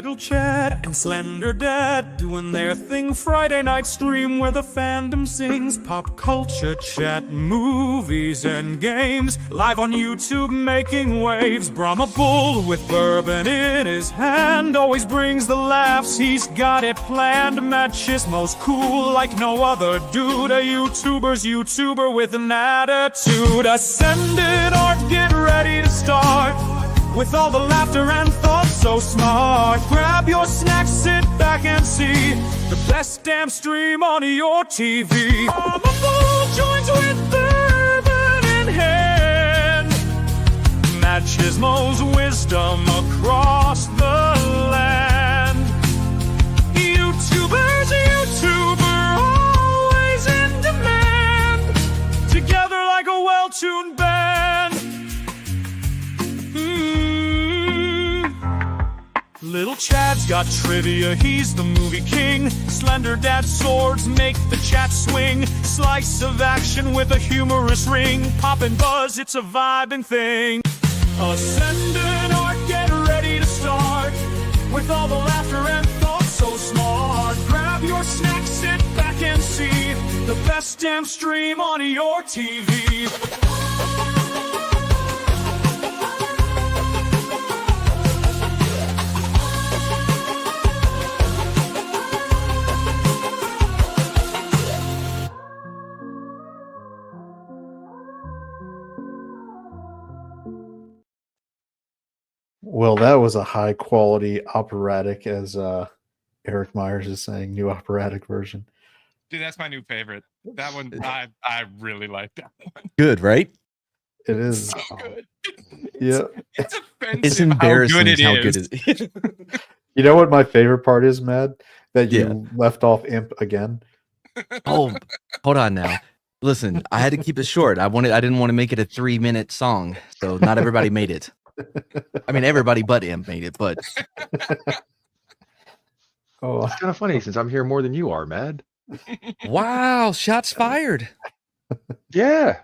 Lil Chad and Slender Dad doing their thing. Friday night stream where the fandom sings pop culture chat, movies and games. Live on YouTube making waves. Brahma Bull with bourbon in his hand always brings the laughs. He's got it planned. Matt Chismo's cool like no other dude. A YouTuber's YouTuber with an attitude. Ascended art, get ready to start. With all the laughter and thoughts so smart. Grab your snacks, sit back and see the best damn stream on your TV. I'm a fool joins with bourbon in hand. Matt Chismo's wisdom across the land. YouTuber, always in demand. Together like a well-tuned band. Lil Chad's got trivia, he's the movie king. Slender Dad's swords make the chat swing. Slice of action with a humorous ring. Pop and buzz, it's a vibing thing. Ascendant art, get ready to start. With all the laughter and thoughts so smart. Grab your snacks, sit back and see the best damn stream on your TV. Well, that was a high quality operatic, as Eric Myers is saying, new operatic version. Dude, that's my new favorite. That one, I really like that one. Good, right? It is So good. Yeah. It's offensive. It's embarrassing how good is. it is. You know what my favorite part is, Mad? That you left off Imp again. Oh, hold on now. Listen, I had to keep it short. I didn't want to make it a 3-minute song, so not everybody made it. I mean, everybody but Imp made it, but Oh, It's kind of funny since I'm here more than you are, Mad. wow, shots fired. Yeah,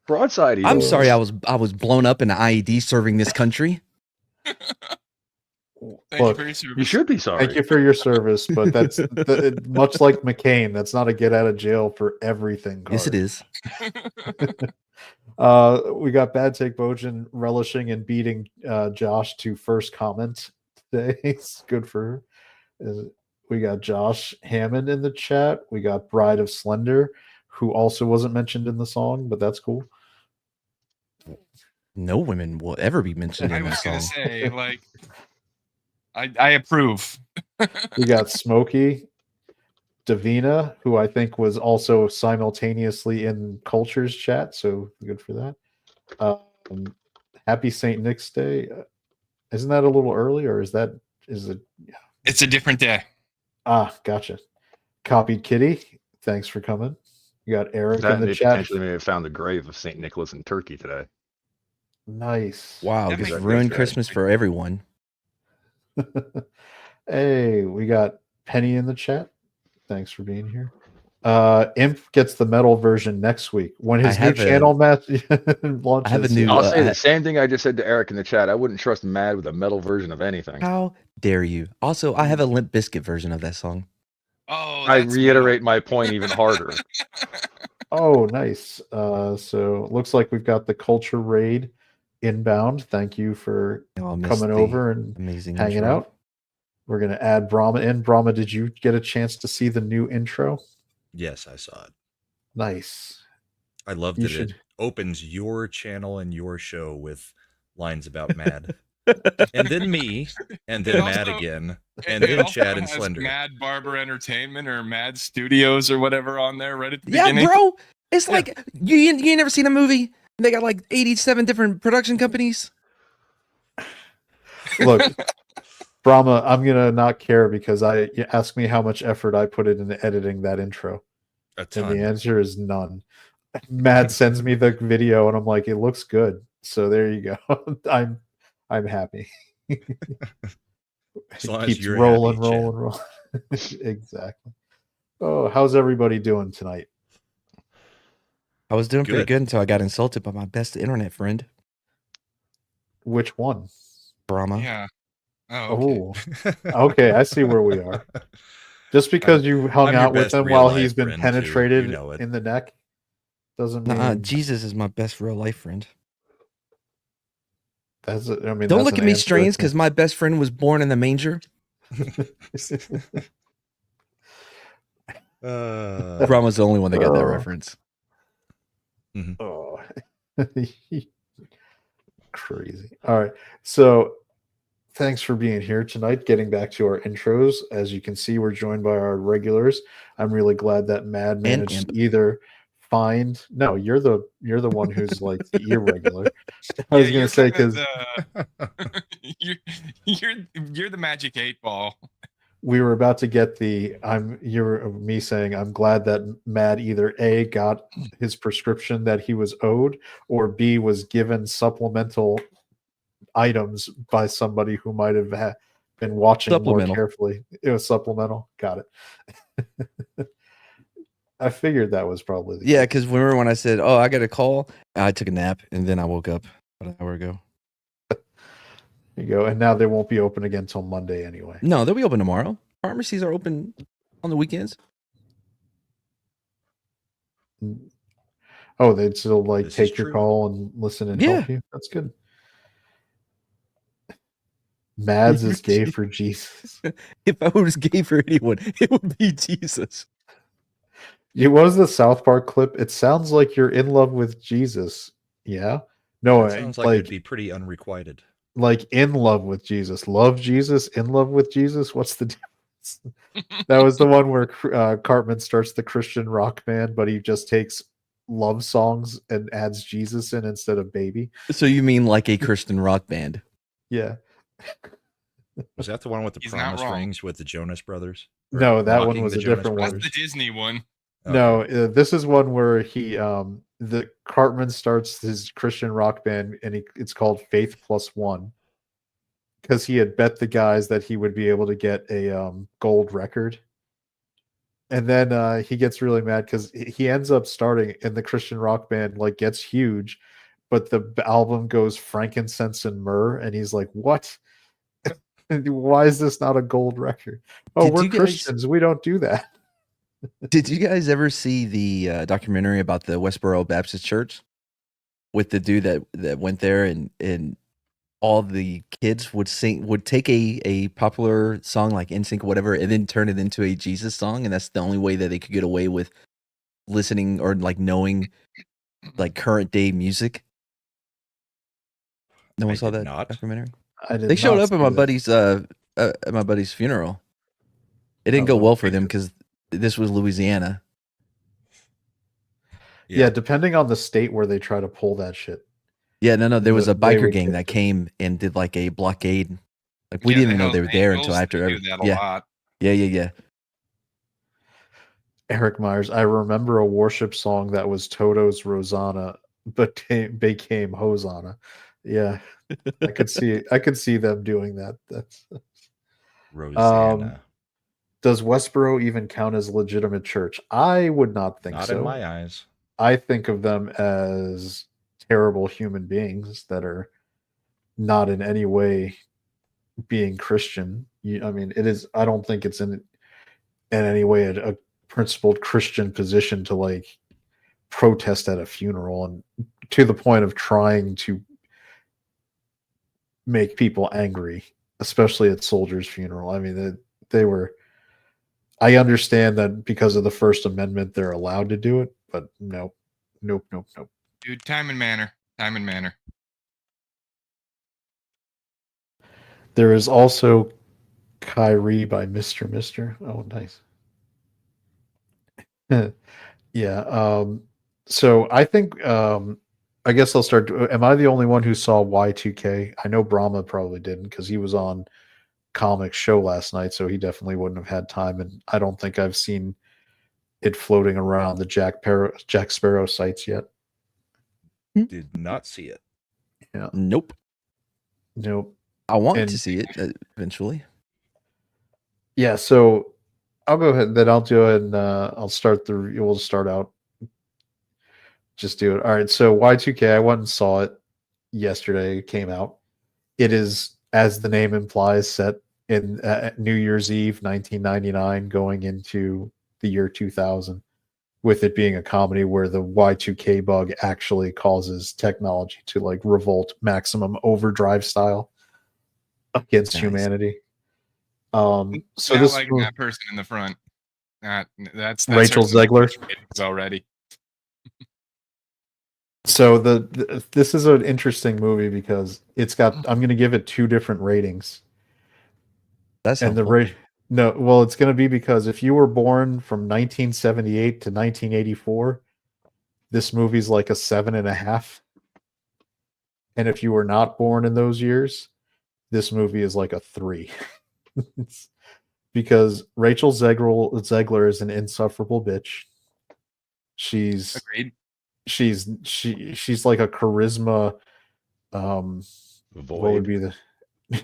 broadside. I'm sorry, I was blown up in an IED serving this country. Thank you for your service. You should be sorry. thank you for your service, but that's much like McCain. That's not a get out of jail for everything card. Yes, it is. We got Bad Take Bojan relishing and beating Josh to first comment today. It's good for her. We got Josh Hammond in the chat. We got Bride of Slender, who also wasn't mentioned in the song, but that's cool. No women will ever be mentioned I in was this gonna song. say, like, I approve. We got Smokey, Davina, who I think was also simultaneously in Culture's chat, so good for that. Happy St. Nick's Day. Isn't that a little early, or is it? It's a different day. Ah, gotcha. Copied Kitty, thanks for coming. You got Eric That in the they chat. potentially may have found the grave of St. Nicholas in Turkey today. Nice. Wow, That just makes ruined sense. Christmas for everyone. Hey, we got Penny in the chat. Thanks for being here. Imp gets the metal version next week when his I new have a- channel match launches. I have a new- I'll say I- the same thing I just said to Eric in the chat. I wouldn't trust Mad with a metal version of anything. How dare you? Also, I have a Limp Bizkit version of that song. Oh, I that's reiterate my point even harder. Oh, nice. So looks like we've got the Culture Raid inbound. Thank you for Oh, I missed coming the over and amazing hanging intro. out. We're gonna add Brahma in. Brahma, did you get a chance to see the new intro? Yes, I saw it. Nice. I love You that should- it opens your channel and your show with lines about Mad. And then me, and then It Mad also- again, and It then also Chad and has Slender. Mad Barber Entertainment or Mad Studios or whatever on there right at the Yeah, beginning. bro. It's like you ain't never seen a movie. They got like 87 different production companies. Look, Brahma, I'm gonna not care because you ask me how much effort I put into editing that intro. A And ton. the answer is none. Matt sends me the video and I'm like, it looks good. So there you go. I'm happy. As long as Keeps you're rolling, happy, Chad. rolling. Exactly. Oh, how's everybody doing tonight? I was doing pretty Good. good until I got insulted by my best internet friend, Which one? Brahma. Yeah. Oh, okay. Okay, I see where we are. Just because you hung I'm your out with best him real while life he's been friend, too. penetrated You know it. in the neck doesn't Nuh-uh, mean Jesus is my best real life friend. that's. I mean, Don't that's look an at me answer. strange because my best friend was born in the manger. Brahma's the only one that got that Oh. reference. Oh, crazy. All right. So thanks for being here tonight. Getting back to our intros. As you can see, we're joined by our regulars. I'm really glad that Mad And managed Imp. to either find no, you're the one who's like the irregular. I was gonna say because you're the magic 8 ball. we were about to get you're me saying I'm glad that Mad either A got his prescription that he was owed, or B was given supplemental items by somebody who might have been watching more Supplemental. carefully. It was supplemental. Got it. I figured that was probably the Yeah, case. because remember when I said, "Oh, I got a call," I took a nap and then I woke up about an hour ago. There you go. And now they won't be open again until Monday anyway. No, they'll be open tomorrow. Pharmacies are open on the weekends. Oh, they'd still like This is take your true. call and listen and Yeah. help you. That's good. Mads is gay for Jesus. If I was gay for anyone, it would be Jesus. What was the South Park clip? It sounds like you're in love with Jesus. Yeah. No, That sounds like it'd be pretty unrequited. like in love with Jesus. Love Jesus, in love with Jesus. What's the difference? That was the one where Cartman starts the Christian rock band, but he just takes love songs and adds Jesus in instead of baby. So you mean like a Christian rock band? Yeah. Was that the one with the He's not promise wrong. rings with the Jonas Brothers? Or No, that one mocking was the a Jonas different That's one. the Disney one. No, Okay. this is one where he the Cartman starts his Christian rock band and it's called Faith Plus One, because he had bet the guys that he would be able to get a gold record. And then he gets really mad because he ends up starting in the Christian rock band, like gets huge, but the album goes frankincense and myrrh, and he's like, "What? Why is this not a gold record? Oh, Did we're you guys- Christians. We don't do that." Did you guys ever see the documentary about the Westboro Baptist Church with the dude that went there and all the kids would take a popular song like NSYNC or whatever and then turn it into a Jesus song, and that's the only way that they could get away with listening or like knowing like current day music? No one I saw did that not. documentary? I did They showed not up at see that. my buddy's funeral. It didn't Oh, go well for okay. them because this was Louisiana. Yeah, depending on the state where they try to pull that shit. Yeah, no, there was a They biker would gang get that it. came and did like a blockade. Like we Yeah, didn't even the know they were Hells there Angels, until after. they do that a Yeah, lot. yeah. Eric Myers, I remember a worship song that was Toto's Rosanna, but became Hosanna. Yeah, I could see them doing that. That's Rosanna. Does Westboro even count as a legitimate church? I would not think Not so. in my eyes. I think of them as terrible human beings that are not in any way being Christian. I mean, it is. I don't think it's in any way a principled Christian position to like protest at a funeral and to the point of trying to make people angry, especially at soldiers' funeral. I mean, they were. I understand that because of the First Amendment, they're allowed to do it, but nope. Dude, time and manner. Time and manner. There is also Kyrie by Mr. Mister. Oh, nice. Yeah. So I think I guess I'll start. Am I the only one who saw Y2k? I know Brahma probably didn't because he was on Comics Show last night, so he definitely wouldn't have had time. And I don't think I've seen it floating around the Jack Sparrow sites yet. Did not see it. Yeah. Nope. Nope. I want And- to see it eventually. Yeah. So I'll go ahead. Then I'll do it. And I'll start we'll start out. Just do it. All right. So Y2K, I went and saw it yesterday. It came out. It is as the name implies, set in New Year's Eve, 1999, going into the year 2000, with it being a comedy where the Y2k bug actually causes technology to like revolt maximum overdrive style against Nice. humanity. So Not this liking that person in the front. That's Rachel hurting the Zegler. ratings already. So this is an interesting movie because it's got, I'm going to give it 2 different ratings. That's And the helpful. rate, no, well, it's going to be because if you were born from 1978 to 1984, this movie's like a 7.5. And if you were not born in those years, this movie is like a 3. Because Rachel Zegler is an insufferable bitch. She's Agreed. she's like a charisma. What would Void. be the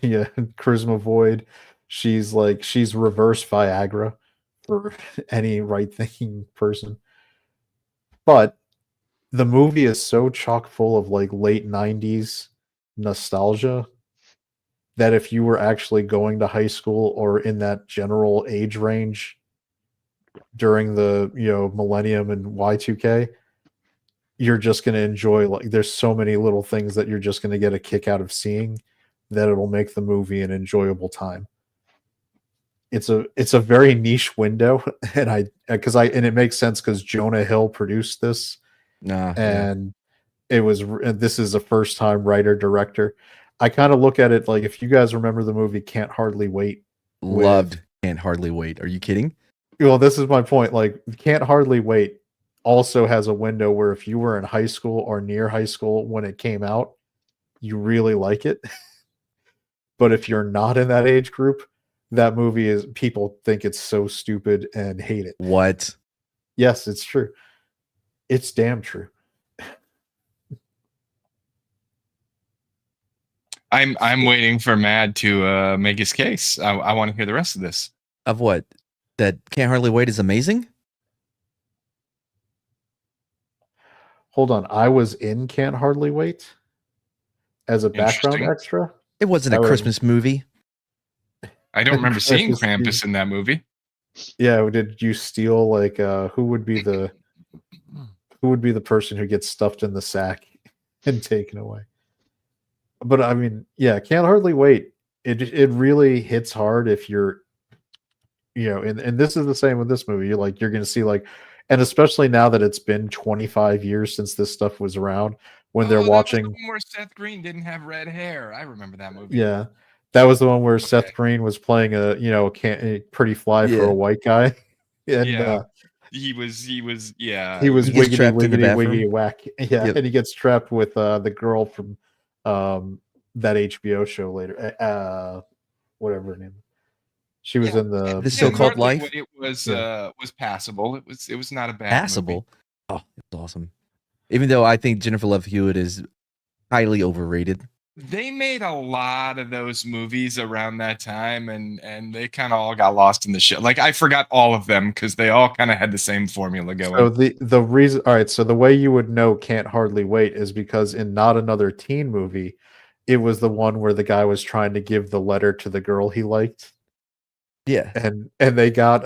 yeah, charisma void. She's reverse Viagra for any right thinking person. But the movie is so chock full of like late 90s nostalgia that if you were actually going to high school or in that general age range during the millennium and Y2k, you're just going to enjoy, like, there's so many little things that you're just going to get a kick out of seeing that it'll make the movie an enjoyable time. It's a very niche window, and it makes sense because Jonah Hill produced this, Yeah. and this is a first time writer director. I kind of look at it like, if you guys remember the movie Can't Hardly Wait. Loved Can't Hardly Wait. Are you kidding? Well, this is my point. Like, Can't Hardly Wait also has a window where if you were in high school or near high school when it came out, you really like it. But if you're not in that age group, that movie people think it's so stupid and hate it. What? Yes, it's true. It's damn true. I'm waiting for Mad to make his case. I want to hear the rest of this. Of what? That Can't Hardly Wait is amazing? Hold on. I was in Can't Hardly Wait as a background Interesting. extra. It wasn't a That was- Christmas movie. I don't remember seeing Krampus Krampus in that movie. Yeah, did you steal, like, who would be the person who gets stuffed in the sack and taken away? But I mean, yeah, Can't Hardly Wait. It really hits hard if you're, and this is the same with this movie. You're going to see, like, and especially now that it's been 25 years since this stuff was around, when they're That was watching. the one where Seth Green didn't have red hair. I remember that movie. Yeah, that was the one where Okay. Seth Green was playing a pretty fly for Yeah. a white guy, and Yeah. He was yeah. he was He gets wiggity trapped in the wiggity bathroom. wiggy whack. Yeah, Yep. and he gets trapped with the girl from that HBO show later. Whatever her name. She was in The Can't So-Called Hardly Life? Wait, It was Yeah. was passable. It was not a bad Passable. movie. Oh, it's awesome. Even though I think Jennifer Love Hewitt is highly overrated. They made a lot of those movies around that time, and they kind of all got lost in the shit. Like, I forgot all of them because they all kind of had the same formula going. So the reason, all right, so the way you would know Can't Hardly Wait is because in Not Another Teen Movie, it was the one where the guy was trying to give the letter to the girl he liked, Yeah. and they got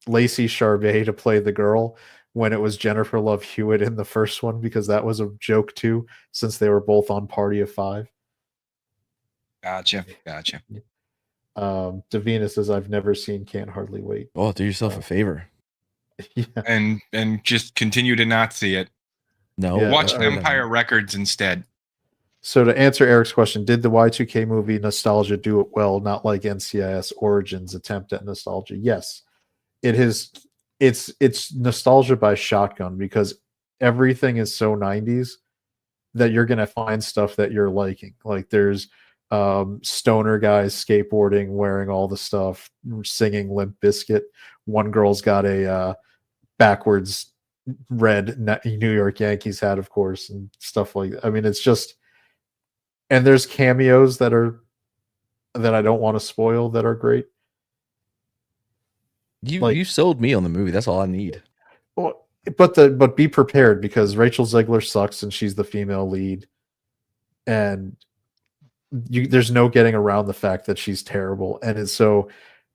Lacey Charbet to play the girl when it was Jennifer Love Hewitt in the first one, because that was a joke too, since they were both on Party of Five. Gotcha. Davina says, I've never seen Can't Hardly Wait. Oh, do yourself a favor. Yeah. And just continue to not see it. No. Yeah, Watch I don't Empire Records instead. So to answer Eric's question, did the Y2K movie nostalgia do it well? Not like NCIS Origins attempt at nostalgia. Yes, it is. It's nostalgia by shotgun, because everything is so 90s that you're gonna find stuff that you're liking. Like, there's stoner guys skateboarding, wearing all the stuff, singing Limp Bizkit. One girl's got a backwards red New York Yankees hat, of course, and stuff like that. I mean, it's just. And there's cameos that I don't want to spoil that are great. You sold me on the movie. That's all I need. Well, but be prepared, because Rachel Zegler sucks and she's the female lead. And there's no getting around the fact that she's terrible, and it's so.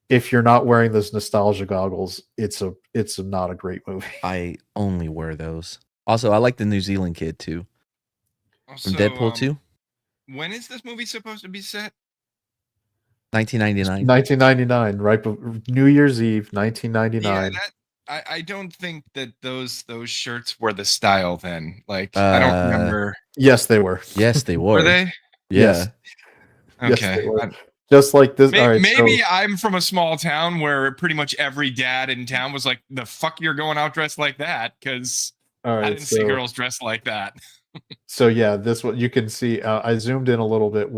If you're not wearing those nostalgia goggles, it's not a great movie. I only wear those. Also, I like the New Zealand kid too from Deadpool 2, When is this movie supposed to be set? 1999. 1999, right? New Year's Eve, 1999. Yeah, I don't think that those shirts were the style then. Like I don't remember. Yes, they were. Yes, they were. Were they? Yeah. Yes. Yes, Okay. they were. Just like this. All right, Maybe so, I'm from a small town where pretty much every dad in town was like, "The fuck you're going out dressed like that?" Because all right, I didn't see girls dressed like that. So yeah, this what you can see. I zoomed in a little bit.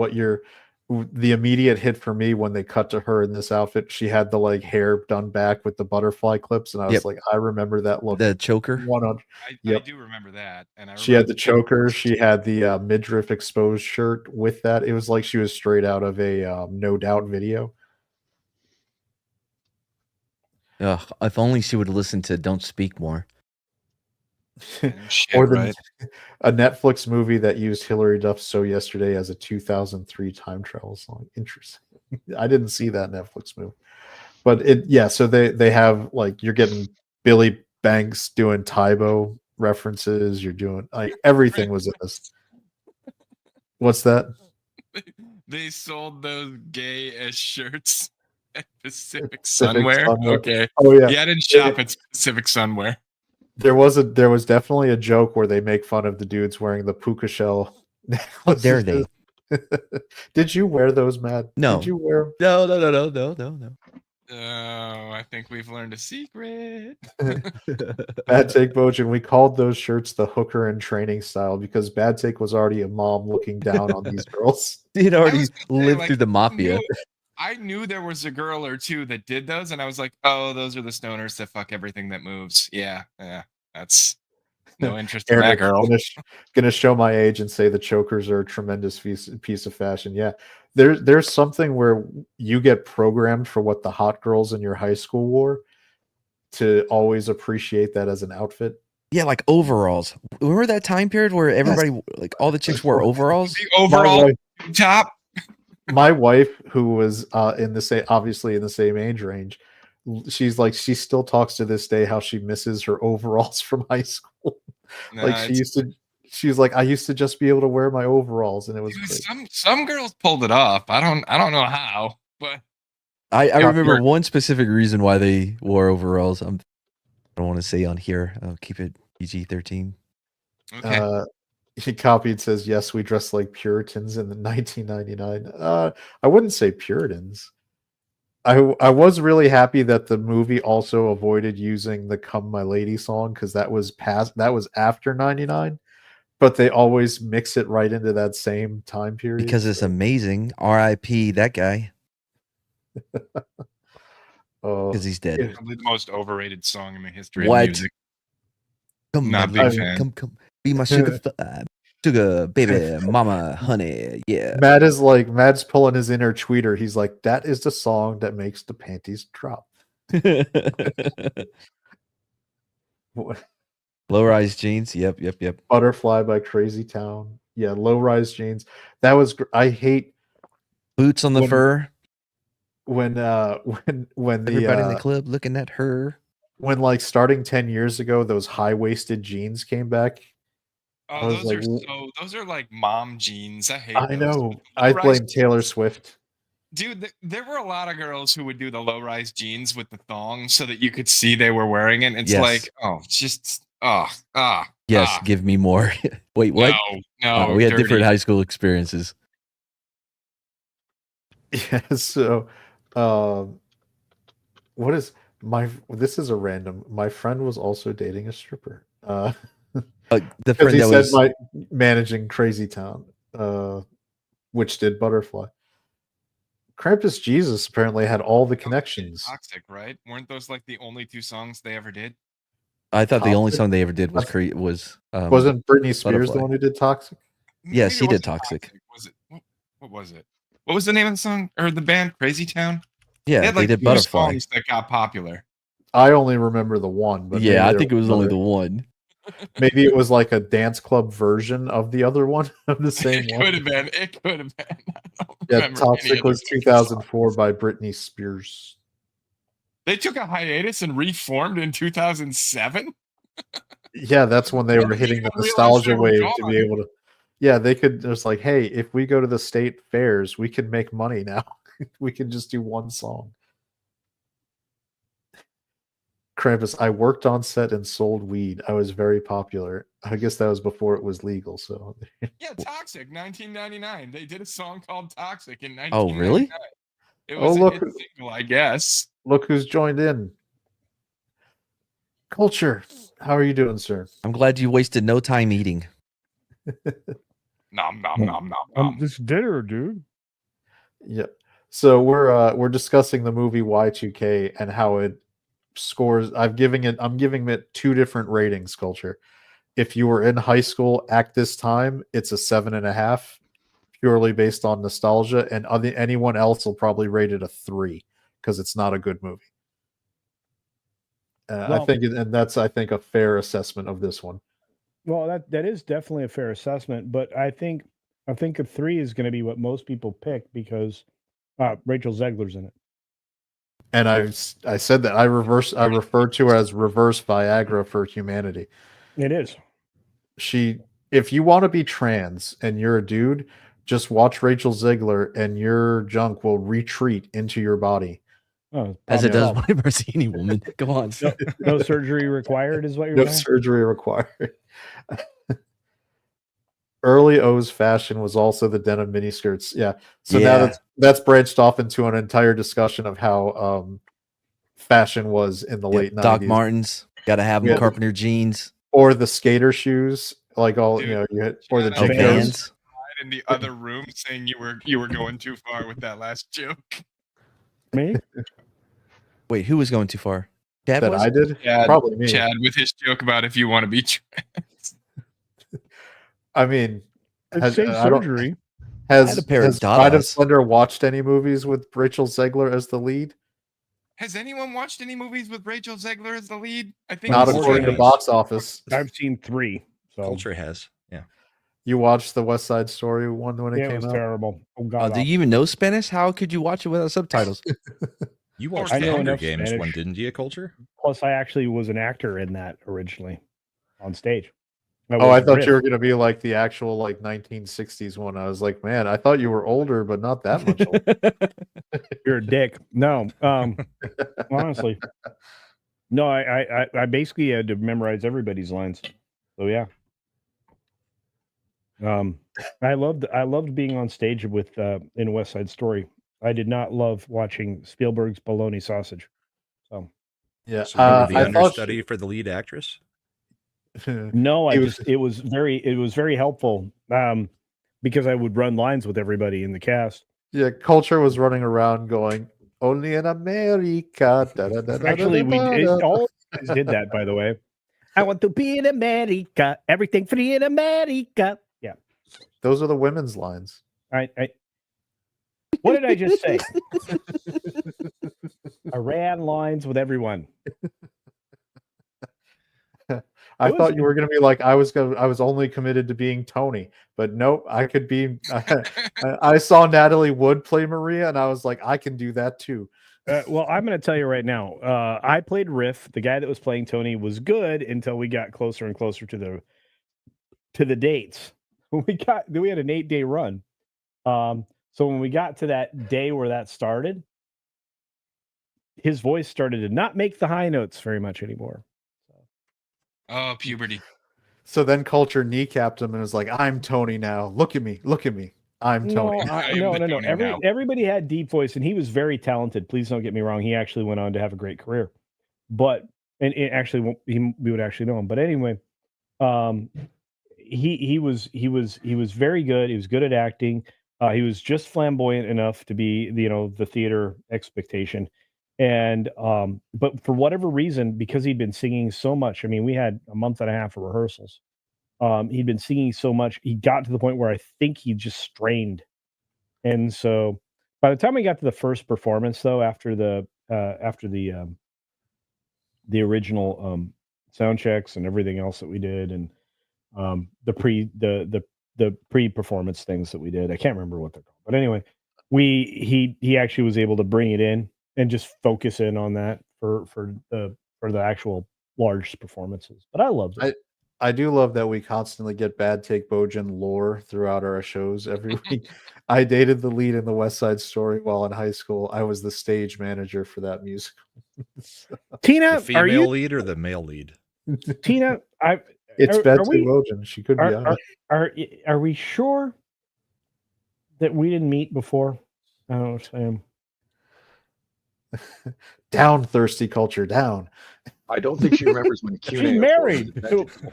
The immediate hit for me when they cut to her in this outfit, she had the like hair done back with the butterfly clips, and I was Yep. like, I remember that look. The choker. 100. I Yep. do remember that. And She had the choker. She had the midriff exposed shirt with that. It was like she was straight out of a No Doubt video. Ugh, if only she would listen to "Don't Speak More." Shit, Or right? a Netflix movie that used Hilary Duff's "So Yesterday" as a 2003 time travel song. Interesting. I didn't see that Netflix movie, but so they have like you're getting Billy Banks doing Tybo references. You're doing like everything was in this. What's that? They sold those gay as shirts at Pacific Pacific Sunwear. Sunwear. Okay. Oh yeah. Yeah, I didn't shop at Pacific Sunwear. There was definitely a joke where they make fun of the dudes wearing the puka shell. How dare they? Did you wear those, Matt? No. Did you wear No. Oh, I think we've learned a secret. Bad Take Bojan? We called those shirts the hooker in training style because Bad Take was already a mom looking down on these girls. He had I already was gonna say, lived like, through the mafia. I knew there was a girl or two that did those, and I was like, "Oh, those are the stoners that fuck everything that moves." Yeah, that's no interest in that Eric, girl. gonna show my age and say the chokers are a tremendous piece of fashion. Yeah, there's something where you get programmed for what the hot girls in your high school wore to always appreciate that as an outfit. Yeah, like overalls. Remember that time period where everybody, like all the chicks wore overalls? The overall top. My wife, who was obviously in the same age range, she's like, she still talks to this day how she misses her overalls from high school. She's like, I used to just be able to wear my overalls, and it was great. Some girls pulled it off. I don't know how, but I remember one specific reason why they wore overalls. I don't want to say on here. I'll keep it PG-13. okay. He copied, says, yes, we dressed like Puritans in the 1999. I wouldn't say Puritans. I was really happy that the movie also avoided using the "Come My Lady" song because that was after 99, but they always mix it right into that same time period. Because it's amazing. R.I.P. that guy. Because he's dead. Probably the most overrated song in the history What? of music. Come, Not my big lady, fan. come, be my sugar, sugar baby, mama, honey, yeah. Matt's pulling his inner tweeter. He's like, that is the song that makes the panties drop. Low rise jeans. Yep. Butterfly by Crazy Town. Yeah, low rise jeans. That was. I hate boots on the fur. When Everybody in the club looking at her. When like starting 10 years ago, those high waisted jeans came back. Oh, those are like mom jeans. I hate. I those. know. I blame Taylor Swift. Dude, there were a lot of girls who would do the low-rise jeans with the thong so that you could see they were wearing it. It's like, Yes, give me more. Wait, what? No, we had different high school experiences. Yeah, so what is this is a random. My friend was also dating a stripper. The friend he that said was managing Crazy Town, which did Butterfly. Krampus Jesus apparently had all the connections. Toxic, right? Weren't those like the only two songs they ever did? I thought the only song they ever did was wasn't Britney Spears Butterfly. The one who did Toxic? Yes, she did Toxic. Was it? What was it? What was the name of the song or the band? Crazy Town. Yeah, they did Butterfly. Songs that got popular. I only remember the one, but yeah, I think it was only the one. Maybe it was like a dance club version of the other one of the same It one. could have been. It could have been. I don't Yeah, remember any Toxic other was fucking 2004 songs. by Britney Spears. They took a hiatus and reformed in 2007. Yeah, that's when they I were didn't hitting even the realize they nostalgia were wave to gone. be able to. Yeah, they could just like, hey, if we go to the state fairs, we can make money now. We can just do one song. Krampus, I worked on set and sold weed. I was very popular. I guess that was before it was legal. So Yeah, Toxic, 1999. They did a song called Toxic in Oh, 1999. really? It Oh, was a look. hit single, I guess. look who's joined in. Culture, how are you doing, sir? I'm glad you wasted no time eating. Nom nom nom nom nom. This dinner, dude. Yeah. So we're discussing the movie Y2k and how it scores. I'm giving it two different ratings. Culture. If you were in high school at this time, it's a 7.5, purely based on nostalgia, and anyone else will probably rate it a 3 because it's not a good movie. I think a fair assessment of this one. Well, that is definitely a fair assessment, but I think a 3 is going to be what most people pick because Rachel Zegler's in it. And I said that I refer to her as reverse Viagra for humanity. It is. If you want to be trans and you're a dude, just watch Rachel Zegler and your junk will retreat into your body. Oh, As it does well. whenever I see any woman. Go on. No surgery required is what you're No saying? surgery required. Early O's fashion was also the denim miniskirts. Yeah. So now that's branched off into an entire discussion of how fashion was in the late 90s. Doc Martens, gotta have them. Yeah. Carpenter jeans Or the skater shoes, like all Dude, you had, or the shout out Jinkos. Vans. In the other room, saying you were going too far with that last joke. Me? Wait, who was going too far? Chad That was? I did. Chad, Probably me. Chad with his joke about if you want to be trans. I mean, It's safe surgery. I had has a pair of Bride of Dadas. Slender watched any movies with Rachel Zegler as the lead? Has anyone watched any movies with Rachel Zegler as the lead? I think Not it's according to strange. box office. I've seen 3. So Culture has. Yeah. You watched the West Side Story one when it yeah, it came was out? terrible. Oh God. Do you even know Spanish? How could you watch it without subtitles? You watched I the know Hunger enough Games one, Spanish. didn't you, Culture? Plus, I actually was an actor in that originally on stage. Oh, I thought you were going to be like the actual like 1960s one. I was like, man, I thought you were older, but not that much older. You're a dick. No, honestly, no. I basically had to memorize everybody's lines. So yeah. I loved being on stage with in West Side Story. I did not love watching Spielberg's bologna sausage. So Yeah, So you were the I thought understudy for the lead actress? no, He was- it was very helpful because I would run lines with everybody in the cast. yeah, Culture was running around going, "Only in America." Da, da, da, da, Actually, da, da, da. all of you guys did that, by the way. I want to be in America, everything free in America. Yeah, Those are the women's lines. I what did I just say? I ran lines with everyone. I It was- thought you were going to be like I was only committed to being Tony, but nope, I could be. I saw Natalie Wood play Maria, and I was like, I can do that too. Well, I'm going to tell you right now. I played Riff. The guy that was playing Tony was good until we got closer and closer to the dates. We had an 8-day run. So when we got to that day where that started, his voice started to not make the high notes very much anymore. Oh, puberty. So then Culture kneecapped him and was like, "I'm Tony now. Look at me. I'm Tony." No. Everybody had deep voice, and he was very talented. Please don't get me wrong. He actually went on to have a great career, but and it actually we would actually know him. But anyway, he was very good. He was good at acting. He was just flamboyant enough to be the theater expectation. And but for whatever reason, because he'd been singing so much, I mean, we had a month and a half of rehearsals. He'd been singing so much, he got to the point where I think he just strained. And so by the time we got to the first performance, though, after the original sound checks and everything else that we did, and the pre-performance things that we did. I can't remember what they're called, but anyway, he actually was able to bring it in and just focus in on that for the actual large performances. But I loved it. I do love that we constantly get Bad Take Bojan lore throughout our shows every week. I dated the lead in the West Side Story while in high school. I was the stage manager for that musical. Tina, The female lead or the male lead? Tina, It's Bad Take we, Bojan. She could be on it. are we sure that we didn't meet before? I don't understand. Down, thirsty culture, down. I don't think she remembers when Q&A. She's married.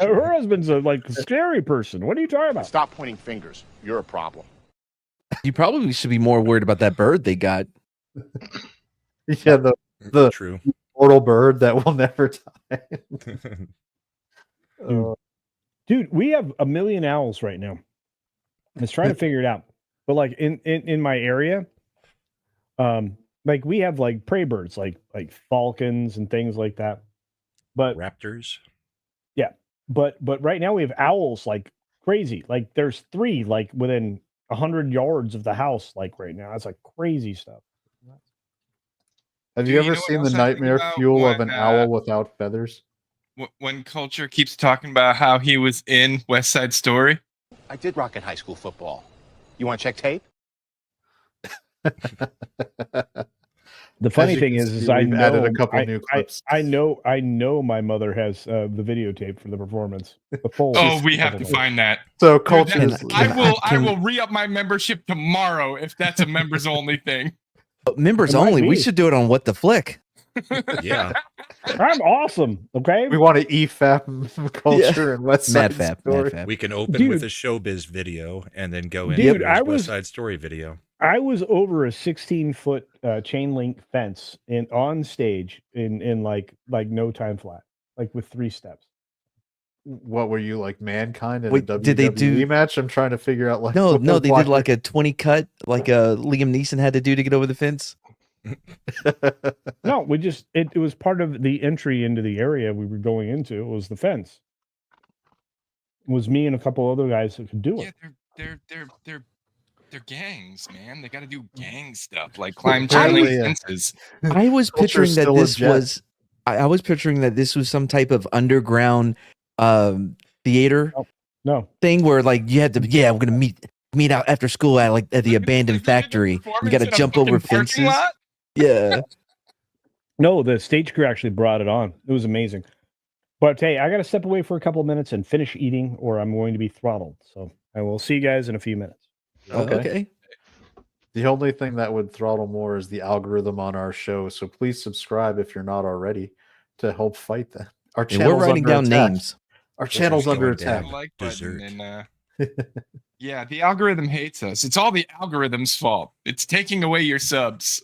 Her husband's a scary person. What are you talking about? Stop pointing fingers. You're a problem. You probably should be more worried about that bird they got. Yeah, the True. mortal bird that will never die. Dude, we have a million owls right now. Let's try to figure it out. But like in my area, like we have like prey birds, like falcons and things like that. But Raptors. yeah, but right now we have owls like crazy. Like there's 3 like within 100 yards of the house. Like right now, it's like crazy stuff. Have Dude, you you ever know what seen the else I think nightmare about fuel of when, an owl without feathers? When Culture keeps talking about how he was in West Side Story. I did rock at high school football. You want to check tape? The funny As you thing can is see, I we've know added a couple new clips. I know my mother has the videotape for the performance. The full. Oh, we have to find that. So Dude, culture that- is I will re-up my membership tomorrow if that's a members only thing. Members It might only. We be. should do it on What the Flick. Yeah. I'm awesome. Okay. we want to EFAP culture and West Side Mad Story. Fap. We can open Dude. with a showbiz video and then go in Dude, with I West was- Side Story video. I was over a 16-foot chain link fence on stage in like no time flat, like with 3 steps. What were you like, Mankind in Wait, a WWE did they do- match? I'm trying to figure out like No, what no, the they block- did like a 20 cut, like Liam Neeson had to do to get over the fence. No, we just it was part of the entry into the area we were going into. It was the fence. It was me and a couple other guys that could do Yeah, it. they're gangs, man. They got to do gang stuff like climb chain link Yeah. fences. I was Culture's picturing that still a this jet. was. I was picturing that this was some type of underground theater No, thing where like you had to. Yeah, we're gonna meet out after school at the abandoned factory. You got to jump over fences. Yeah. no, the stage crew actually brought it on. It was amazing. But hey, I got to step away for a couple of minutes and finish eating, or I'm going to be throttled. So I will see you guys in a few minutes. Okay. The only thing that would throttle more is the algorithm on our show. So please subscribe if you're not already to help fight that. Our And channel's we're writing under down attack. names. Our channel's going under down. attack. Like Dessert. button and yeah, the algorithm hates us. It's all the algorithm's fault. It's taking away your subs.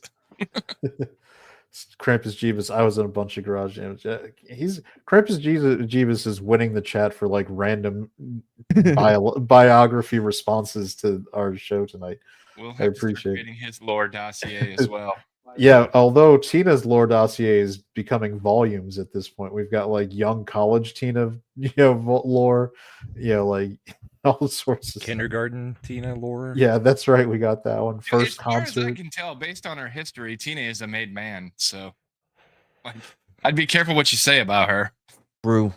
Krampus Jeebus. I was in a bunch of garage jams. He's Krampus Jeebus is winning the chat for like random biography responses to our show tonight. We'll I have to start appreciate it. creating his lore dossier as well. Yeah, although Tina's lore dossier is becoming volumes at this point. We've got like young college Tina, lore, like all sorts of Kindergarten Tina lore. Yeah, that's right. We got that one. First as far as I concert. can tell, based on her history, Tina is a made man. So, like, I'd be careful what you say about her. Brew.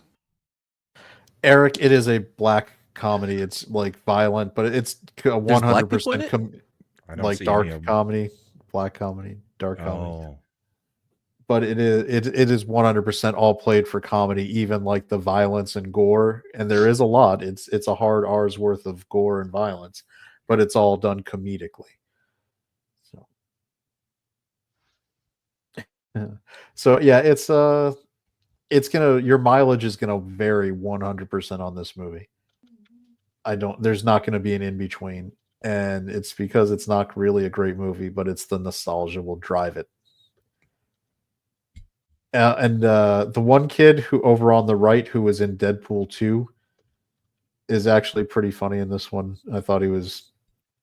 Eric, it is a black comedy. It's like violent, but it's a black people in 100% it? I don't like see any of dark 'em. comedy, black comedy, dark comedy. Oh, But it is 100% all played for comedy, even like the violence and gore. And there is a lot. It's a hard hour's worth of gore and violence, but it's all done comedically. So yeah, your mileage is gonna vary 100% on this movie. There's not gonna be an in between, and it's because it's not really a great movie, but it's the nostalgia will drive it. And the one kid who over on the right who was in Deadpool 2 is actually pretty funny in this one. I thought he was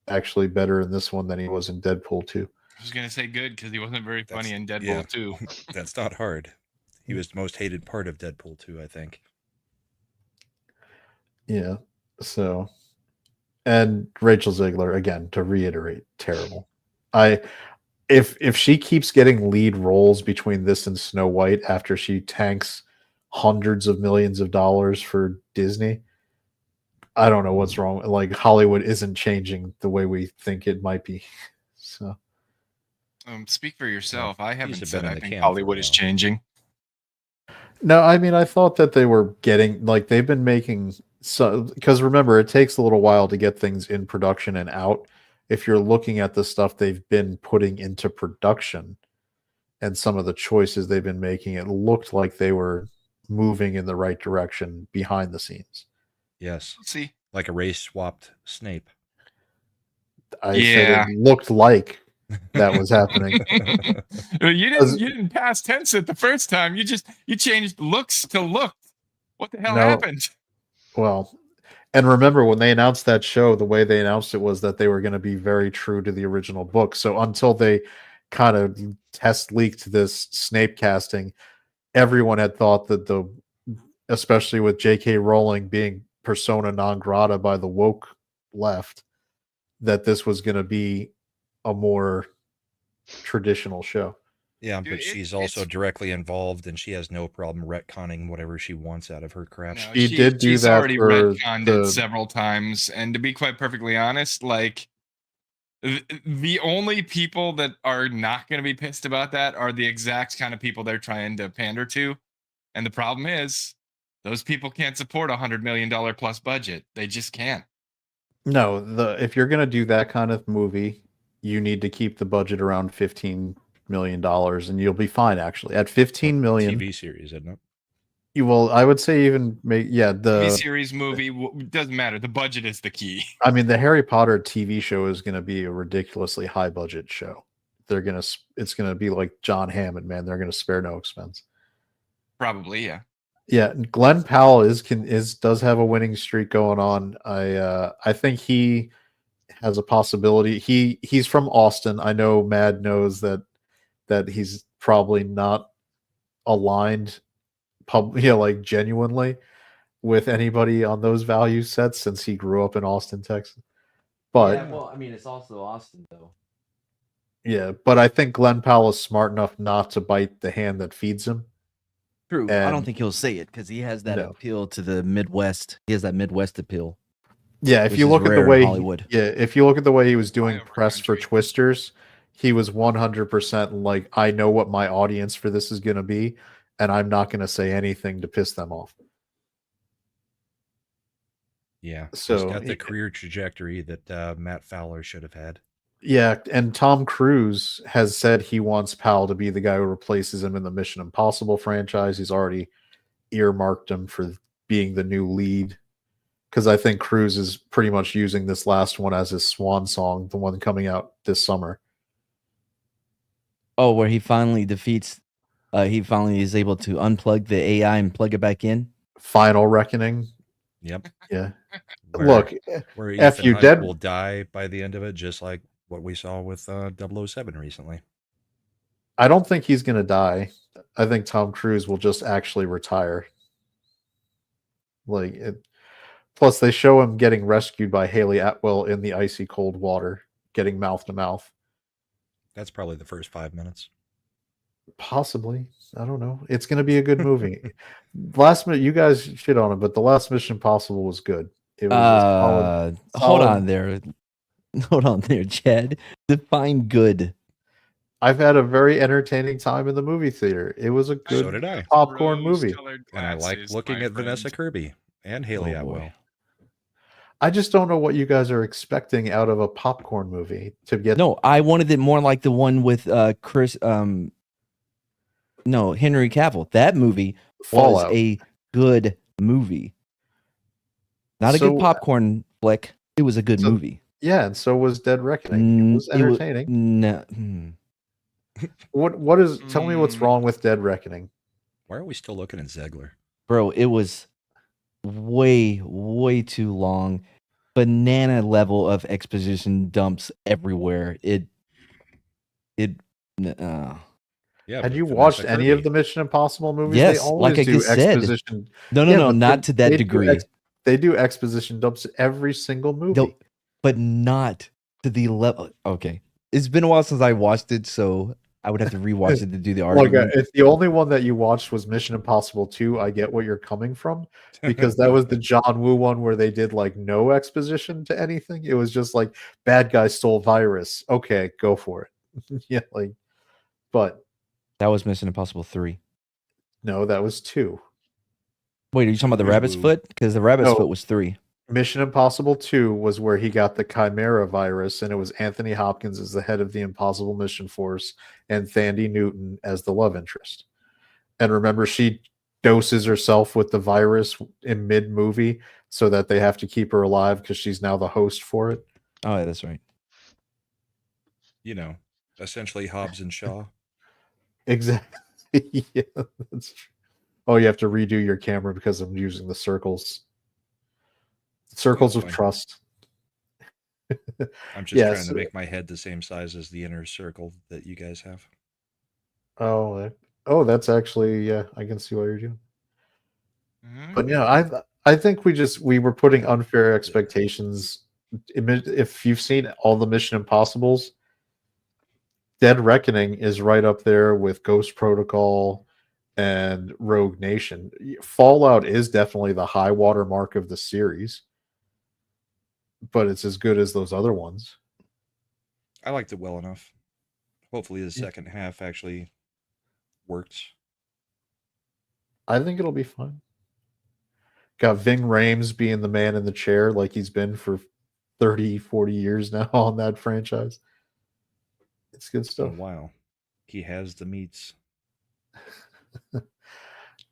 actually better in this one than he was in Deadpool 2. I was gonna say good because he wasn't very funny That's- in Deadpool yeah. too. that's not hard. He was the most hated part of Deadpool 2, I think. Yeah. So, and Rachel Zegler, again, to reiterate, terrible. If she keeps getting lead roles between this and Snow White after she tanks hundreds of millions of dollars for Disney, I don't know what's wrong. Like, Hollywood isn't changing the way we think it might be. So Speak for yourself. I haven't been said in I the think can for a Hollywood is while. changing. no, I mean, I thought that they were getting, like, they've been making, so because remember, it takes a little while to get things in production and out. If you're looking at the stuff they've been putting into production and some of the choices they've been making, it looked like they were moving in the right direction behind the scenes. Yes. See, Like a race swapped Snape. I said it looked like that was happening. You didn't pass tense it the first time. You changed looks to look. What the hell No. happened? Well, and remember when they announced that show, the way they announced it was that they were going to be very true to the original book. So until they kind of test leaked this Snape casting, everyone had thought that especially with J.K. Rowling being persona non grata by the woke left, that this was going to be a more traditional show. Yeah, Dude, but she's also directly involved, and she has no problem retconning whatever she wants out of her crap. No, She did do she's that already for retconned the- it several times, and to be quite perfectly honest, like the only people that are not going to be pissed about that are the exact kind of people they're trying to pander to, and the problem is those people can't support $100 million plus budget. They just can't. No, if you're going to do that kind of movie, you need to keep the budget around $15 million, and you'll be fine. Actually, at $15 million, TV series, isn't it? you will. I would say even the TV series movie doesn't matter. The budget is the key. I mean, the Harry Potter TV show is going to be a ridiculously high budget show. It's going to be like John Hammond, man. They're going to spare no expense. Probably, yeah. Yeah, Glenn Powell does have a winning streak going on. I think he has a possibility. He's from Austin. I know Mad knows that he's probably not aligned like genuinely with anybody on those value sets since he grew up in Austin, Texas. But yeah, well, I mean, it's also Austin though. Yeah, but I think Glenn Powell is smart enough not to bite the hand that feeds him. True. I don't And- think he'll say it because he has that No. appeal to the Midwest. He has that Midwest appeal. Yeah, if Which you is look at the rare in way Hollywood. if you look at the way he was doing Flyover press for country. Twisters, he was 100% like, I know what my audience for this is going to be, and I'm not going to say anything to piss them off. Yeah. So, He's got the career trajectory that Matt Fowler should have had. Yeah, and Tom Cruise has said he wants Powell to be the guy who replaces him in the Mission Impossible franchise. He's already earmarked him for being the new lead, because I think Cruise is pretty much using this last one as his swan song, the one coming out this summer. Oh, where he finally defeats. He finally is able to unplug the AI and plug it back in. Final Reckoning. Yep. Yeah. Where- Look, where F Ethan you, Hunt dead. will die by the end of it, just like what we saw with 007 recently. I don't think he's going to die. I think Tom Cruise will just actually retire. Plus, they show him getting rescued by Haley Atwell in the icy cold water, getting mouth to mouth. That's probably the first 5 minutes. Possibly. I don't know. It's going to be a good movie. Last minute, you guys shit on it, but the last Mission Impossible was good. It was a solid. Hold solid- on there. Hold on there, Chad. Define good. I've had a very entertaining time in the movie theater. It was a good So did I. popcorn movie. Rose-colored And I like glasses, looking my at Vanessa friend. Kirby and Haley Oh, boy. Atwell. I just don't know what you guys are expecting out of a popcorn movie to get. No, I wanted it more like the one with Chris. No, Henry Cavill. That movie Fallout. was a good movie. Not a So- good popcorn flick. It was a good So- movie. Yeah, and so was Dead Reckoning. It was It wa- entertaining. No, What is? Tell me what's Mm. wrong with Dead Reckoning. Why are we still looking at Zegler? bro, it was way too long. Banana level of exposition dumps everywhere. Yeah. Had but you Vanessa watched any of Kirby. the Mission Impossible movies? They Yes, always like I do just said. exposition. No, Yeah, but not to that they do degree. they do exposition dumps every single movie. They'll- but not to the level. Okay, it's been a while since I watched it, so I would have to rewatch it to do the Like, argument. if the only one that you watched was Mission Impossible 2, I get what you're coming from, because that was the John Woo one where they did like no exposition to anything. It was just like bad guy stole virus. Okay, go for it. Yeah, like, but That was Mission Impossible 3. no, that was 2. Wait, are you talking about the Woo. rabbit's foot? Because the rabbit's No. foot was 3. Mission Impossible 2 was where he got the Chimera virus, and it was Anthony Hopkins as the head of the Impossible Mission Force and Thandie Newton as the love interest. And remember, she doses herself with the virus in mid-movie so that they have to keep her alive because she's now the host for it. Oh, yeah, that's right. You know, essentially Hobbs and Shaw. Exactly. Yeah, that's true. Oh, you have to redo your camera because I'm using the circles. Circles That's of fine. trust. I'm just Yeah, trying so- to make my head the same size as the inner circle that you guys have. Oh, that's actually, yeah, I can see what you're doing. Mhm. But yeah, I think we were putting unfair expectations. If you've seen all the Mission Impossibles, Dead Reckoning is right up there with Ghost Protocol and Rogue Nation. Fallout is definitely the high water mark of the series, but it's as good as those other ones. I liked it well enough. Hopefully the Yeah. second half actually works. I think it'll be fun. Got Ving Rhames being the man in the chair like he's been for 30, 40 years now on that franchise. It's good It's been a stuff. while. He has the meats.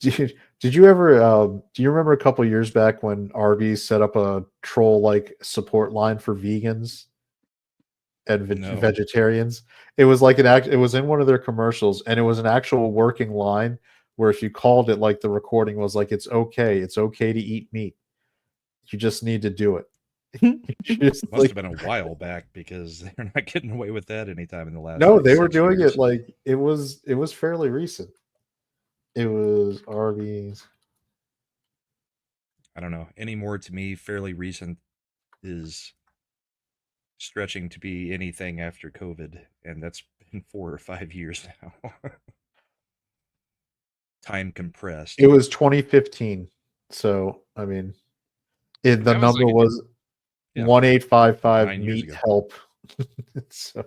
Did you ever do you remember a couple years back when Arby's set up a troll like support line for vegans and No. vegetarians? It was like it was in one of their commercials, and it was an actual working line where if you called it, like the recording was like, it's okay to eat meat, you just need to do it. Just Must like, have been a while back because they're not getting away with that anytime in the last. no, like, they were 6 doing years. it like it was fairly recent. It was Arby's. I don't know. Any more to me, fairly recent is stretching to be anything after COVID, and that's been 4 or 5 years now. Time compressed. It was 2015. So I mean, the That was number like- was Yeah. 1855 9 years meat ago. help. So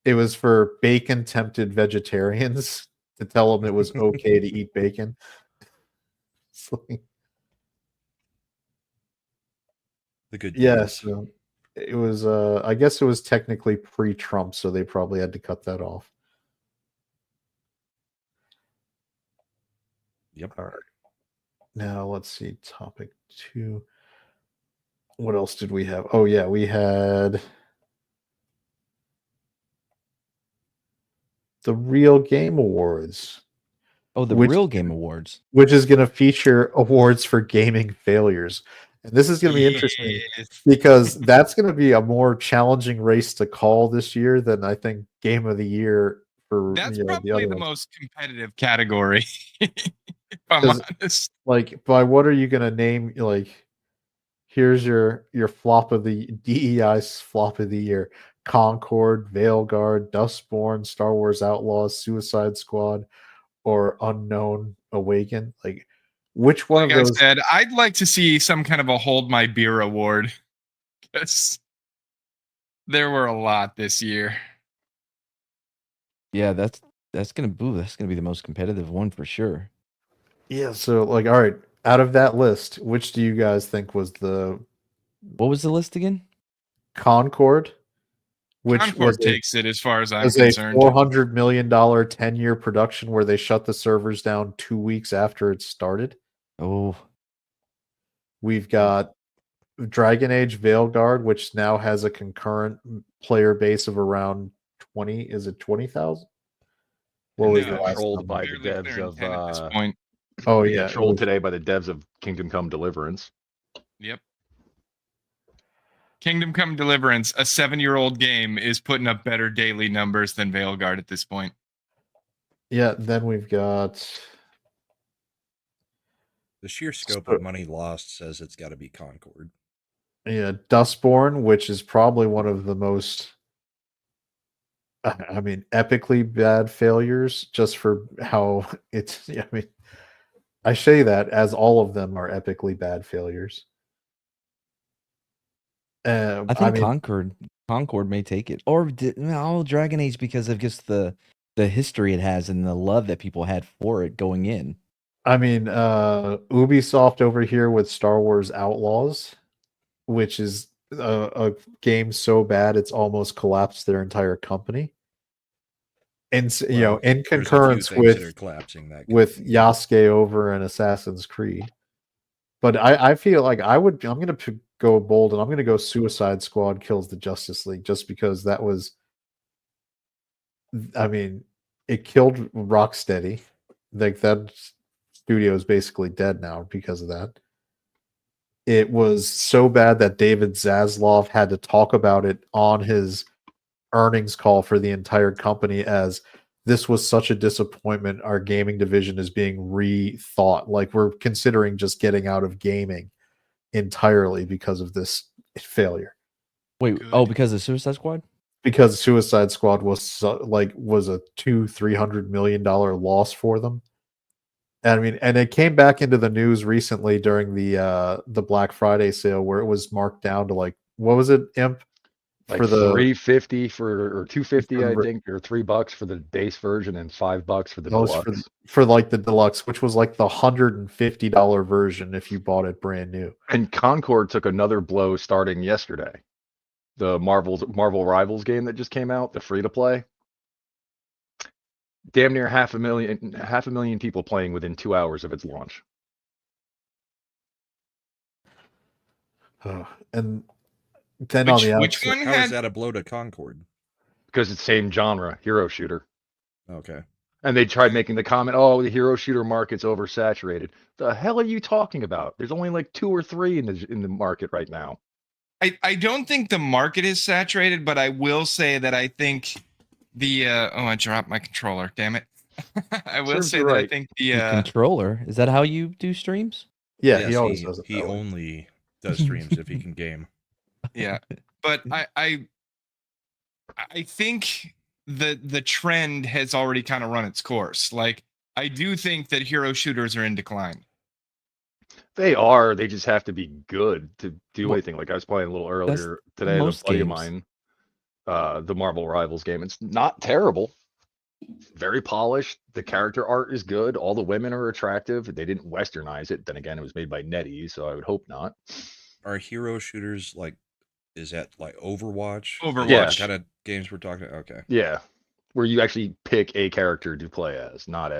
it was for bacon tempted vegetarians to tell them it was okay to eat bacon. It's like, The good yeah, years. so it was I guess it was technically pre-Trump, so they probably had to cut that off. Yep. All right. Now let's see, topic 2. What else did we have? Oh yeah, we had the Real Game Awards, Oh, the Which- Real Game Awards. which is going to feature awards for gaming failures. And this is going to be interesting Yes. because that's going to be a more challenging race to call this year than I think Game of the Year for That's the probably other the ones. most competitive category. If I'm 'Cause- honest. Like, by what are you going to name? Like, here's your flop of the DEI's flop of the year: Concord, Veilguard, Dustborn, Star Wars Outlaws, Suicide Squad, or Unknown Awaken. Like, which one Like of I those? said, I'd like to see some kind of a hold my beer award. Because there were a lot this year. Yeah, that's gonna be the most competitive one for sure. Yeah. So, like, all right, out of that list, which do you guys think was the What was the list again? Concord? Which Concord was a, takes it as far as I'm was a concerned. $400 million 10-year production where they shut the servers down 2 weeks after it started. Oh, We've got Dragon Age Veilguard, which now has a concurrent player base of around 20. Is it 20,000? What was No, the it's last trolled number? by the barely devs clearing of 10 at this point. Oh we yeah, got it trolled was- today by the devs of Kingdom Come Deliverance. Yep. Kingdom Come Deliverance, a 7-year-old game, is putting up better daily numbers than Veilguard at this point. Yeah, then we've got The sheer scope So- of money lost says it's got to be Concord. Dustborn, which is probably one of the most, I mean, epically bad failures, just for how it's. I mean, I say that as all of them are epically bad failures. I think I mean, Concord may take it, or Dragon Age because of just the history it has and the love that people had for it going in. Ubisoft over here with Star Wars Outlaws, which is a game so bad it's almost collapsed their entire company. And Well, in there's a few concurrence things that are with collapsing that company. Yasuke over in Assassin's Creed. But I feel like I'm going to go bold, and I'm going to go Suicide Squad kills the Justice League, just because that was, I mean, it killed Rocksteady. Like, that studio is basically dead now because of that. It was so bad that David Zaslav had to talk about it on his earnings call for the entire company as this was such a disappointment. Our gaming division is being rethought. Like, we're considering just getting out of gaming entirely because of this failure. Wait, Good. because of Suicide Squad? Because Suicide Squad was a $200-300 million loss for them. I mean, and it came back into the news recently during the Black Friday sale, where it was marked down to, like, what was it, Imp? Like For the $350 or $250, I for- think, or $3 for the base version and $5 for the That was deluxe. for like the deluxe, which was like the $150 version if you bought it brand new. And Concord took another blow starting yesterday. The Marvel Rivals game that just came out, the free to play. Damn near half a million people playing within 2 hours of its launch. And then on the Which outside, one How is had? that a blow to Concord? Because it's same genre, hero shooter. Okay. And they tried making the comment, oh, the hero shooter market's oversaturated. The hell are you talking about? There's only like 2 or 3 in the market right now. I don't think the market is saturated, but I will say that I think the I dropped my controller. Damn it! I will Serves say you that I right. think The the controller. Is that how you do streams? yeah, Yes, he always does it. He that way. only does streams if he can game. yeah, but I think the trend has already kind of run its course. Like, I do think that hero shooters are in decline. They are. They just have to be good to do Well, anything. Like I was playing a little earlier today, most a buddy of games. mine, the Marvel Rivals game. It's not terrible. Very polished. The character art is good. All the women are attractive. They didn't westernize it. Then again, it was made by NetEase, so I would hope not. Are hero shooters like, is that like Overwatch? Overwatch. Yeah. Kind of games we're talking. Okay. Yeah, where you actually pick a character to play as, not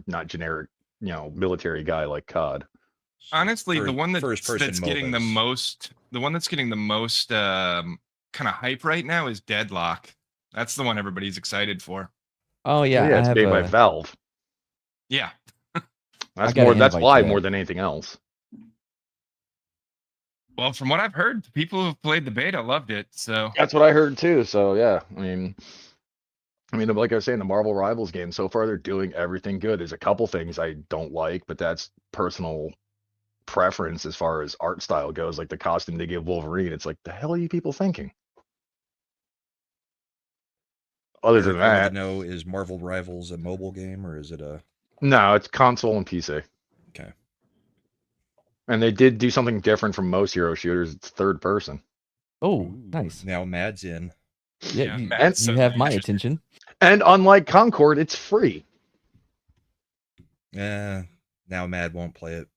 not generic, military guy like COD. Honestly, the one that's getting the MOBAs. most, kind of hype right now is Deadlock. That's the one everybody's excited for. Oh yeah, Yeah, I it's have made by Valve. Yeah. That's got an That's invite why to more that. than anything else. Well, from what I've heard, the people who've played the beta loved it. So That's what I heard too. So yeah, I mean, like I was saying, the Marvel Rivals game so far they're doing everything good. There's a couple things I don't like, but that's personal preference as far as art style goes. Like the costume they give Wolverine, it's like, the hell are you people thinking? Other Eric, than I wanted that, to know, is Marvel Rivals a mobile game or is it a? no, it's console and PC. Okay. And they did do something different from most hero shooters. It's third person. Oh, Ooh, nice. Now Mad's in. Yeah, Matt's you have suddenly my interested. attention. And unlike Concord, it's free. Now Mad won't play it.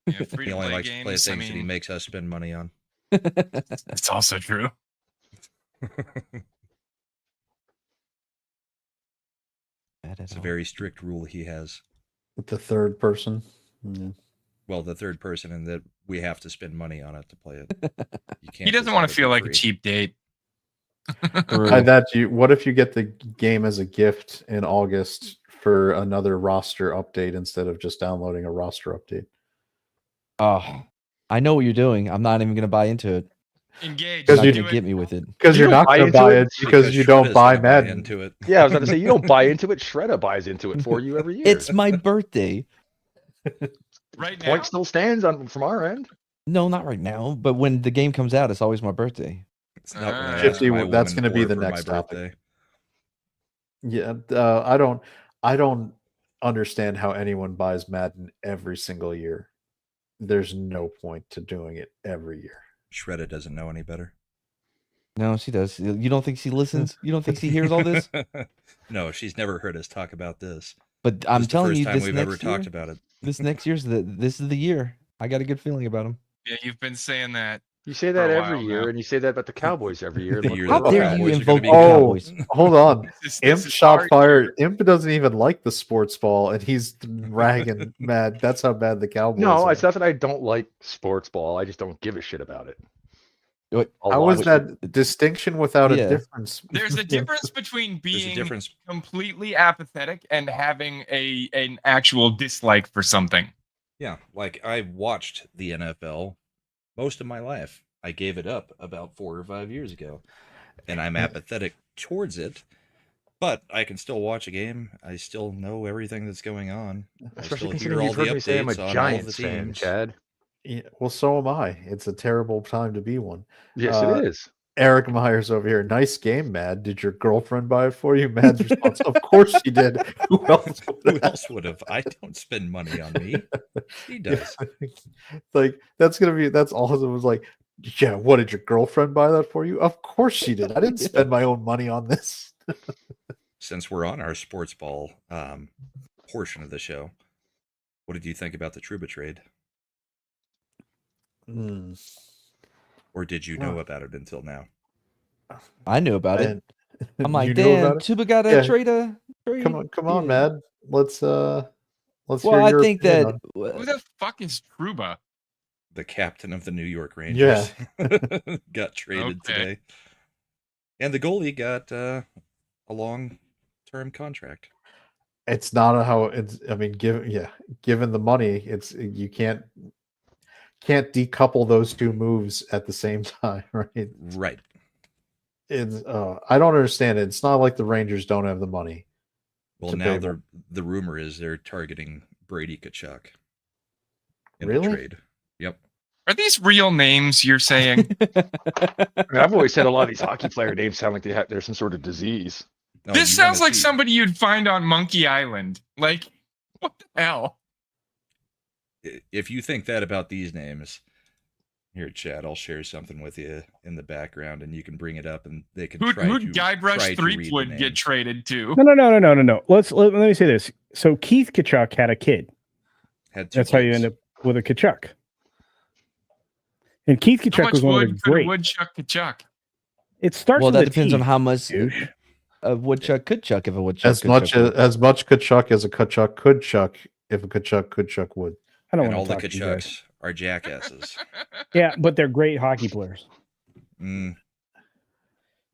Yeah, free He to only play likes to play games. things I that he mean, makes us spend money on. it's also true. It's a very strict rule he has. With the third person. Yeah. Well, the third person, and that we have to spend money on it to play it. You can't. He doesn't just want have to it feel for like a free. cheap date. True. What if you get the game as a gift in August for another roster update instead of just downloading a roster update? Oh, I know what you're doing. I'm not even gonna buy into it. Engage. Because Not you gonna get me with it. because You you're don't not buy going to into buy it it because you don't Shredda's buy gonna buy Madden. into it. Yeah, I was about to say you don't buy into it. Shredda buys into it for you every year. It's my birthday. Right now. Point still stands on from our end. No, not right now. But when the game comes out, it's always my birthday. It's not when I ask Shifty, my that's woman gonna be for the my next topic. birthday. Yeah, I don't understand how anyone buys Madden every single year. There's no point to doing it every year. Shredda doesn't know any better. No, she does. You don't think she listens? You don't think she hears all this? No, she's never heard us talk about this. But This I'm is the telling first you, time this we've next ever year, talked about it. this next year's this is the year. I got a good feeling about him. Yeah, you've been saying that. You say For that a every while year, now. and you say that about the Cowboys every year. The And look year where How that we're the dare at. you Cowboys are invoke gonna the be good. Cowboys? Hold on. This Imp is shot hard fire. here. Imp doesn't even like the sports ball, and he's ragging mad. That's how bad the Cowboys No, are. it's not that I don't like sports ball. I just don't give a shit about it. What? I'll How is watch that it. distinction without a Yeah. difference? There's a difference between There's a being difference. completely apathetic and having an actual dislike for something. Yeah, like I watched the NFL most of my life. I gave it up about 4 or 5 years ago, and I'm apathetic towards it. But I can still watch a game. I still know everything that's going on. I Especially still considering hear all you've the heard me say I'm a updates on all of the Giants fan, teams. Chad. Yeah, well, so am I. It's a terrible time to be one. Yes, it is. Eric Myers over here. Nice game, Mad. Did your girlfriend buy it for you? Mad's response: Of course she did. Who else? Would Who have? else would have? I don't spend money on me. She does. Like that's gonna be. That's all. It was like. Yeah. What did your girlfriend buy that for you? Of course she did. I didn't spend my own money on this. Since we're on our sports ball portion of the show, what did you think about the Truba trade? Hmm. Or did you know about it until now? I knew about it. And I'm like, you knew damn, about it? Tuba got a Yeah. trade. Come on, Yeah. Mad. Let's Well, hear I your think opinion that Who the fuck is Truba? The captain of the New York Rangers got traded Okay. today. And the goalie got a long-term contract. it's not how it's. I mean, given the money, it's you can't decouple those two moves at the same time, right? Right. It's I don't understand it. It's not like the Rangers don't have the money. Well, to now pay the rumor is they're targeting Brady Tkachuk in Really? the trade. Yep. Are these real names you're saying? I mean, I've always said a lot of these hockey player names sound like there's some sort of disease. No, This you sounds wanna like see- somebody you'd find on Monkey Island. Like, what the hell? If you think that about these names, here, Chad, I'll share something with you in the background, and you can bring it up, and they can try to Who'd Guybrush try to read the Threepwood get names. traded to? No. Let me say this. So Keith Kachuk had a kid. Had two That's how you kids. end up with a Kachuk. And Keith How Kachuk much was one of the wood could a great. woodchuck Kachuk? It starts. well, with that a depends T, on how much douche. a woodchuck could chuck if a woodchuck As could much chuck would. as much Kachuk as a Kachuk could chuck, if a Kachuk could chuck would. I don't And all want the to talk to you guys. Kachucks are jackasses. Yeah, but they're great hockey players. Mm,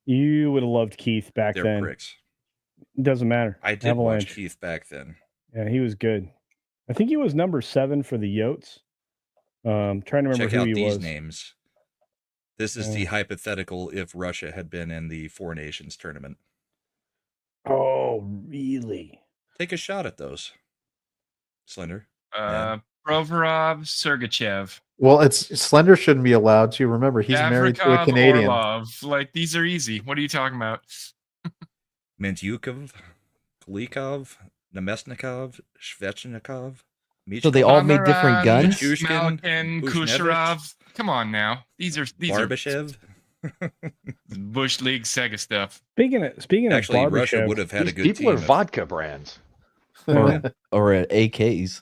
You would have loved Keith back they're then. pricks. Doesn't matter. I did Avalanche. watch Keith back then. Yeah, he was good. I think he was number 7 for the Yotes. Trying to remember Check who out he these was. names. This is the hypothetical if Russia had been in the Four Nations tournament. Oh, really? Take a shot at those. Slender. Provorov, Sergachev, Well, it's Slender shouldn't be allowed to. Remember, he's married to a Gavrikov, Canadian. Orlov. Like, these are easy. What are you talking about? Mentyukov, Kulikov, Nemesnikov, Svechnikov, So they all make different Pomeranz, guns? Michushkin, Malkin, Bushnevich, Kucherov. Come on now. These are Barbashev. Bush League Sega stuff. Speaking of Actually, Russia Barbashev, would have had a These good people team. are vodka brands. or at AKs.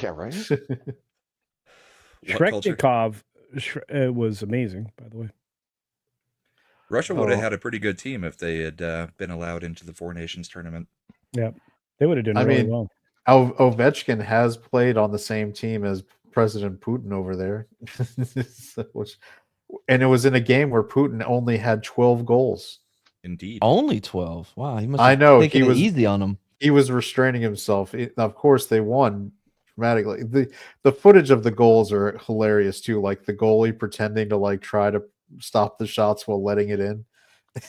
Yeah, right. What culture? Shreknikov was amazing, by the way. Russia would have Oh. had a pretty good team if they had been allowed into the Four Nations tournament. Yeah, they would have done I really mean, well. Ovechkin has played on the same team as President Putin over there, and it was in a game where Putin only had 12 goals. Indeed. Only 12. Wow, he must I have know, taken he it was- easy on him. He was restraining himself. Of course, they won dramatically. The footage of the goals are hilarious too. Like the goalie pretending to like try to stop the shots while letting it in.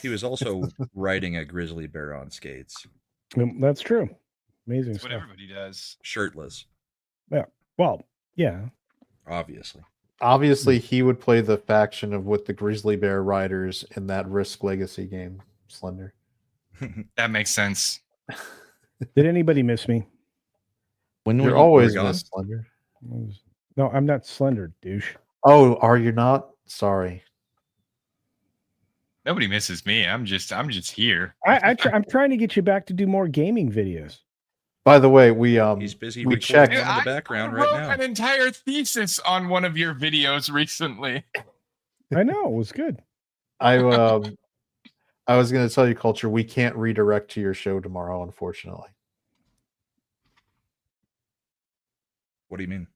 He was also riding a grizzly bear on skates, That's true. Amazing That's what stuff. everybody does. shirtless, Well, yeah. obviously. Obviously, he would play the faction of with the grizzly bear riders in that Risk Legacy game, Slender. That makes sense. Did anybody miss me? When You're were you- always gone? missed, Slender. No, I'm not Slender, douche. Oh, are you not? Sorry. Nobody misses me. I'm just here. I'm trying to get you back to do more gaming videos. By the way, we He's busy we recording checked. one in the I background wrote right now. an entire thesis on one of your videos recently. I know it was good. I was going to tell you, Culture, we can't redirect to your show tomorrow, unfortunately. What do you mean?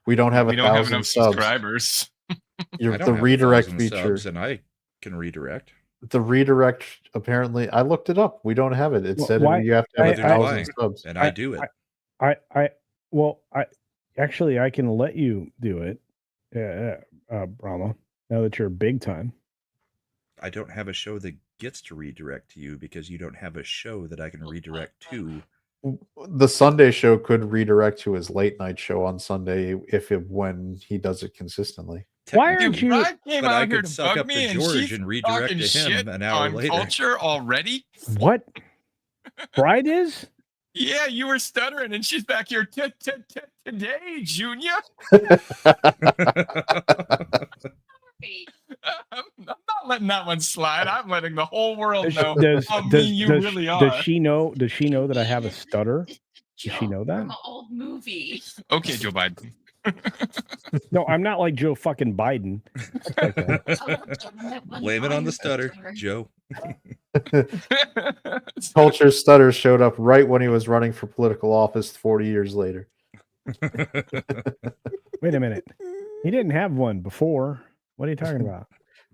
We don't have We a don't have thousand enough subs. subscribers. I The don't have redirect 1,000 feature. subs, and I can redirect. The redirect, apparently, I looked it up. We don't have it. It Well, said why- you have to have Neither do 1,000 I. subs. And I do it. I can let you do it, Brahma. Now that you're big time. I don't have a show that gets to redirect to you because you don't have a show that I can redirect to. The Sunday show could redirect to his late night show on Sunday when he does it consistently. Why Technically, aren't you- Rod came but out I here could to suck bug up me, to and George she's and redirect talking to him shit an hour on later. Culture already. What? Bride is? Yeah, you were stuttering, and she's back here today, Junior. I'm not letting that one slide. I'm letting the whole world know how mean you really are. Does she know that I have a stutter? Does she know that? From an old movie. Okay, Joe Biden. No, I'm not like Joe fucking Biden. Like that. Blame it on the stutter, Joe. Culture stutter showed up right when he was running for political office 40 years later. Wait a minute. He didn't have one before. What are you talking about?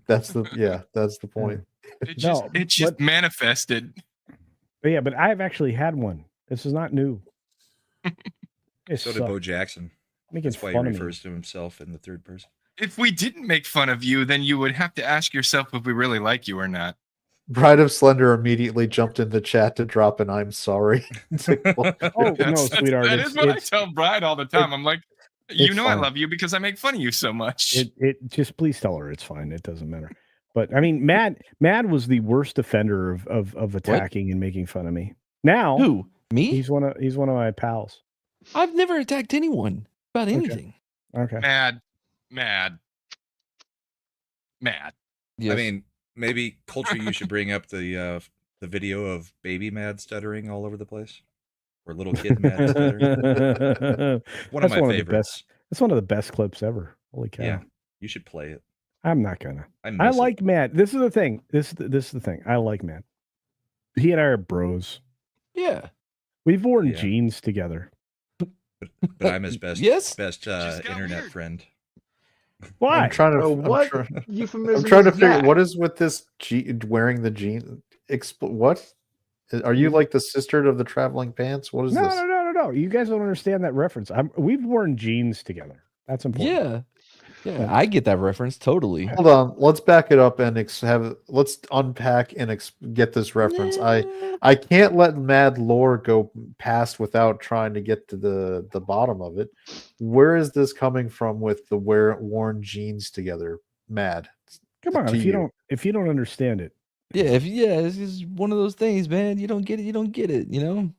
That's the point. It just manifested. But yeah, but I've actually had one. This is not new. So did Bo Jackson. Making That's why he fun of me. refers to himself in the third person. If we didn't make fun of you, then you would have to ask yourself if we really like you or not. Bride of Slender immediately jumped in the chat to drop an "I'm sorry." Oh no, sweetheart. That is what I tell Bride all the time. I'm like, you it's know, I fine. love you because I make fun of you so much. It just please tell her it's fine. It doesn't matter. But I mean, Mad was the worst offender of attacking and making fun of me. Now Who? Me? he's one of my pals. I've never attacked anyone about anything. Okay. Mad. Yes. I mean, maybe Culture, you should bring up the video of baby Mad stuttering all over the place, or little kid Mad stuttering. One of That's my one of the favorites. best. That's one of the best clips ever. Holy cow! Yeah, you should play it. I'm not gonna. I I miss like Matt. This is the thing. This is the thing. I like Matt. He and I are bros. yeah. We've worn Yeah. jeans together. it, but I'm his best Yes. best got internet weird. friend. Why? I'm trying to. What I'm euphemism trying to is figure that? what is with this wearing the jeans. What? Are you like the sister of the traveling pants? What is No, this? no. You guys don't understand that reference. We've worn jeans together. That's important. Yeah. Yeah. I get that reference totally. Hold on. Let's back it up and let's unpack and get this reference. I can't let Mad lore go past without trying to get to the bottom of it. Where is this coming from with the worn jeans together? Mad. Come on. To If you don't understand it, Yeah, it's just one of those things, man. You don't get it, you know?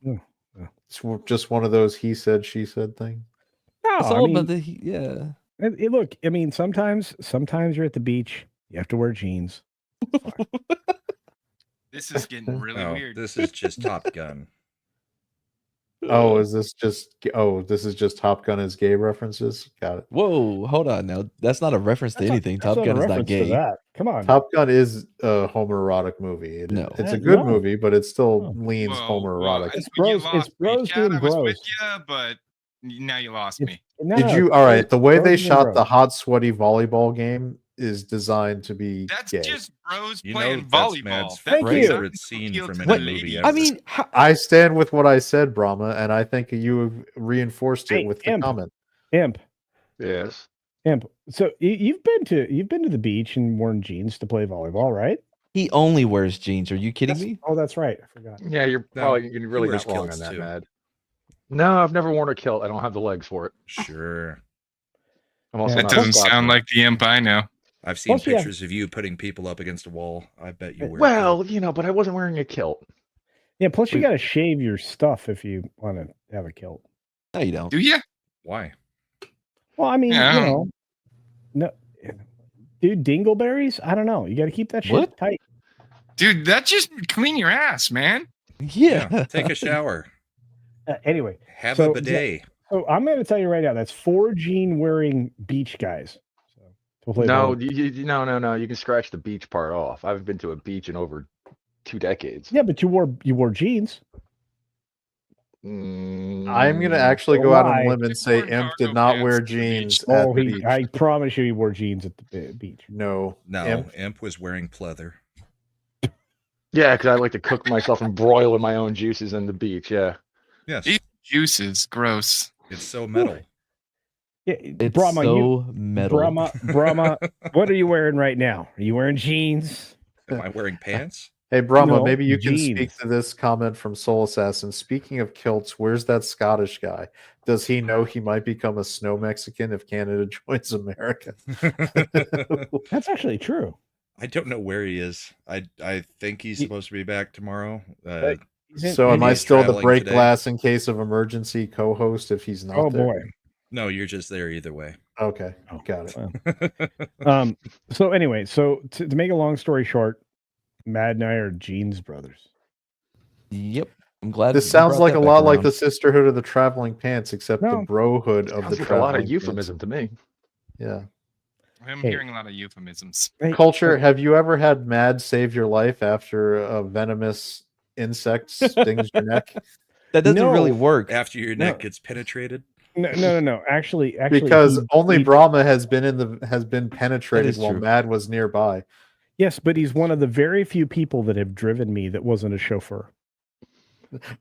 It's just one of those he said, she said thing. no. It's I all mean, about yeah. look. I mean, sometimes you're at the beach. You have to wear jeans. This is getting really Oh, weird. this is just Top Gun. Oh, is this just Top Gun as gay references? Got it. Whoa, hold on now. That's not a reference to anything. That's Top not a Gun is not reference to gay. that. Come on. Top Gun is a homoerotic movie. No. It's a good No. movie, but it still No. leans homoerotic. It's you bros- lost it's bros me, Chad. being I was bros. with you, but now you lost It's- me. No, Did no, you? All right. The way bros they being shot the bros. hot, sweaty volleyball game is designed to be That's gay. just bros You playing know that's volleyball. Mad's Thank That's you. favorite not scene appeal from to any the movie ladies. ever. I mean, I stand with what I said, Brahma, and I think you have reinforced it Hey, with the Imp. comment. Imp. Yes. Imp. So you've been to the beach and worn jeans to play volleyball, right? He only wears jeans. Are you kidding me? Oh, that's right. I forgot. Yeah, you're really wears not wrong on kilts, that, too. Mad. No, I've never worn a kilt. I don't have the legs for it. Sure. I'm also Yeah. That not a doesn't Scotsman. sound like the imp I know. I've seen Plus, yeah. pictures of you putting people up against a wall. I bet you wear. Well, but I wasn't wearing a kilt. Yeah. Plus, you got to shave your stuff if you want to have a kilt. No, you don't. Do you? Why? Well, I mean, Yeah. no, dude, dingleberries. I don't know. You got to keep that shit What? tight. Dude, that just clean your ass, man. Yeah. Take a shower. Anyway, Have So, a bidet. so I'm going to tell you right now. That's 4 jean wearing beach guys. So to play No, volleyball. no. You can scratch the beach part off. I haven't been to a beach in over 2 decades. Yeah, but you wore jeans. I'm gonna actually go out on a limb and say Wore Imp did cargo not pants wear to the beach. jeans at Oh, the beach. I promise you, he wore jeans at the beach. No, No, Imp was wearing pleather. Yeah, because I like to cook myself and broil in my own juices in the beach. Yeah. Yes, Eat juices, gross. it's so metal. Yeah, It's Brahma, so metal. Brahma, what are you wearing right now? Are you wearing jeans? Am I wearing pants? Hey, Brahma, No, maybe you can speak jeans. to this comment from Soul Assassin. Speaking of kilts, where's that Scottish guy? Does he know he might become a snow Mexican if Canada joins America? That's actually true. I don't know where he is. I think he's supposed to be back tomorrow. So am I he's still the traveling break today. glass in case of emergency co-host if he's not Oh there? boy. No, you're just there either way. Okay, Oh, got it. wow. So anyway, to make a long story short, Mad and I are jeans brothers. Yep. I'm glad. This you sounds brought like that a back lot like around. the sisterhood of the traveling pants, except the No. brohood of Sounds the like a lot traveling of euphemism to me. pants. Yeah. I'm Hey. hearing a lot of euphemisms. Hey, Culture, have you ever had Mad save your life after a venomous insect stings your neck? That doesn't No. really work. After your neck gets penetrated. No. Actually, Because only he- Brahma has been penetrated is while true. Mad was nearby. Yes, but he's one of the very few people that have driven me that wasn't a chauffeur.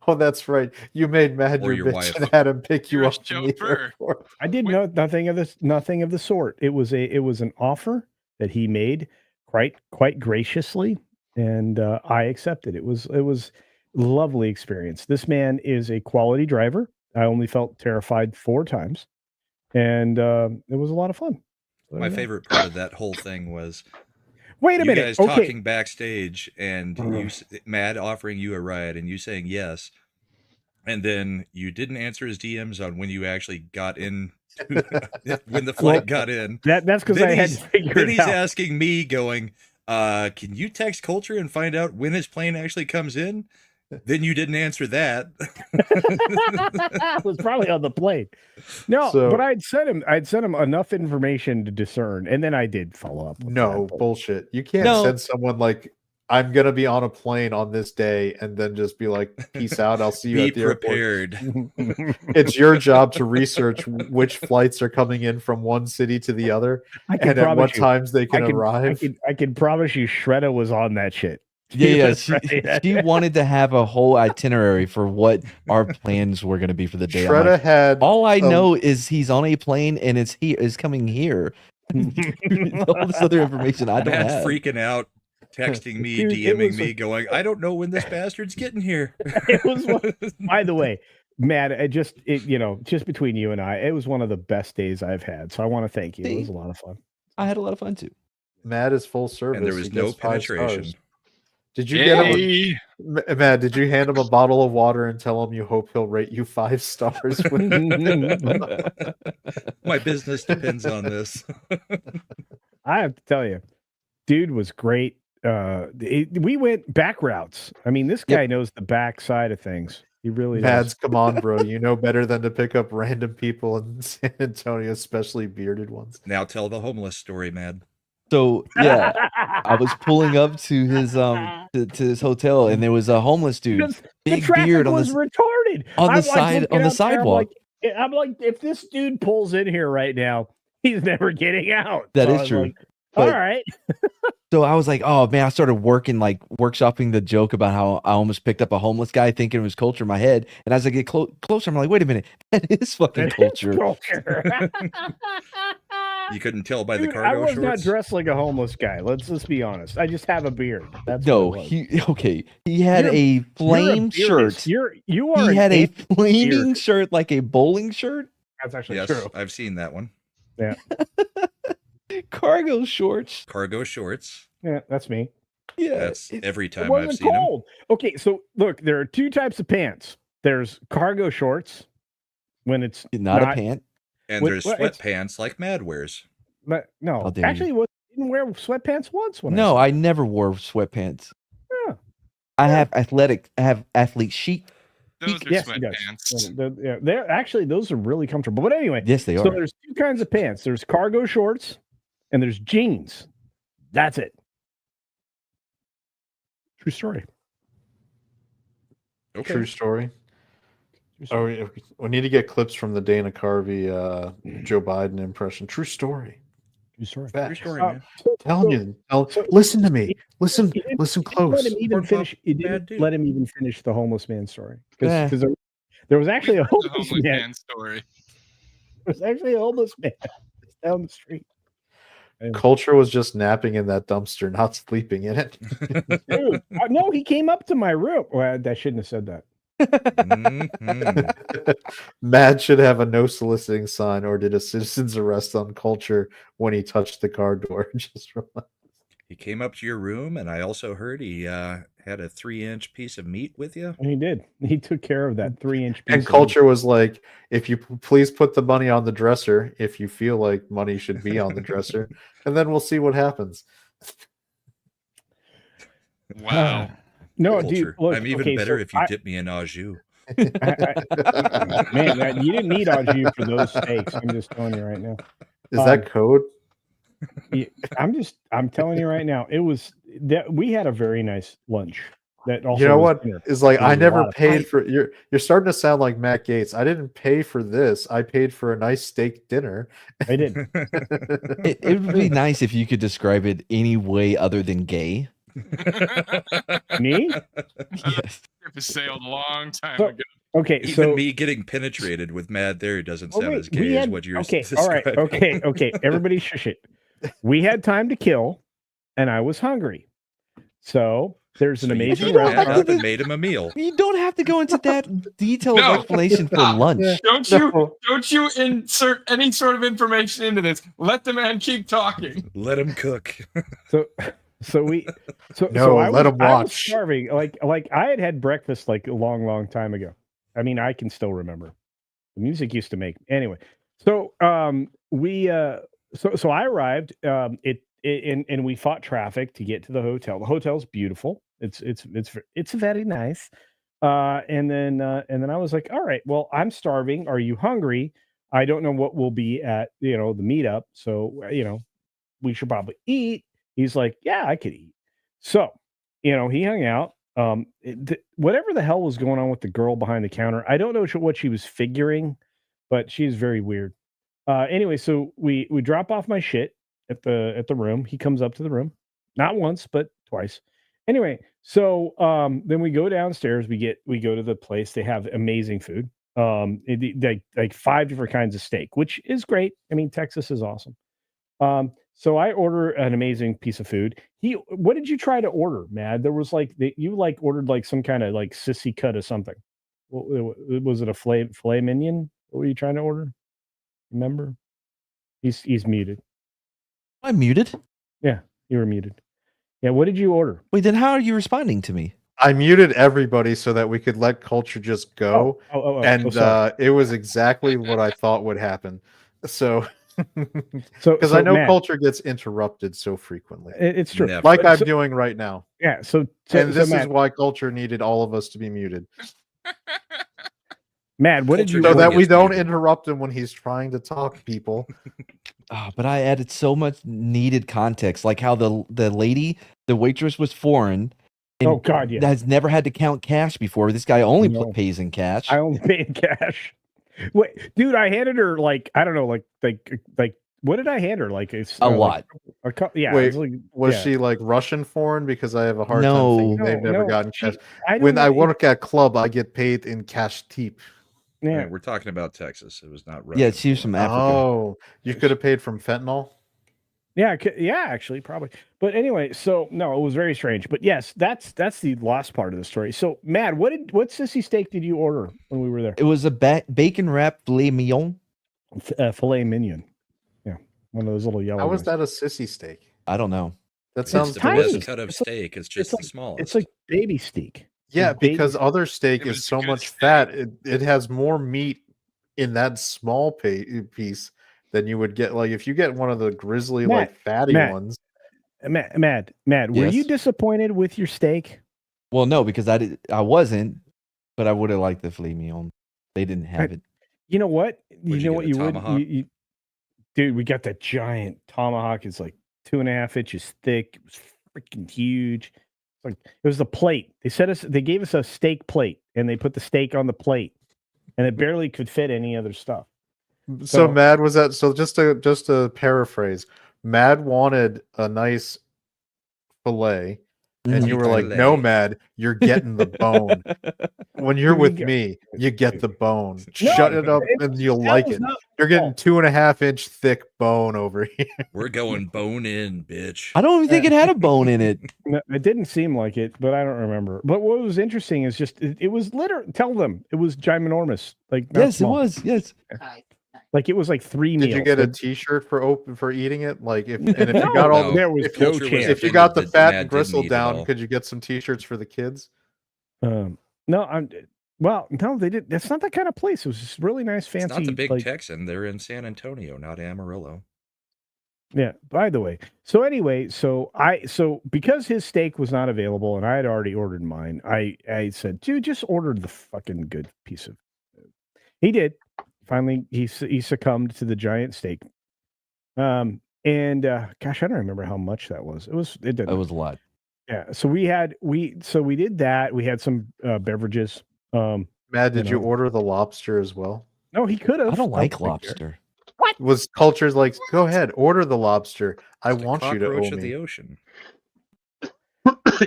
Oh, that's right. You made Mad Or your your bitch wife. and had him pick you You're a up from the chauffeur. airport. I did Wait. nothing of the sort. It was an offer that he made quite graciously, and I accepted. It was lovely experience. This man is a quality driver. I only felt terrified 4 times, and it was a lot of fun. So, My yeah. favorite part of that whole thing was Wait a you minute. guys Okay. talking backstage and Mad offering you a ride and you saying yes, and then you didn't answer his DMs on when you actually got in, when the flight got in. That's because Then I had to he's- figure Then it he's out. asking me, going, "Can you text Culture and find out when his plane actually comes in?" Then you didn't answer that. It was probably on the plane. No, So- but I'd sent him enough information to discern, and then I did follow up. With No, that, but- bullshit. You can't No. send someone like, I'm going to be on a plane on this day and then just be like, peace out. I'll see you Be at the airport. prepared. It's your job to research which flights are coming in from one city to the other I can and at what promise you. times they can arrive. I can promise you, Shredda was on that shit. Yeah. was right. She wanted to have a whole itinerary for what our plans were going to be for the day. I'm Shredda like, had all I a- know is he's on a plane and is coming here. All this other information I don't Matt have. freaking out, texting me, Dude, it DMing was me, going, "I don't know when this bastard's getting here." It was By the way, Matt, just between you and I, it was one of the best days I've had. So I want to thank you. It was a lot of fun. I had a lot of fun too. Matt is full service. And there He was no gets 5 penetration. stars. Did you get him? Yay! Matt, did you hand him a bottle of water and tell him you hope he'll rate you 5 stars? My business depends on this. I have to tell you, dude was great. We went back routes. I mean, this guy knows the back side of things. He really Mads, does. come on, bro. You know better than to pick up random people in San Antonio, especially bearded ones. Now tell the homeless story, Mad. So yeah, I was pulling up to his to his hotel and there was a homeless dude, Because the big traffic beard on was the retarded on the I'm, like, side looking on the up there, sidewalk. I'm like, if this dude pulls in here right now, he's never getting out. That So is I was true. like, all But- right. So I was like, oh man, I started workshopping the joke about how I almost picked up a homeless guy thinking it was Culture in my head. And as I get closer, I'm like, wait a minute, that is fucking Culture. Culture. You couldn't tell by the Dude, I cargo was not shorts. dressed like a homeless guy. Let's be honest. I just have a beard. That's No, what it was. he had You're- a flame You're a beardist. shirt. You are He an had a anti-beard. flaming shirt like a bowling shirt, That's actually Yes, true. I've seen that one. cargo shorts. Cargo shorts. Yeah, that's me. Yeah, That's every It time I've wasn't seen them. cold. Okay, so look, there are two types of pants. There's cargo shorts when it's not a pant. And Wait, there's well, it's- sweatpants like Mad wears. But no, How dare you. actually, didn't wear sweatpants once. When No, I I never wore sweatpants. Yeah. I have athlete chic. Those are Yes, he does. sweatpants. Yeah, they're actually those are really comfortable. But anyway, Yes, they so are. there's two kinds of pants. There's cargo shorts and there's jeans. That's it. True story. Okay. True story. True story. Oh, we need to get clips from the Dana Carvey Joe Biden impression. True story. True story. Facts. True story, Uh, man. Telling you. Listen to me. Listen He didn't- listen Let close. him even Pornhub finish. He bad didn't dude. let him even finish the homeless man story Eh. because there was actually a The homeless homeless man. man story. There was actually a homeless man down the street. Culture was just napping in that dumpster, not sleeping in it. Dude, no, he came up to my room. Well, I shouldn't have said that. Mhm. Mad should have a no soliciting sign, or did a citizen's arrest on Culture when he touched the car door. Just realized. He came up to your room, and I also heard he had a 3-inch piece of meat with you. And he did. He took care of that 3-inch piece. And of Culture was like, if you please put the money on the dresser, if you feel like money should be on the dresser, and then we'll see what happens. Wow. No, Culture. dude. Look, I'm even okay, better so if you I- dip me in au jus. Man, you didn't need au jus for those steaks. I'm just telling you right now. Is that code? I'm telling you right now. It was that we had a very nice lunch. That also You know was what? dinner. Is like It was I a never lot of paid for you're starting to sound like Matt Gaetz. I didn't pay for this. I paid for a nice steak dinner. I did. It would be nice if you could describe it any way other than gay. Me? Yes. Ship has sailed a long time So- ago. Okay, Even so me getting penetrated with Mad there doesn't Oh, sound wait, as we gay as had- what you're okay, all right, describing. okay. Everybody shush it. We had time to kill, and I was hungry. So there's an So you amazing took Mad restaurant. up and made him a meal. You don't have to go into that detailed No. explanation for Stop. lunch. Don't you insert any sort of information into this. Let the man keep talking. Let him cook. So we so No, so I let was, 'em I was watch. starving. Like I had breakfast like a long time ago. I mean, I can still remember. The music used to make anyway. So we so I arrived. And we fought traffic to get to the hotel. The hotel's beautiful. It's very nice. And then I was like, all right, well, I'm starving. Are you hungry? I don't know what will be at the meetup. So we should probably eat. He's like, yeah, I could eat. So he hung out. Whatever the hell was going on with the girl behind the counter, I don't know what she was figuring, but she's very weird. Anyway, so we drop off my shit at the room. He comes up to the room, not once but twice. Anyway, so then we go downstairs. We go to the place. They have amazing food. Like 5 different kinds of steak, which is great. I mean, Texas is awesome. So I order an amazing piece of food. What did you try to order, Mad? There was you ordered like some kind of like sissy cut or something. Was it a filet mignon? What were you trying to order? Remember? He's muted. I'm muted. Yeah, you were muted. Yeah, what did you order? Wait, then how are you responding to me? I muted everybody so that we could let Culture just go. And sorry. it was exactly what I thought would happen. So So because I know Matt, Culture gets interrupted so frequently. it's true. Never. Like So- I'm so- doing right now. Yeah, so And this Matt, is why Culture needed all of us to be muted. Matt, what did you Culture So Never that we gets don't muted. interrupt him when he's trying to talk, people. But I added so much needed context, like how the lady, the waitress was foreign. And Oh, God, yeah. has never had to count cash before. This guy only No. pays in cash. I only pay in cash. Wait, dude, I handed her like I don't know, like what did I hand her? Like it's A lot. Yeah, Wait, it's like, Was yeah. she like Russian foreign? Because I have a hard No. time thinking they've never No, gotten she- cash. I don't When know I if- work at club, I get paid in cash tip. I Yeah. mean, we're talking about Texas. It was not Yeah, Russian. she's from porn. Africa. Oh, you could have paid from fentanyl. Yeah, yeah, actually, probably. But anyway, so no, it was very strange. But yes, that's the last part of the story. So, Matt, what sissy steak did you order when we were there? It was a bacon wrapped filet mignon. Filet mignon. Yeah, one of those little yellow. How was guys. that a sissy steak? I don't know. That It's sounds the tiny. best cut of It's like- steak. It's just like, the smallest. It's like baby steak. Yeah, Like baby because steak. other steak It was is so good much steak. fat. It has more meat in that small piece than you would get. Like if you get one of the grizzly, Matt, like fatty Matt. ones. Matt, were you Yes? disappointed with your steak? Well, no, because I wasn't, but I would have liked the filet mignon. They didn't have it. You know what? What'd you get, a You would, tomahawk? dude. We got that giant tomahawk. It's like 2.5 inches thick. It was freaking huge. Like it was the plate. They gave us a steak plate, and they put the steak on the plate, and it barely could fit any other stuff. So So- Mad was that? So just to paraphrase, Mad wanted a nice fillet, and you were like, Fillet. "No, Mad, you're getting the bone. When you're Here we with go. me, you get the bone. No, Shut it up, it- and you'll that like was it. not You're getting fault. 2.5 inch thick bone over here." We're going bone in, bitch. I don't even think it had a bone in it. No, it didn't seem like it, but I don't remember. But what was interesting is just it was literally tell them it was ginormous. Like not Yes, small. it was. Yes. Like it was like 3 Did meals. you get a But- T-shirt for eating it? Like if No, you got all No. the, there was The no culture was chance. if you offended got the that fat Matt and didn't gristle eat it down, all. could you get some T-shirts for the kids? No, no, they did. That's not that kind of place. It was just really nice, fancy. It's not the big like, Texan. They're in San Antonio, not Amarillo. Yeah. By the way, so anyway, so because his steak was not available and I had already ordered mine, I said, dude, just order the fucking good piece of. He did. Finally, he succumbed to the giant steak. And gosh, I don't remember how much that was. It didn't. That was a lot. Yeah. So we did that. We had some beverages. Mad, did you know. order the lobster as well? No, he could have. I don't like lobster. Was cultures like, go ahead, order the lobster. I It's the want you to cockroach owe of the me. ocean.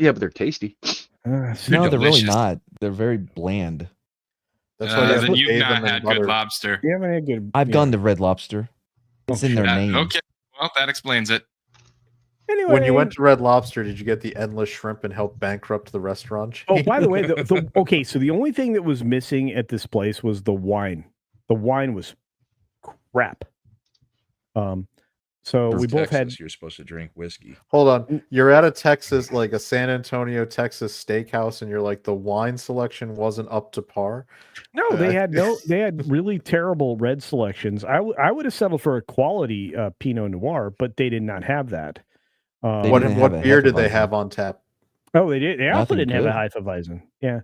Yeah, but they're tasty. No, they're really delicious. not. They're very bland. That's why you have Then to you've bathe not them in had butter. good lobster. You haven't had good. I've yeah. gone to Red Lobster. It's in their Yeah, name. okay, well that explains it. Anyway, When you went to Red Lobster, did you get the endless shrimp and help bankrupt the restaurant? Oh, chain? by the way, okay, so the only thing that was missing at this place was the wine. The wine was crap. So For we both had. Texas, You're supposed to drink whiskey. Hold on, you're at a Texas, like a San Antonio, Texas steakhouse, and you're like, the wine selection wasn't up to par. No, they had They had really terrible red selections. I would have settled for a quality Pinot Noir, but they did not have that. They What didn't have what a beer did they Hefeweizen. have on tap? Oh, they did. They also Nothing didn't have a good. Hefeweizen. Yeah.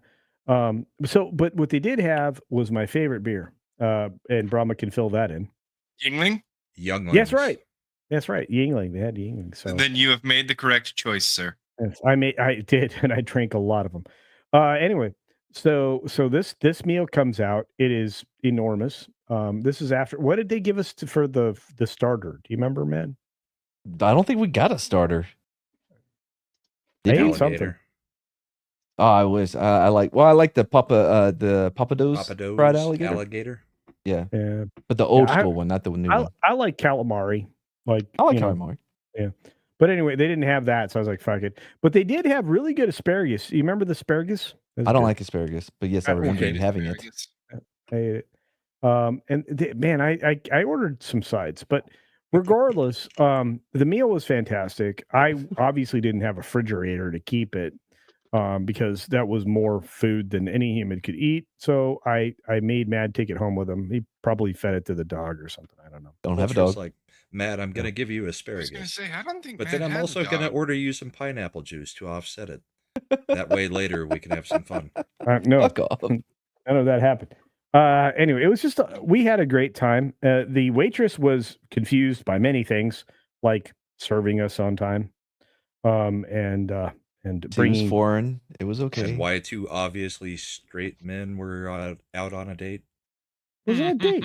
But what they did have was my favorite beer. And Brahma can fill that in. Yingling, Younglings. Yes, right. That's right. Yingling. They had Yingling. So then you have made the correct choice, sir. yes, I did, and I drank a lot of them. Anyway, so this meal comes out. It is enormous. This is after. What did they give us for the starter? Do you remember, man? I don't think we got a starter. I Did ate you? something. Alligator. Oh, I was. I like the Papados Papados. fried alligator. Alligator. Yeah, Yeah, but the old I- school one, not the new one. I like calamari. Like I like you know, calamari. But anyway, they didn't have that, so I was like, fuck it. But they did have really good asparagus. You remember the asparagus? It was I don't good. like asparagus, but yes, I I remember Hated having it. asparagus. I ate it. Man, I ordered some sides, but regardless, the meal was fantastic. I obviously didn't have a refrigerator to keep it because that was more food than any human could eat. So I made Mad take it home with him. He probably fed it to the dog or something. I don't know. Don't have a Vulture's dog. like, Matt, I'm going to give you I was gonna asparagus. say I don't think. But Matt then I'm had a also going to dog. order you some pineapple juice to offset it. That way later we can have some fun. No, Fuck off. none of that happened. Anyway, it was just we had a great time. The waitress was confused by many things, like serving us on time, and She was bringing. foreign. It was okay. And why two obviously straight men were out on a date. Was it a date?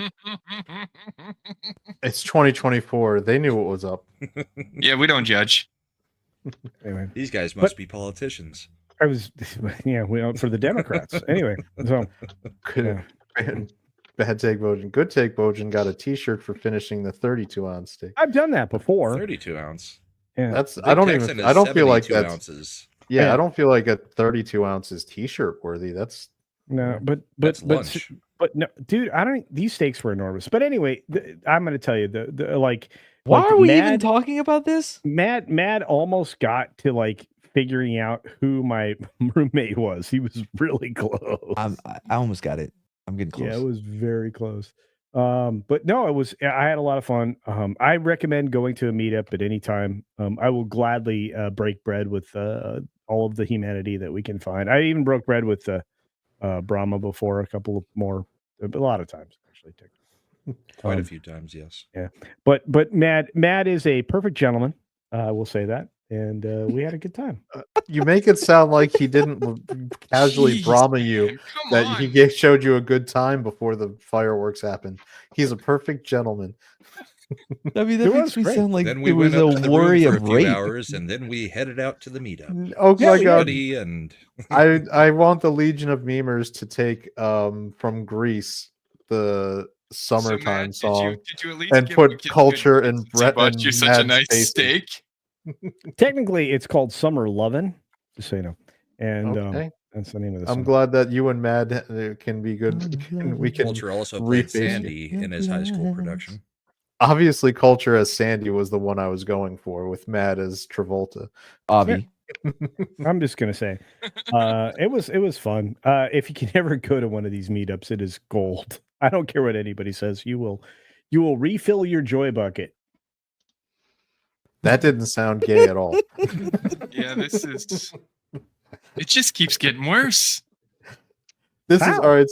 It's 2024. They knew what was up. Yeah, we don't judge. Anyway, These guys must be politicians. I was, yeah, we for the Democrats. Anyway, so Could yeah. Bad take, Bojan. Good take, Bojan got a T-shirt for finishing the 32-ounce steak. I've done that before. 32 ounce. Yeah. That's The I Big don't Texan even. is I don't feel like 72 that's. ounces. Yeah, Yeah. I don't feel like a 32 ounces T-shirt worthy. That's No, but That's lunch. but no, dude, I don't. These steaks were enormous. But anyway, I'm going to tell you the like. Why like are we even Mad- talking about this? Mad almost got to like figuring out who my roommate was. He was really close. I almost got it. I'm getting close. Yeah, it was very close. But no, it was. I had a lot of fun. I recommend going to a meetup at any time. I will gladly break bread with all of the humanity that we can find. I even broke bread with Brahma before, a couple of more, a lot of times actually. Quite a few times, yes. Yeah, but Mad is a perfect gentleman. I will say that, and we had a good time. you make it sound like he didn't casually Jeez, Brahma you. man, come That on. he showed you a good time before the fireworks happened. He's a perfect gentleman. I mean, It that was makes me great. sound like Then we it was went up to a the worry room for of a few rape. hours, and then we headed out to the meetup. Oh Yeah, my we god! Buddy and I want the Legion of Memers to take from Greece the So, summertime Matt, song did you at least and give put the kids culture good and since he Brett bought and you such a Mad's nice faces. steak? Technically, it's called Summer Lovin', just so you know, and Okay. that's the name of the I'm song. glad that you and Mad can be good. We can Culture also played reface- Sandy in his high school production. Obviously, culture as Sandy was the one I was going for, with Mad as Travolta. Avi. I'm just gonna say, it was fun. If you can ever go to one of these meetups, it is gold. I don't care what anybody says. You will refill your joy bucket. That didn't sound gay at all. Yeah, this is. It just keeps getting worse. This is How? all right.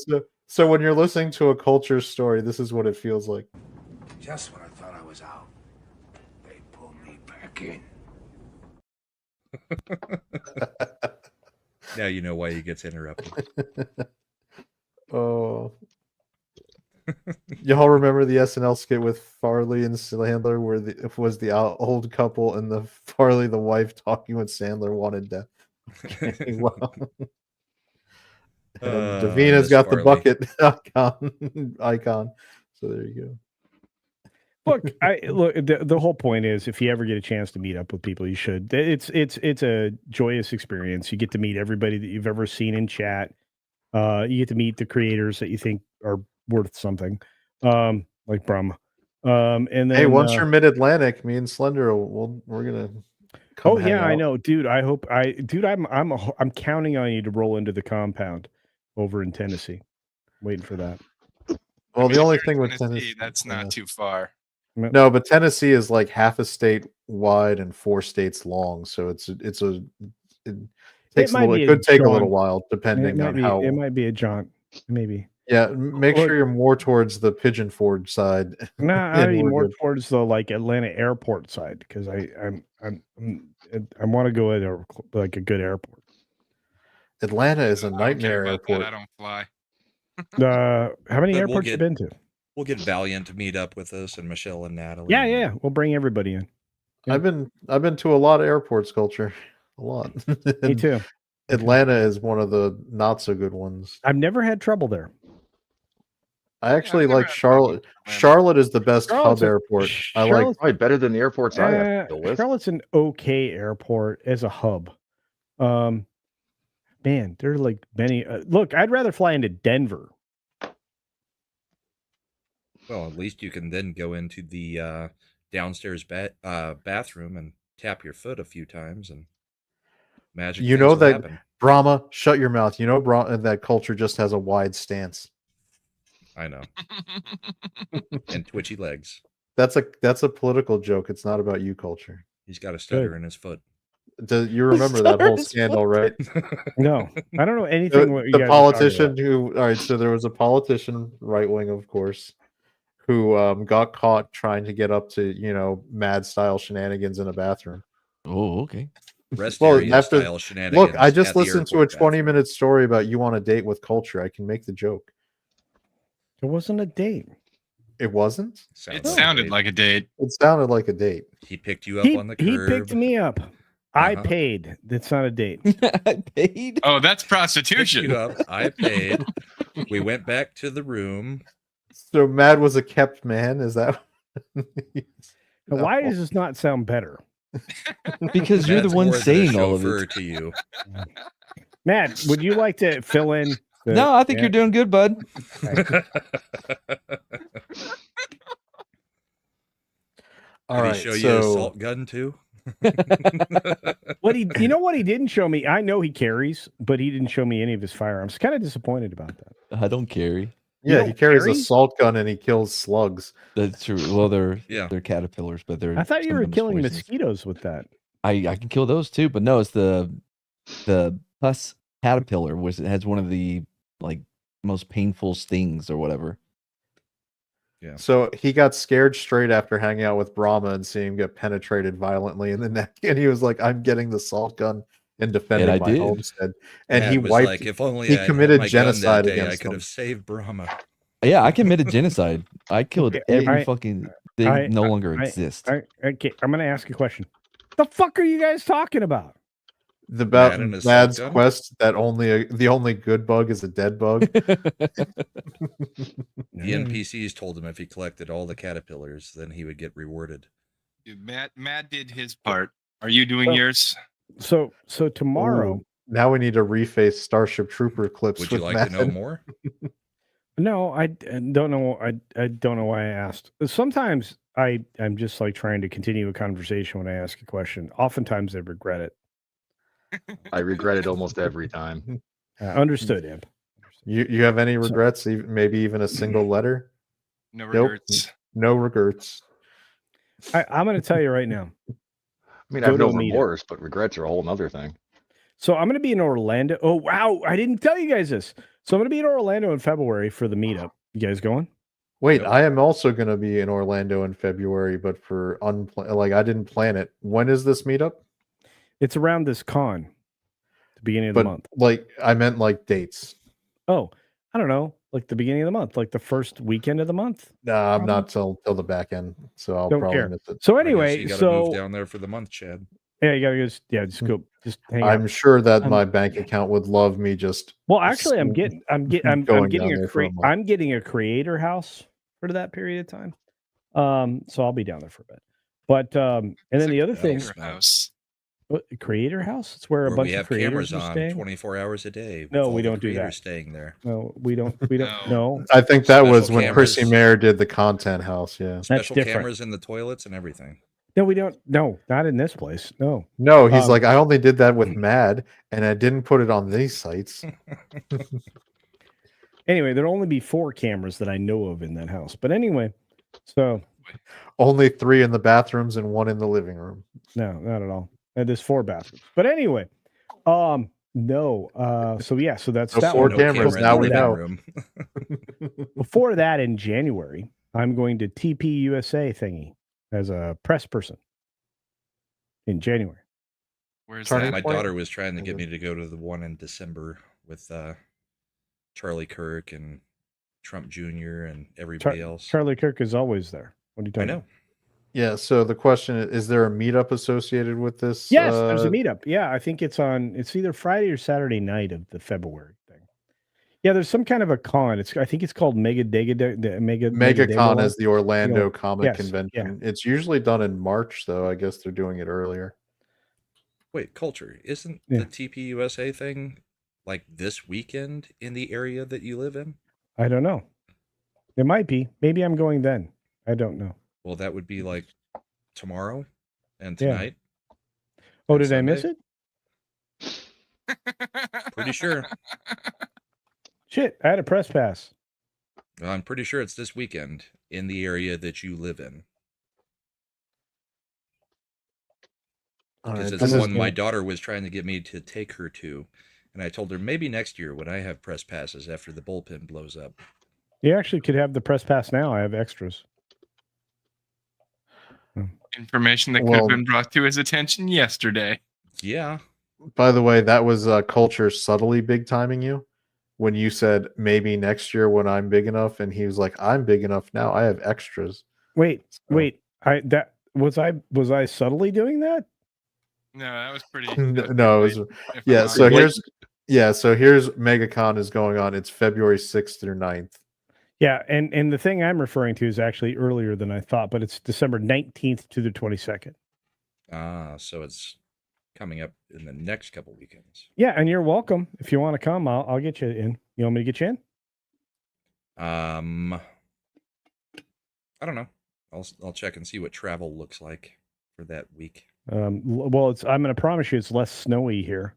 So when you're listening to a culture story, this is what it feels like. Just when I thought I was out, they pulled me back in. Now you know why he gets interrupted. Oh, y'all remember the SNL skit with Farley and Sandler, where it was the old couple and the Farley, the wife, talking when Sandler wanted death. Wow. And Davina's Miss got Farley. the bucket icon. So there you go. Look, the whole point is, if you ever get a chance to meet up with people, you should. It's a joyous experience. You get to meet everybody that you've ever seen in chat. You get to meet the creators that you think are worth something, like Brahma. And then, Hey, once you're mid-Atlantic, me and Slender, we're gonna. Oh yeah, I know, dude. I'm counting on you to roll into the compound over in Tennessee. Waiting for that. Well, I mean, the only if you're thing in with Tennessee, Tennessee, that's not too far. no, but Tennessee is like half a state wide and 4 states long, so it takes a little. It could take a little while depending on how. It might be a jaunt, maybe. Yeah, make sure you're more towards the Pigeon Forge side. No, I and mean we're more good. towards the like Atlanta airport side, because I want to go at a good airport. Atlanta is a I don't care nightmare about airport. that. I don't fly. How many But we'll airports you been to? We'll get Valiant to meet up with us, and Michelle and Natalie. Yeah. We'll bring everybody in. Yeah. I've been to a lot of airports, culture, a lot. Me And too. Atlanta is one of the not so good ones. I've never had trouble there. I actually I've never like had trouble Charlotte. with Atlanta. Charlotte is the best Charlotte's hub a- airport. I like. Charlotte's- Probably better than the airports I have to deal with. Charlotte's an okay airport as a hub. Man, there are like many. Look, I'd rather fly into Denver. Well, at least you can then go into the downstairs bathroom and tap your foot a few times, and magic. You things know will that happen. Brahma, shut your mouth. You know that culture just has a wide stance. I know. And twitchy legs. That's a political joke. It's not about you, culture. He's got a stutter in his foot. You remember that whole scandal, right? No, I don't know anything. what you The guys are talking politician about. who, all right, so there was a politician, right wing, of course, who got caught trying to get up to mad style shenanigans in a bathroom. Oh, okay. Rest Well, area after- style shenanigans. Look, I at just the listened to a airport bathroom. 20-minute story about you on a date with culture. I can make the joke. It wasn't a date. It wasn't. Sounds It sounded like a date. It sounded like a date. he picked you up on the He curb. picked me up. I Uh-huh. paid. That's not a date. I paid. Oh, that's Picked prostitution. you up. I paid. We went back to the room. So Mad was a kept man. Is that? Now, why does this not sound better? Because you're the Matt's one more than a saying all of chauffeur it. to you. Matt, would you like to fill in? No, I think you're doing good, bud. All Did right. he show you So his salt gun too? You know what he didn't show me? I know he carries, but he didn't show me any of his firearms. Kind of disappointed about that. I don't carry. yeah, don't he carries carry? a salt gun and he kills slugs. That's true. Well, they're Yeah. they're caterpillars, but they're. I thought you were sometimes killing poisonous. mosquitoes with that. I can kill those too, but no, it's the pus caterpillar, which has one of the like most painful stings or whatever. Yeah. So he got scared straight after hanging out with Brahma and seeing him get penetrated violently in the neck, and he was like, "I'm getting the salt gun and defending I my did. homestead." And Matt he was wiped. like, if only he I committed had my genocide gun that day, I against could them. have saved Brahma. Yeah, I committed genocide. I killed Okay, every I- fucking thing no longer exists. Okay, I'm going to ask a question. The fuck are you guys talking about? The Mad and his salt Bad's gun? quest that the only good bug is a dead bug. The NPCs told him if he collected all the caterpillars, then he would get rewarded. Dude, Matt did his part. Are you doing Well, yours? So tomorrow. Ooh, now we need to reface Starship Trooper clips. Would you with like to know Mad. more? No, I don't know. I don't know why I asked. Sometimes I'm just like trying to continue a conversation when I ask a question. Oftentimes I regret it. I regret it almost every time. Understood, Imp. You have any regrets? Maybe even a single letter? No Nope. regrets. No regrets. I'm going to tell you right now. I mean, Go I have to no a meetup. remorse, but regrets are a whole nother thing. So I'm going to be in Orlando. Oh, wow. I didn't tell you guys this. So I'm going to be in Orlando in February for the meetup. You guys going? Wait, Nope. I am also going to be in Orlando in February, but for like I didn't plan it. When is this meetup? It's around this con, the beginning of But the month. like I meant like dates. Oh, I don't know. Like the beginning of the month, like the first weekend of the month. Nah, I'm not till the back end, so I'll Don't probably care. miss it. So I guess anyway, you gotta so move down there for the month, Chad. yeah, you gotta just go, just hang out. I'm sure that I'm- my bank account would love me just. Well, actually, I'm going getting down there for a month. I'm getting a creator house for that period of time. So I'll be down there for a bit. But and then the other thing, That'll smell. House. what, creator house? It's where a Where bunch we of have creators cameras are on staying. 24 hours a day. with No, all we the don't do that. creators staying there. No, we don't. No. No, I think that Special was when Chrissy cameras. Mayer did the content house. Yeah. Special different. cameras in the toilets and everything. no, we don't. No, not in this place. No. No, he's Um, like, I only did that with Mad, and I didn't put it on these sites. Anyway, there'll only be 4 cameras that I know of in that house. But anyway, so Only 3 in the bathrooms and 1 in the living room. no, not at all. There's 4 bathrooms. But anyway, no. So yeah, so that's So that 4 one. No cameras, camera in now the we living know. room. Before that, in January, I'm going to TP USA thingy as a press person in January. Where's Turning that? My point? daughter was trying to get me to go to the one in December with Charlie Kirk and Trump Jr. and everybody else. Charlie Kirk is always there. What are you I talking know. about? Yeah, so the question is there a meetup associated with this? Yes, there's a meetup. Yeah, I think it's either Friday or Saturday night of the February thing. Yeah, there's some kind of a con. I think it's called MegaCon is the Orlando Comic yes, Convention. It's usually done in March, though. I guess they're doing it earlier. Wait, Culture, isn't Yeah. the TPUSA thing like this weekend in the area that you live in? I don't know. It might be. Maybe I'm going then. I don't know. Well, that would be like tomorrow and Yeah. tonight. Oh, and did I miss Sunday. it? Pretty sure. Shit, I had a press pass. I'm pretty sure it's this weekend in the area that you live in. All Because right, it's this the is one my daughter was trying to get me to take her to. And I told her maybe next year when I have press passes after the bullpen blows up. You actually could have the press pass now. I have extras. Information that could Well- have been brought to his attention yesterday. Yeah. By the way, that was Culture subtly big timing you when you said maybe next year when I'm big enough, and he was like, "I'm big enough now. I have extras." Wait, So- wait. Was I subtly doing that? No, that was pretty. No, it was, if yeah. I'm So honest. here's MegaCon is going on. It's February 6th through 9th. Yeah, and the thing I'm referring to is actually earlier than I thought, but it's December 19th to the 22nd. So it's coming up in the next couple weekends. Yeah, and you're welcome. If you want to come, I'll get you in. You want me to get you in? I don't know. I'll check and see what travel looks like for that week. Well, I'm going to promise you it's less snowy here.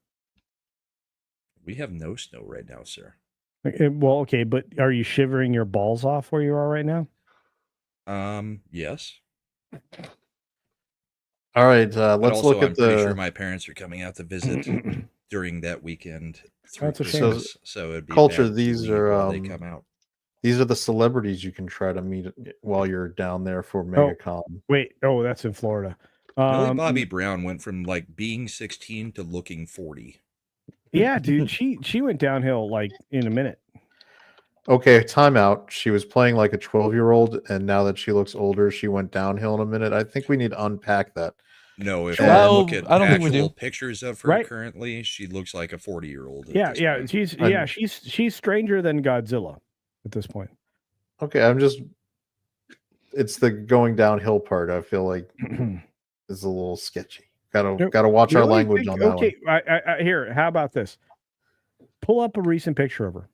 We have no snow right now, sir. Well, okay, but are you shivering your balls off where you are right now? Yes. All right, But let's also, look I'm at pretty the. sure my parents are coming out to visit during that weekend through That's a shame. Christmas, so it'd be Culture, bad to these leave are, while they come out. These are the celebrities you can try to meet while you're down there for MegaCon. Wait, that's in Florida. Millie Bobby Brown went from like being 16 to looking 40. Yeah, dude, she went downhill like in a minute. Okay, timeout. She was playing like a 12-year-old, and now that she looks older, she went downhill in a minute. I think we need to unpack that. No, if Sure. you Well, look at I don't think we actual do. pictures of her Right. currently, she looks like a 40-year-old. Yeah, she's stranger than Godzilla at this point. Okay, it's the going downhill part. I feel like is a little sketchy. Gotta watch our Really? language on that one. Okay, I here. How about this? Pull up a recent picture of her.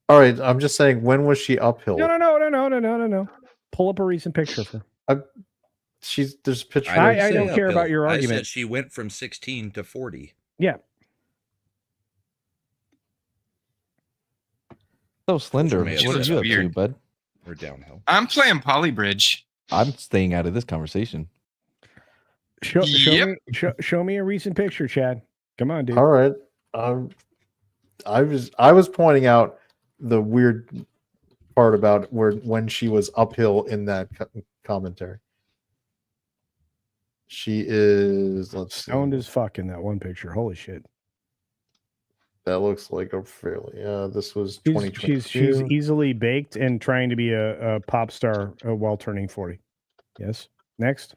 All right, I'm just saying, when was she uphill? No. Pull up a recent picture of her. There's a picture. I don't care about your I argument. said she went from 16 to 40. Yeah. So Slender, Man, what are that's you up to, weird. bud? Or downhill. I'm playing Polybridge. I'm staying out of this conversation. Show me a recent picture, Chad. Come on, dude. All right. I was pointing out the weird part about when she was uphill in that commentary. She is, let's see. Stoned as fuck in that one picture. Holy shit. That looks like a fairly, this was She's 2022. easily baked and trying to be a pop star while turning 40. Yes. Next.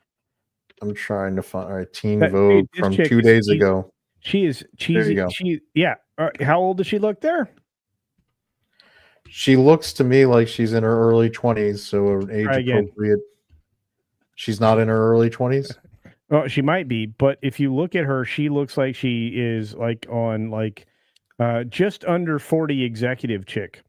I'm trying to find, all right, Teen Dude, Vogue this from chick 2 is days ago. She is There cheesy. you go. How old does she look there? She looks to me like she's in her early 20s, so an age Try again. appropriate. She's not in her early 20s. Oh, she might be, but if you look at her, she looks like she is like on like just under 40 executive chick.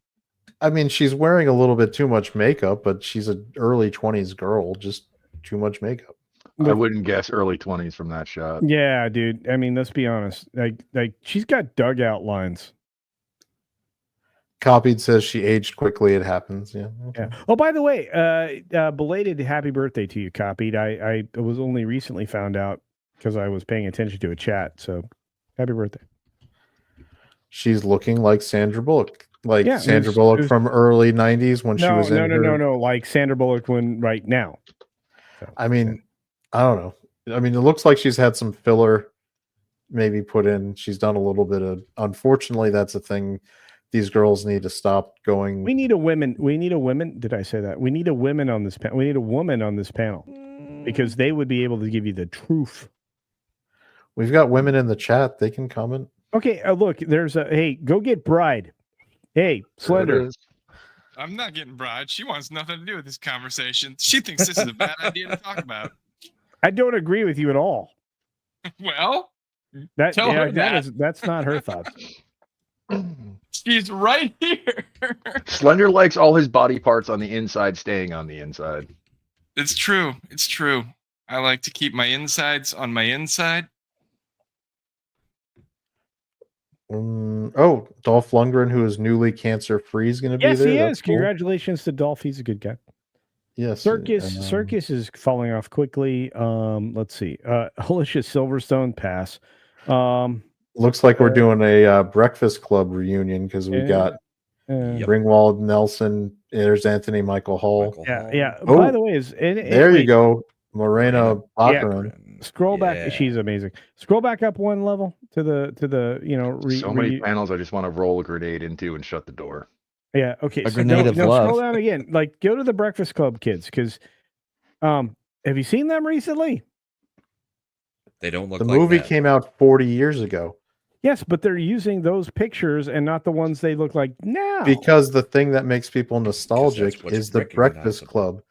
I mean, she's wearing a little bit too much makeup, but she's an early 20s girl, just too much makeup. I wouldn't guess early 20s from that shot. Yeah, dude. I mean, let's be honest. Like she's got dugout lines. Copied says she aged quickly. It happens. Yeah. Okay. Yeah. Oh, by the way, belated happy birthday to you, Copied. I was only recently found out because I was paying attention to a chat. So, happy birthday. She's looking like Sandra Bullock, like Yeah, Sandra Bullock from early 90s when she was in No, like Sandra Bullock when right now. So, I mean, I don't know. I mean, it looks like she's had some filler maybe put in. She's done a little bit of, unfortunately, that's a thing. These girls need to stop going. we need a woman. Did I say that? We need a woman on this panel. We need a woman on this panel because they would be able to give you the truth. We've got women in the chat. They can comment. Okay, look, there's hey, go get Bride. Hey, Slender. I'm not getting Bride. She wants nothing to do with this conversation. She thinks this is a bad idea to talk about. I don't agree with you at all. Well, That's not her thoughts. She's right here. Slender likes all his body parts on the inside staying on the inside. It's true. It's true. I like to keep my insides on my inside. Dolph Lundgren, who is newly cancer-free, is going to be Yes, there. he That's is. cool. Congratulations to Dolph. He's a good guy. Yes. Circus is falling off quickly. Let's see. Alicia Silverstone, pass. Looks like we're doing a Breakfast Club reunion because we got Ringwald, Nelson. There's Anthony Michael Hall. Yeah. Oh, by the way, there you go, Morena Baccarin. Scroll back. She's amazing. Scroll back up one level to the so many panels I just want to roll a grenade into and shut the door. Yeah. Okay. A grenade of love. Scroll down again. Like, go to the Breakfast Club kids because, have you seen them recently? They don't look The like movie that. came out 40 years ago. Yes, but they're using those pictures and not the ones they look like now. Because the thing that makes people nostalgic what's is the Breakfast recognizable. Club.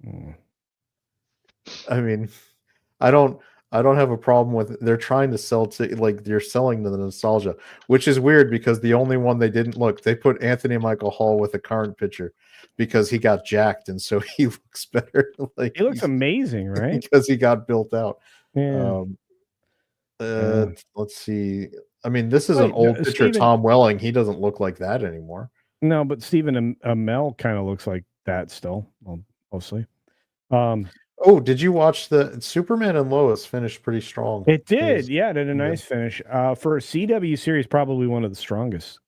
Mm. I mean, I don't have a problem with they're trying to sell to like you're selling to the nostalgia, which is weird because the only one they didn't look, they put Anthony Michael Hall with a current picture because he got jacked and so he looks better. Like He looks amazing, right? because he got built out. Yeah. Let's see. I mean, this is Wait, an old picture of Steven- Tom Welling. He doesn't look like that anymore. No, but Stephen Amell kind of looks like that still, well, mostly. Oh, did you watch the Superman and Lois finished pretty strong? It did. Yeah, it did a nice finish. For a CW series, probably one of the strongest.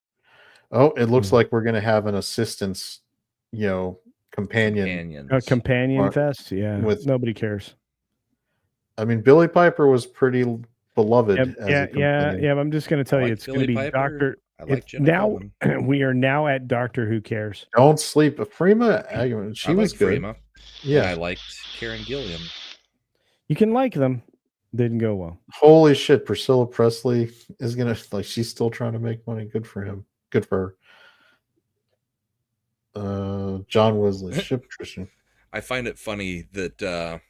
Oh, it looks like we're going to have an assistance, companion. A companion Or- fest. Yeah. with- Nobody cares. I mean, Billy Piper was pretty beloved. as a Yeah. companion. I'm just going to tell you, it's going to be Doctor. I like Jenna Now Coleman. we are now at Doctor Who Cares. Don't sleep. Freema, she I was like good. Freema. Yeah. And I liked Karen Gilliam. You can like them. Didn't go well. Holy shit, Priscilla Presley is gonna she's still trying to make money. Good for him. Good for her. John Wesley, ship Tristan. I find it funny that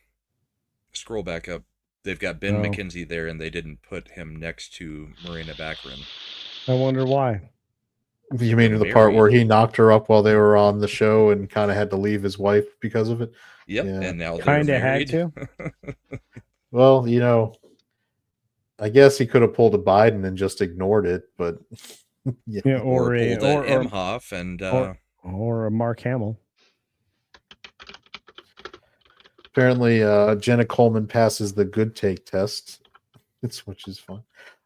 scroll back up. They've got Ben McKenzie there, and they didn't put him next to Marina Baccarin. I wonder why. You mean the part where he knocked her up while they were on the show and kind of had to leave his wife because of it? Yep, Yeah. and now they're Kind of had married. to. Well, I guess he could have pulled a Biden and just ignored it, but Yeah, or or a pulled a or, Emhoff and or a Mark Hamill. apparently Jenna Coleman passes the good take test, which is fun.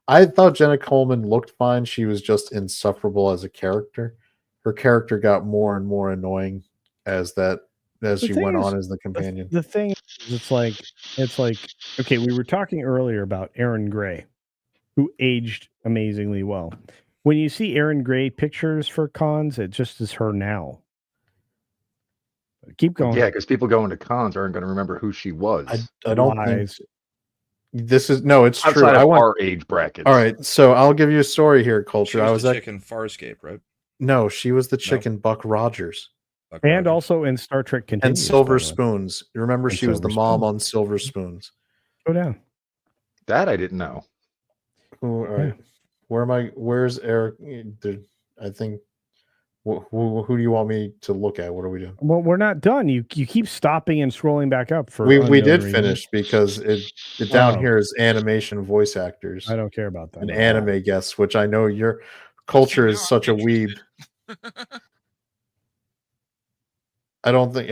I thought Jenna Coleman looked fine. She was just insufferable as a character. Her character got more and more annoying as she went on as the companion. The thing is, it's like okay, we were talking earlier about Erin Gray, who aged amazingly well. When you see Erin Gray pictures for cons, it just is her now. Keep going. Yeah, because people going to cons aren't going to remember who she was. I don't think Lies. this is no. It's true. Outside I of went. our age brackets. All right, so I'll give you a story here, she Culture. was I was the at chicken Farscape, right? no, she was the chicken Buck Rogers. Buck And Rogers. also in Star Trek And Continues. Silver by the way. Spoons. You remember And she was the Silver mom Spoons. on Silver Spoons. Go down. That I didn't know. All right. Where am I? Where's Eric? I think. Who do you want me to look at? What are we doing? Well, we're not done. You keep stopping and scrolling back up for. We unknown did reasons. finish because it down Oh. here is animation voice actors I don't care about that. and anime guests, which I know your Culture is such a weeb. I don't think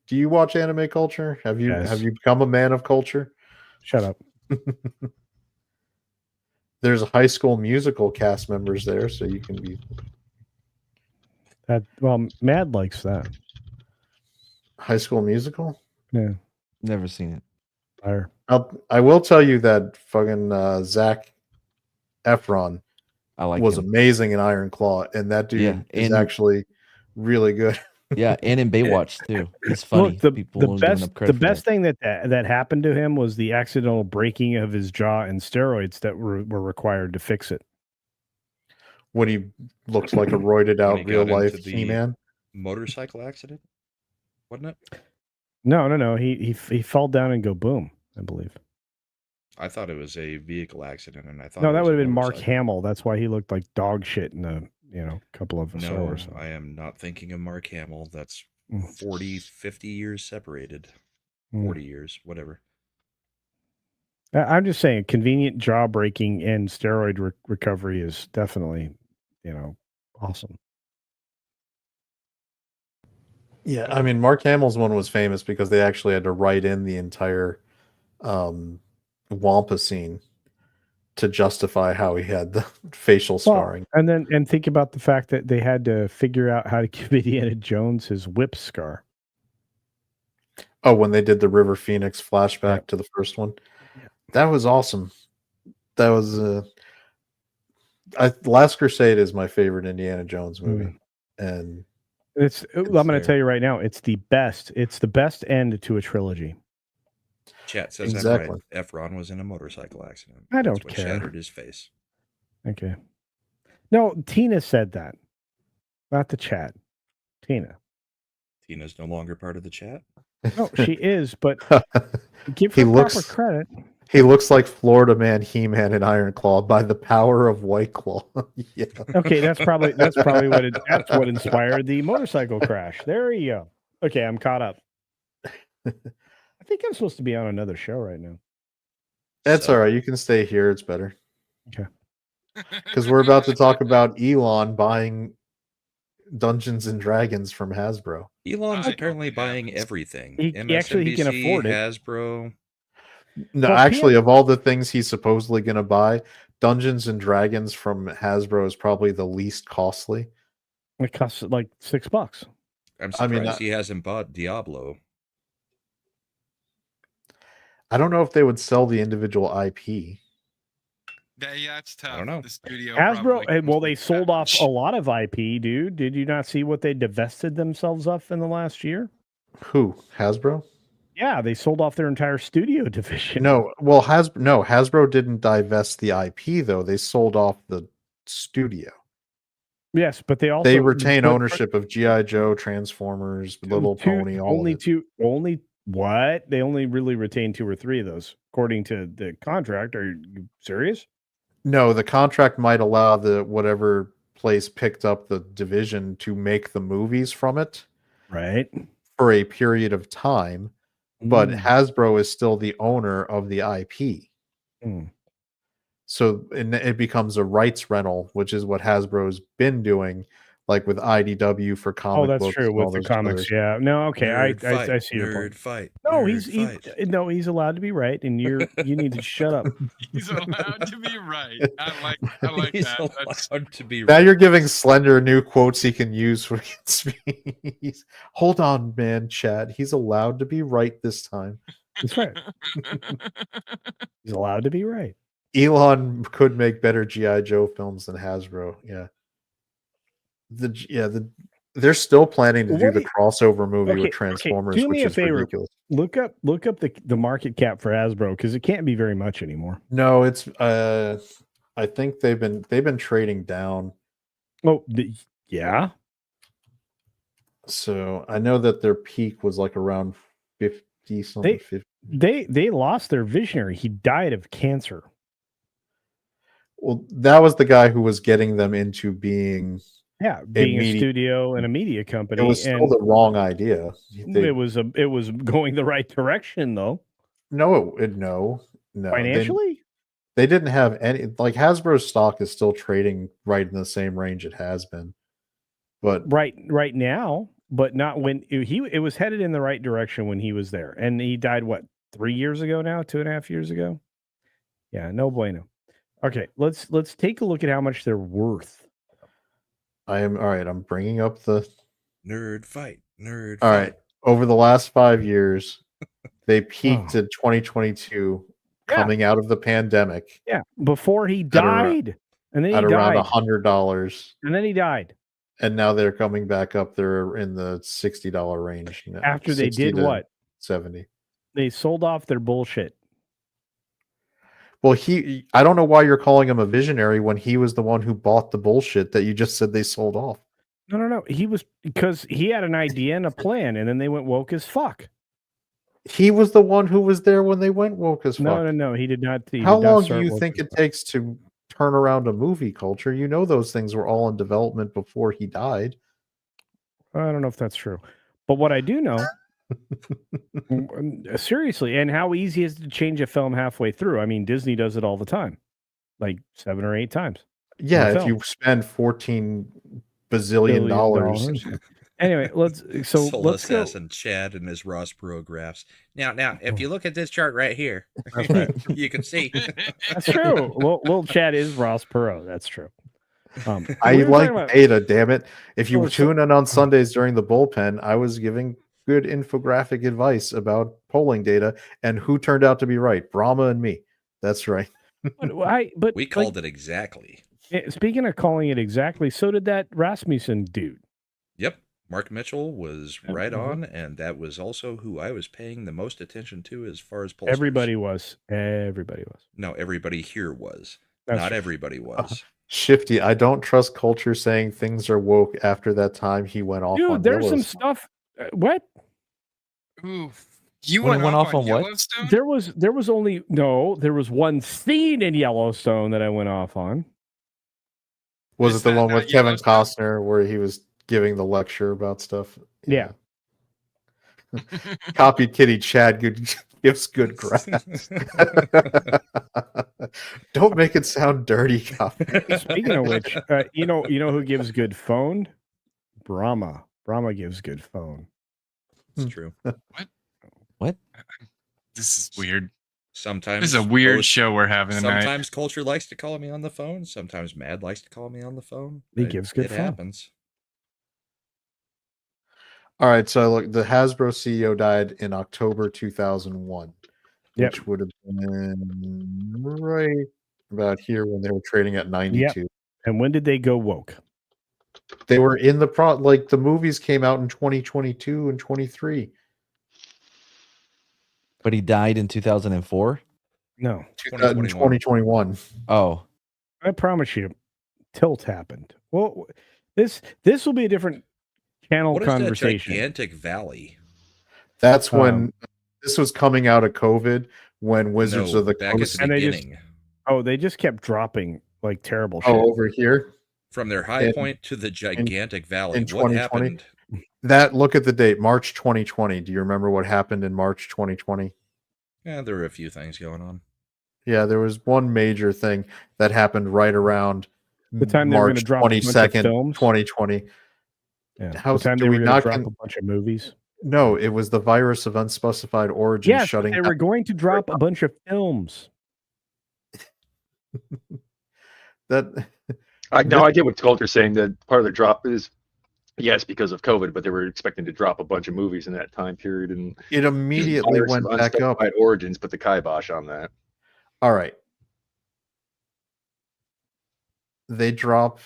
do you watch anime Culture? Have you Yes. become a man of culture? Shut up. There's High School Musical cast members there, so you can be Mad likes that. High School Musical. Yeah. Never seen it. Fire. I will tell you that fucking Zach Efron I like was him. amazing in Iron Claw, and that dude Yeah, is and- actually really good. Yeah, and in Baywatch too. He's funny. Look, the People don't give him enough credit for best that. thing that happened to him was the accidental breaking of his jaw and steroids that were required to fix it. When he looks like a roided out When he real got life into the He-Man. motorcycle accident, wasn't it? No. He fell down and go boom, I believe. I thought it was a vehicle accident, and I thought No, it that was would a have been Mark motorcycle. Hamill. That's why he looked like dog shit in a couple of Star No, Wars. I am not thinking of Mark Hamill. That's Mm. 40, 50 years separated. Mm. 40 years, whatever. I'm just saying, convenient jaw breaking and steroid recovery is definitely, awesome. Yeah, I mean, Mark Hamill's one was famous because they actually had to write in the entire Wampa scene to justify how he had the facial scarring. Well, and think about the fact that they had to figure out how to give Indiana Jones his whip scar. Oh, when they did the River Phoenix flashback to the first one, that was awesome. That was Last Crusade is my favorite Indiana Jones movie, and I'm going to fair. tell you right now, it's the best. It's the best end to a trilogy. Chat says Exactly. I'm right. Efron was in a motorcycle accident. I don't That's what care. shattered his face. Okay. No, Tina said that, not the chat. Tina. Tina's no longer part of the chat. No, she is, but give He her proper looks credit. he looks like Florida Man, He-Man, and Iron Claw by the power of White Claw. Yeah. Okay, that's probably that's what inspired the motorcycle crash. There you go. Okay, I'm caught up. I think I'm supposed to be on another show right now. That's So, all right. You can stay here. It's better. Okay. Because we're about to talk about Elon buying Dungeons and Dragons from Hasbro. Elon's I apparently hope it buying happens. everything. Actually, he can MSNBC, afford it. Hasbro. No, Well, actually, of all the things he's supposedly going to buy, Dungeons and Dragons from Hasbro is probably the least costly. It costs like $6. I'm I mean, surprised he hasn't bought Diablo. I don't know if they would sell the individual IP. Yeah, it's tough. don't know. The studio Hasbro, probably well, comes they with sold that. off a lot of IP, dude. Did you not see what they divested themselves of in the last year? Who? Hasbro? Yeah, they sold off their entire studio division. No, well, Hasbro didn't divest the IP though. They sold off the studio. Yes, but they also They retain but- ownership of GI Joe, Transformers, Little Pony, all of it. only what? They only really retained 2 or 3 of those, according to the contract. Are you serious? No, the contract might allow the whatever place picked up the division to make the movies from it Right. for a period of time, but Mm. Hasbro is still the owner of the IP. Mm. So it becomes a rights rental, which is what Hasbro's been doing, like with IDW for comic Oh, that's books. true and all with the those comics. others. Yeah. No. Okay. I see your nerd point. fight. No, nerd he's allowed to be right, and you need to shut up. He's allowed to be right. I like He's that. That's, allowed to be Now right. you're giving Slender new quotes he can use against me. Hold on, man, Chad. He's allowed to be right this time. That's right. He's allowed to be right. Elon could make better GI Joe films than Hasbro. Yeah. They're still planning to do the crossover movie with Transformers, do me which a is favor. ridiculous. Look up the market cap for Hasbro, because it can't be very much anymore. No, it's I think they've been trading down. Oh, yeah. So I know that their peak was like around 50 something. 50. They lost their visionary. He died of cancer. Well, that was the guy who was getting them into being being a studio and a media company. It was still the wrong idea. It was going the right direction though. No. Financially? They didn't have any, like, Hasbro's stock is still trading right in the same range it has been. But right now, but not when it was headed in the right direction when he was there. And he died, what, 3 years ago now, 2.5 years ago? Yeah, no bueno. Okay, let's take a look at how much they're worth. I am all right. I'm bringing up the nerd fight. All right. Over the last 5 years, they peaked in 2022, coming out of the pandemic. Yeah, before he died, and then he died around $100, and then he died. And now they're coming back up. They're in the $60 range now. After they did what? 70. They sold off their bullshit. Well, I don't know why you're calling him a visionary when he was the one who bought the bullshit that you just said they sold off. No. He was, because he had an idea and a plan, and then they went woke as fuck. He was the one who was there when they went woke as fuck. No. He did not. How long do you think it takes to turn around a movie culture? You know those things were all in development before he died. I don't know if that's true. But what I do know, seriously, and how easy is it to change a film halfway through? I mean, Disney does it all the time, like 7 or 8 times. Yeah, if you spend $14 bazillion dollars. Anyway, let's Soul Assassin Chad and his Ross Perot graphs. Now, if you look at this chart right here, that's right. You can see. That's true. Lil Chad is Ross Perot. That's true. I like data, damn it. If you tune in on Sundays during the bullpen, I was giving good infographic advice about polling data, and who turned out to be right? Brahma and me. That's right. But we called it exactly. Speaking of calling it exactly, so did that Rasmussen dude. Yep. Mark Mitchell was right on, and that was also who I was paying the most attention to as far as pollsters. Everybody was. No, everybody here was. That's Not true. everybody was. Shifty, I don't trust culture saying things are woke after that time he went off on Dude, there's some Yellowstone. stuff. What? Ooh, you When it went off on what? Yellowstone? There was one scene in Yellowstone that I went off on. Was Is it the that one not with Kevin Yellowstone? Costner where he was giving the lecture about stuff? Yeah. Copied Kitty Chad gives good grass. Don't make it sound dirty, copy. Speaking of which, you know who gives good phone? Brahma. Brahma gives good phone. It's true. What? This is weird. Sometimes This is a weird both- show we're having tonight. Sometimes culture likes to call me on the phone. Sometimes Mad likes to call me on the phone. He gives good It phone. happens. All right, so look, the Hasbro CEO died in October 2001, Yep. which would have been right about here when they were trading at 92. And when did they go woke? They were in the like the movies came out in 2022 and 23. But he died in 2004. No. 2021. Oh, I promise you, tilt happened. Well, this will be a different channel What is conversation. that gigantic valley? That's when this was coming out of COVID, when Wizards No, of the back at Coast. the And beginning. they just kept dropping like terrible shit. Oh, over here From their high point to the gigantic valley. in What 2020? happened? That look at the date, March 2020. Do you remember what happened in March 2020? Yeah, there were a few things going on. Yeah, there was one major thing that happened right around The time they were going to March drop a bunch of 22nd, films. 2020. Yeah. How the time do they we were going not to drop con- a bunch of movies. No, it was the virus of unspecified origin Yes, but shutting they down. were going to drop a bunch of films. That I get what Coulter's saying, that part of the drop is, yes, because of COVID, but they were expecting to drop a bunch of movies in that time period, and it immediately virus went of back up. unspecified origins put the kibosh on that. All right. They drop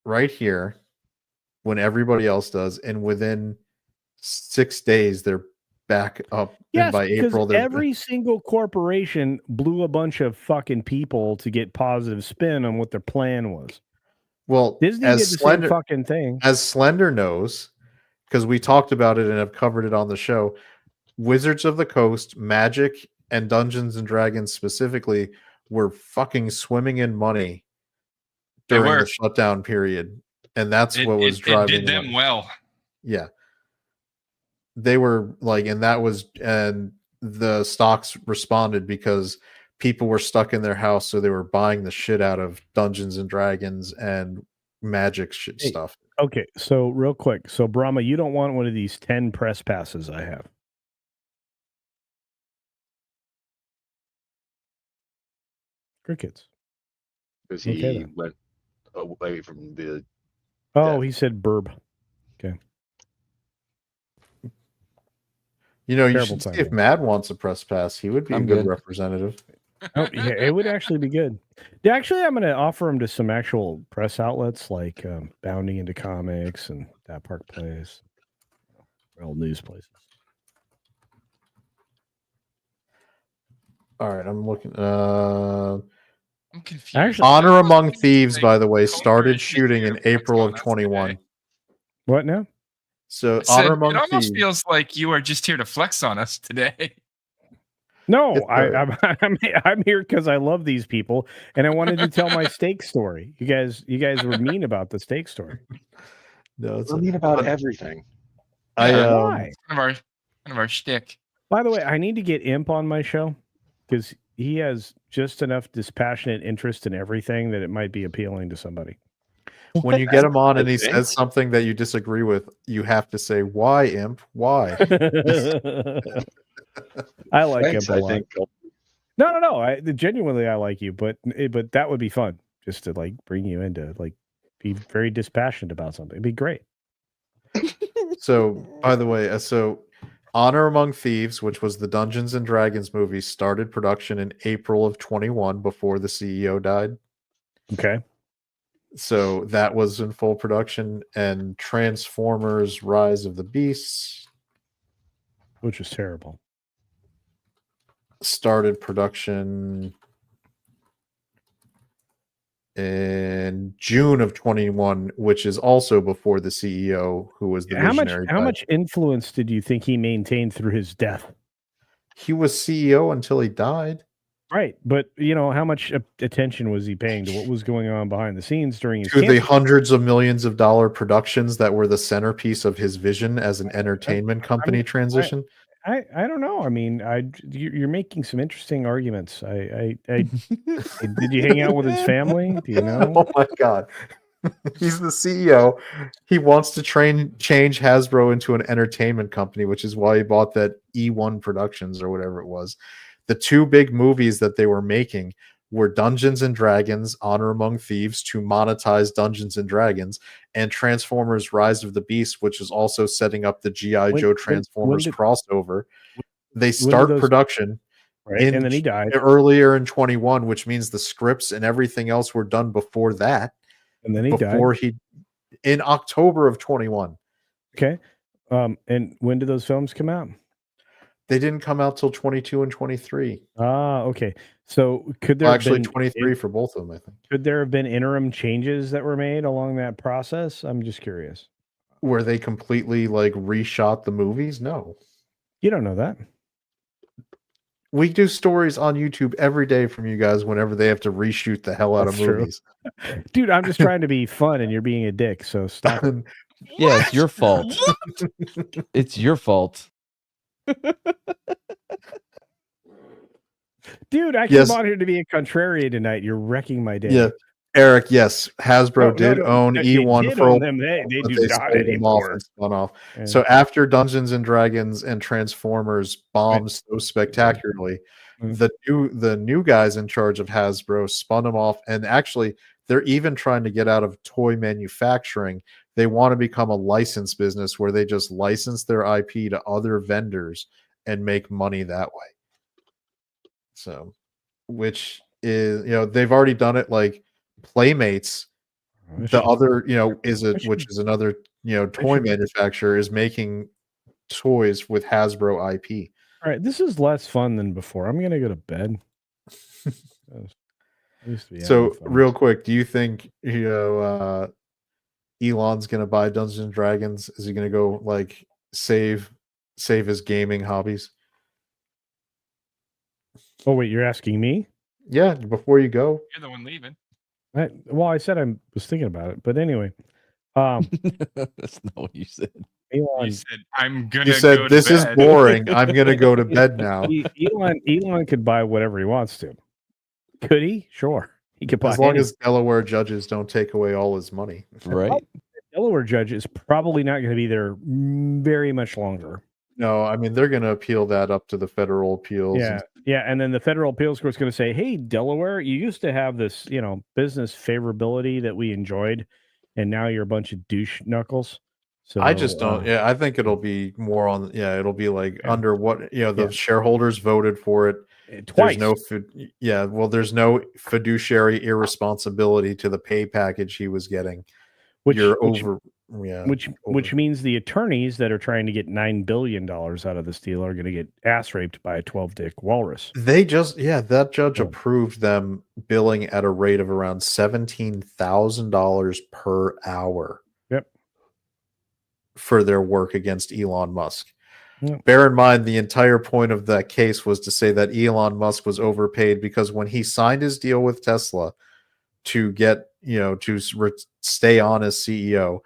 right here when everybody else does, and within 6 days they're back up. Yes, and by because April they're every single corporation blew a bunch of fucking people to get positive spin on what their plan was. well Disney as did the Slender, same fucking thing. as Slender knows, because we talked about it and have covered it on the show. Wizards of the Coast, Magic, and Dungeons and Dragons specifically were fucking swimming in money They during were. the shutdown period, and that's what was It driving did them them. well. Yeah, they were like, and the stocks responded because people were stuck in their house, so they were buying the shit out of Dungeons and Dragons and Magic shit Hey. stuff. Okay, so real quick. So, Brahma, you don't want one of these 10 press passes I have. Crickets. Because Okay, he then. went away from the. Oh, Yeah. he said burb. You know, you Terrible should see if timing. Matt wants a press pass. He would be I'm a good good. representative. Oh, yeah, it would actually be good. Yeah, actually, I'm going to offer him to some actual press outlets like Bounding into Comics and That Park Place, real news places. All right, I'm looking. I'm confused. Actually- Honor Among Thieves, Like, by the way, Culture started is shooting in here to flex April on of us 21. today. What now? So I said, Honor it Among almost Thieves. feels like you are just here to flex on us today. No, It's all right. I'm here because I love these people and I wanted to tell my steak story. You guys were mean about the steak story. No, it's I mean about everything. Why? Kind of our shtick. By the way, I need to get Imp on my show because he has just enough dispassionate interest in everything that it might be appealing to somebody. when you get him on and he think. says something that you disagree with, you have to say, "Why, Imp? Why?" I like Thanks, Imp a I lot. think. No. I genuinely I like you, but that would be fun just to like bring you into like be very dispassionate about something. It'd be great. So, by the way, so Honor Among Thieves, which was the Dungeons and Dragons movie, started production in April of 21 before the CEO died. Okay. So that was in full production, and Transformers: Rise of the Beasts Which is terrible. started production in June of 21, which is also before the CEO, who was the visionary. How much influence did you think he maintained through his death? He was CEO until he died. Right, but how much attention was he paying to what was going on behind the scenes during his To the cancer? hundreds of millions of dollar productions that were the centerpiece of his vision as an entertainment company transition. I don't know. I mean, you're making some interesting arguments. Did you hang out with his family? Do you know? Oh my god. He's the CEO. He wants to change Hasbro into an entertainment company, which is why he bought that E1 Productions or whatever it was. The two big movies that they were making were Dungeons and Dragons: Honor Among Thieves, to monetize Dungeons and Dragons, and Transformers: Rise of the Beast, which is also setting up the G.I. Joe Transformers crossover. They start production right, and then he died earlier in 21, which means the scripts and everything else were done before that. And then he died in October of 21. Okay. And when did those films come out? They didn't come out till 22 and 23. Okay. So could there actually have been 23 for both of them, I think. Could there have been interim changes that were made along that process? I'm just curious. Were they completely reshot the movies? No. You don't know that. We do stories on YouTube every day from you guys whenever they have to reshoot the hell out of movies. Dude, I'm just trying to be fun and you're being a dick, so stop it. Yeah, it's your fault. It's your fault. Dude, I came on here to be a contrarian tonight. You're wrecking my day. Yeah. Eric, yes, Hasbro did own E1 for them. They do not anymore. Spun off. Yeah. So after Dungeons and Dragons and Transformers bombed so spectacularly, the new guys in charge of Hasbro spun them off, and actually they're even trying to get out of toy manufacturing. They want to become a licensed business where they just license their IP to other vendors and make money that way. So, which is, they've already done it. Like Playmates, the other, which is another, toy manufacturer, is making toys with Hasbro IP. All right, this is less fun than before. I'm gonna go to bed. So, real quick, do you think Elon's gonna buy Dungeons and Dragons? Is he gonna go save his gaming hobbies? Oh wait, you're asking me? Yeah, before you go. You're the one leaving. Well, I said I was thinking about it, but anyway. That's not what you said. Elon, you said I'm gonna. You said this is boring. I'm gonna go to bed now. Elon could buy whatever he wants to. Could he? Sure, he could buy. As long as Delaware judges don't take away all his money, right? Delaware judge is probably not going to be there very much longer. No, I mean they're going to appeal that up to the federal appeals. Yeah, and then the federal appeals court's going to say, "Hey, Delaware, you used to have this, business favorability that we enjoyed, and now you're a bunch of douche knuckles." So I just don't. I think it'll be more on. Yeah, it'll be under what the shareholders voted for it twice. There's no fiduciary irresponsibility to the pay package he was getting. Which means the attorneys that are trying to get $9 billion out of this deal are going to get ass raped by a 12-dick walrus. That judge approved them billing at a rate of around $17,000 per hour. Yep. For their work against Elon Musk. Yep. Bear in mind, the entire point of that case was to say that Elon Musk was overpaid because when he signed his deal with Tesla to get, stay on as CEO,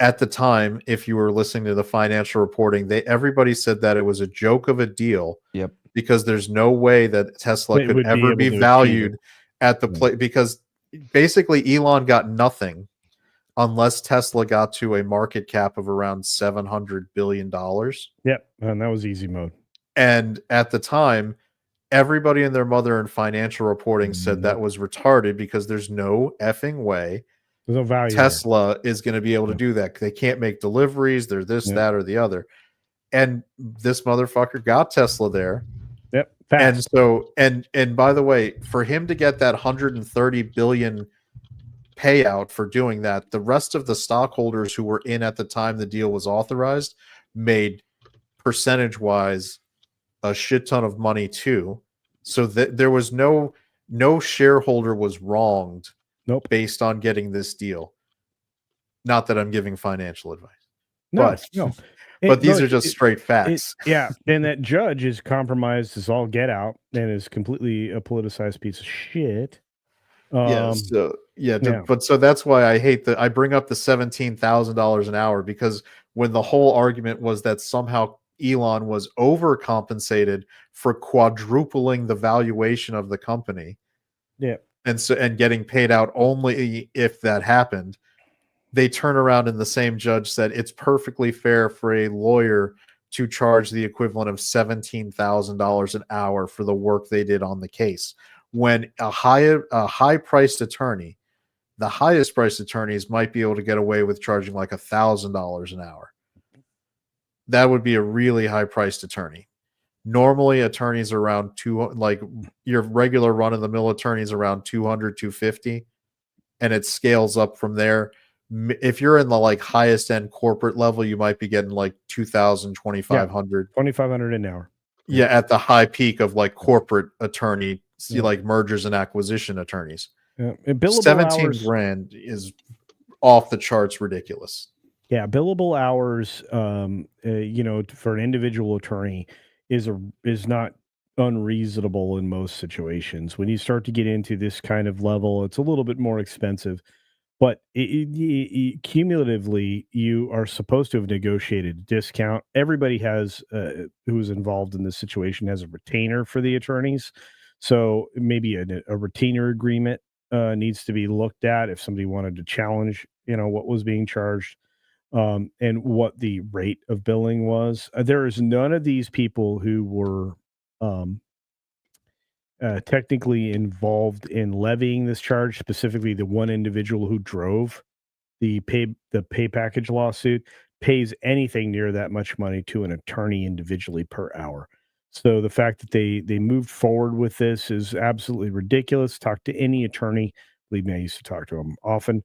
at the time, if you were listening to the financial reporting, everybody said that it was a joke of a deal. Yep. Because there's no way that Tesla could ever be valued at the place, because basically Elon got nothing unless Tesla got to a market cap of around $700 billion. Yep, and that was easy mode. And at the time, everybody and their mother in financial reporting said that was retarded because there's no effing way no value Tesla is going to be able to do that. They can't make deliveries. They're this, that, or the other. And this motherfucker got Tesla there. Yep. Fast. And so, and by the way, for him to get that 130 billion payout for doing that, the rest of the stockholders who were in at the time the deal was authorized made percentage wise a shit ton of money too. So that there was no shareholder was wronged Nope. based on getting this deal. Not that I'm giving financial advice. No, But no. but these No, are just straight facts. yeah, and that judge is compromised as all get out and is completely a politicized piece of shit. Yeah, so yeah. but so that's why I bring up the $17,000 an hour, because when the whole argument was that somehow Elon was overcompensated for quadrupling the valuation of the company, Yeah. and getting paid out only if that happened, they turn around and the same judge said it's perfectly fair for a lawyer to charge the equivalent of $17,000 an hour for the work they did on the case. When a high priced attorney, the highest priced attorneys might be able to get away with charging like $1,000 an hour. That would be a really high priced attorney. Normally attorneys are around like your regular run of the mill attorneys around 200, 250, and it scales up from there. If you're in the like highest end corporate level, you might be getting like 2,000, 2,500. 2,500 an hour. Yeah, at the high peak of like corporate attorney, like mergers and acquisition attorneys. Yeah. And billable 17 hours, grand is off the charts ridiculous. Yeah, billable hours, for an individual attorney is not unreasonable in most situations. When you start to get into this kind of level, it's a little bit more expensive. But cumulatively, you are supposed to have negotiated a discount. Everybody has who's involved in this situation has a retainer for the attorneys. So maybe a retainer agreement needs to be looked at if somebody wanted to challenge, what was being charged and what the rate of billing was. There is none of these people who were technically involved in levying this charge, specifically the one individual who drove the pay package lawsuit, pays anything near that much money to an attorney individually per hour. So the fact that they moved forward with this is absolutely ridiculous. Talk to any attorney. Believe me, I used to talk to them often.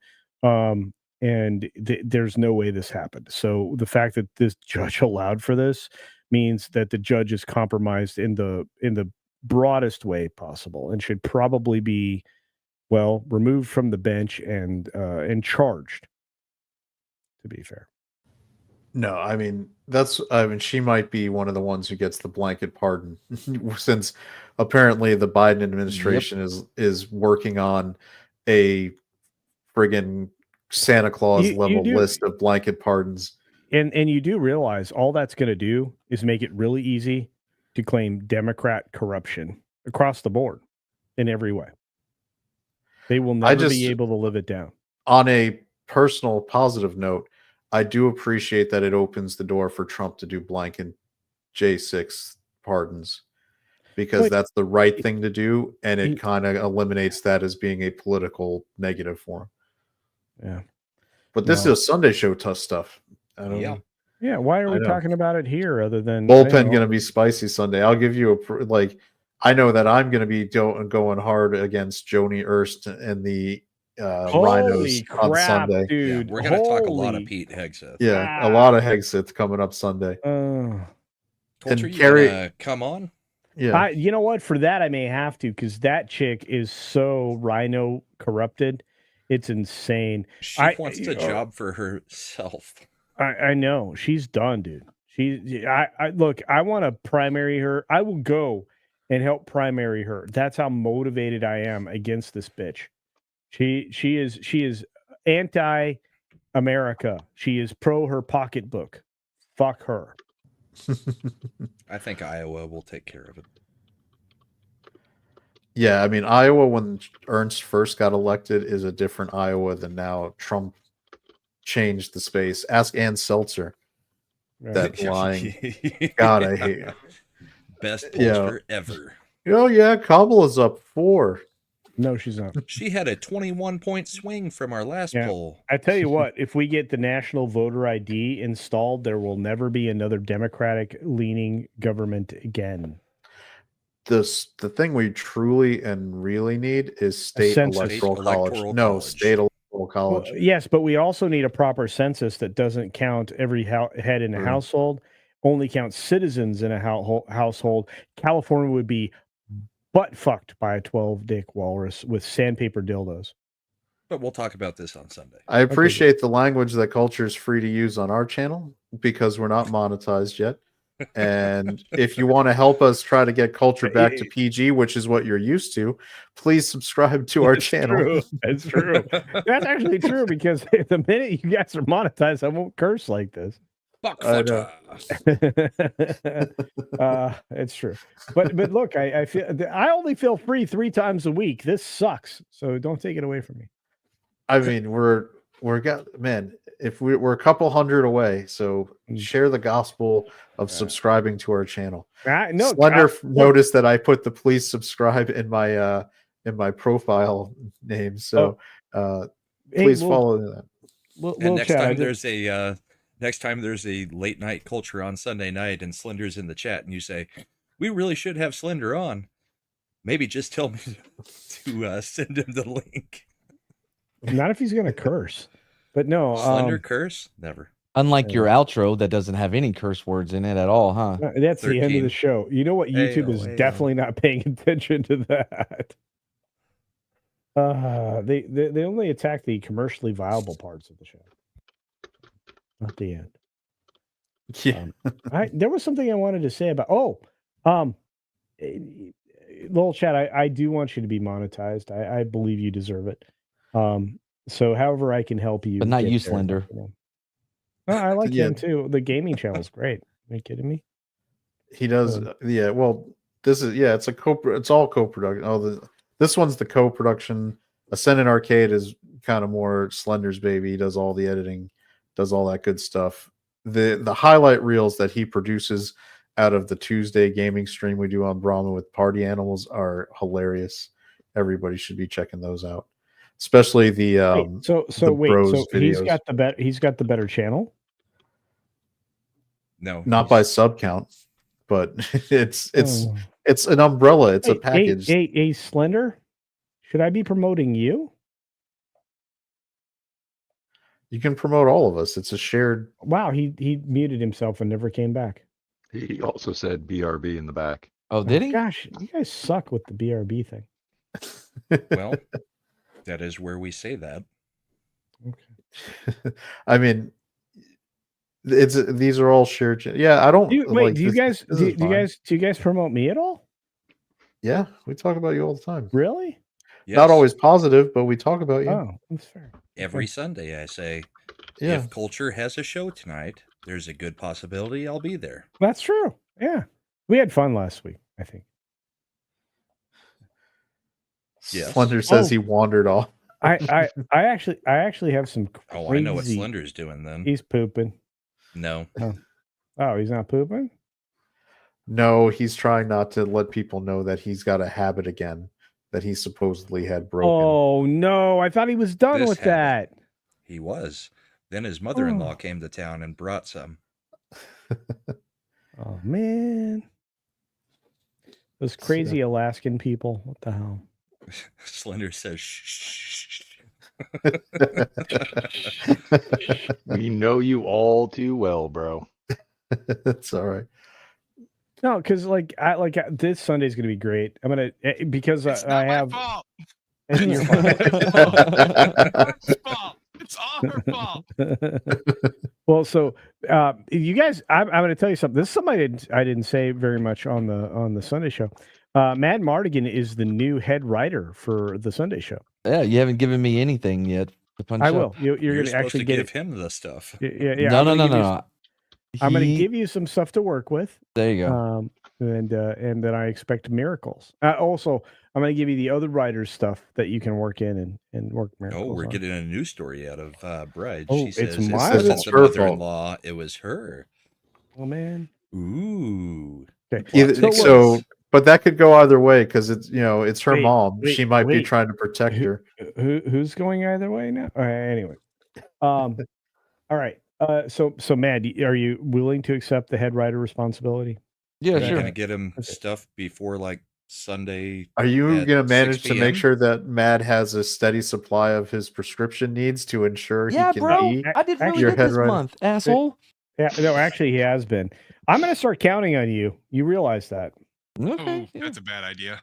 And there's no way this happened. So the fact that this judge allowed for this means that the judge is compromised in the broadest way possible and should probably be removed from the bench and charged, to be fair. No, I mean she might be one of the ones who gets the blanket pardon since apparently the Biden administration is working on a friggin' Santa Claus level list of blanket pardons. And you do realize all that's going to do is make it really easy to claim Democrat corruption across the board in every way. They will never be able to live it down. On a personal positive note, I do appreciate that it opens the door for Trump to do blanket J6 pardons, because that's the right thing to do, and it kind of eliminates that as being a political negative for him. Yeah. But this is a Sunday show tough stuff. I don't know. Yeah, why are we talking about it here other than bullpen going to be spicy Sunday? I'll give you I know that I'm going to be going hard against Joni Erst and the Rhinos on Sunday. Dude. Yeah, we're going to talk a lot of Pete Hegseth. Yeah, a lot of Hegseth coming up Sunday. Culture, you gonna come on? Yeah. You know what? For that, I may have to, because that chick is so Rhino corrupted. It's insane. She wants a job for herself. I know. She's done, dude. Look, I want to primary her. I will go and help primary her. That's how motivated I am against this bitch. She is anti-America. She is pro her pocketbook. Fuck her. I think Iowa will take care of it. Yeah, I mean, Iowa, when Ernst first got elected, is a different Iowa than now. Trump changed the space. Ask Ann Seltzer. That lying. God, I hate it. Best pollster ever. Oh, yeah, Kamala's up 4. No, she's not. She had a 21-point swing from our last poll. I tell you what, if we get the national voter ID installed, there will never be another Democratic-leaning government again. The thing we truly and really need is state electoral college. No, state electoral college. Well, yes, but we also need a proper census that doesn't count every head in a household, only counts citizens in a household. California would be butt fucked by a 12-dick walrus with sandpaper dildos. But we'll talk about this on Sunday. I appreciate the language that Culture is free to use on our channel because we're not monetized yet. And if you want to help us try to get Culture back to PG, which is what you're used to, please subscribe to our channel. True. It's true. That's actually true because the minute you guys are monetized, I won't curse like this. It's true. But look, I feel I only feel free 3 times a week. This sucks. So don't take it away from me. I mean, we're if we're a couple hundred away, so share the gospel of subscribing to our channel. Slender noticed that I put the please subscribe in my profile name, so please follow that. And next time there's a late night Culture on Sunday night and Slender's in the chat and you say, we really should have Slender on, maybe just tell me to send him the link. Not if he's going to curse. But no. Slender curse? Never. Unlike your outro that doesn't have any curse words in it at all, huh? That's 13. The end of the show. You know what? YouTube is definitely not paying attention to that. They only attack the commercially viable parts of the show. Not the end. Yeah. There was something I wanted to say about. Lil Chad, I do want you to be monetized. I believe you deserve it. So however I can help you, but not you, Slender. I like him too. The gaming channel is great. Are you kidding me? He does. Yeah. Well, this is it's it's all co-production. This one's the co-production. Ascendant Arcade is kind of more Slender's baby. He does all the editing, does all that good stuff. The highlight reels that he produces out of the Tuesday gaming stream we do on Brahma with Party Animals are hilarious. Everybody should be checking those out. Especially the so he's got the better channel. No, not by sub count, but it's an umbrella. It's a package. Hey, Slender, should I be promoting you? You can promote all of us. It's a shared. Wow, he muted himself and never came back. He also said BRB in the back. Oh, did he? Gosh, you guys suck with the BRB thing. Well, that is where we say that. Okay. I mean, these are all shared. Yeah, I don't. Do you guys promote me at all? Yeah, we talk about you all the time. Really? Yes. Not always positive, but we talk about you. Oh, that's fair. Every Sunday, I say, if Culture has a show tonight, there's a good possibility I'll be there. That's true. Yeah, we had fun last week, I think. Yes. Slender says he wandered off. I actually have some crazy... Oh, I know what Slender's doing then. He's pooping. No. Oh, he's not pooping? No, he's trying not to let people know that he's got a habit again that he supposedly had broken. Oh, no. I thought he was done with that. He was. Then his mother-in-law came to town and brought some. Oh, man. Those crazy Alaskan people. What the hell? Slender says, shh. We know you all too well, bro. That's all right. No, because this Sunday is going to be great. I'm gonna because I have. It's your fault. It's all her fault. Well, so you guys, I'm going to tell you something. This is something I didn't say very much on the Sunday show. Matt Mardigan is the new head writer for the Sunday show. Yeah, you haven't given me anything yet to punch I up. will. You're going to actually give him the stuff. Yeah. No. I'm going to give you some stuff to work with. There you go. And then I expect miracles. Also, I'm going to give you the other writers' stuff that you can work in and work miracles. Oh, we're getting a news story out of Bride. Oh, she says it's the mother-in-law. It was her. Oh man. Ooh. Okay. But that could go either way because it's her mom. She might be trying to protect her. Who's going either way now? Anyway. All right. So Matt, are you willing to accept the head writer responsibility? Yeah, sure. Sure. Gonna get him stuff before Sunday. Are you going to manage to make sure that Matt has a steady supply of his prescription needs to ensure he can be I did really good this month, asshole. Yeah, no, actually he has been. I'm going to start counting on you. You realize that? Okay. Oh, that's a bad idea.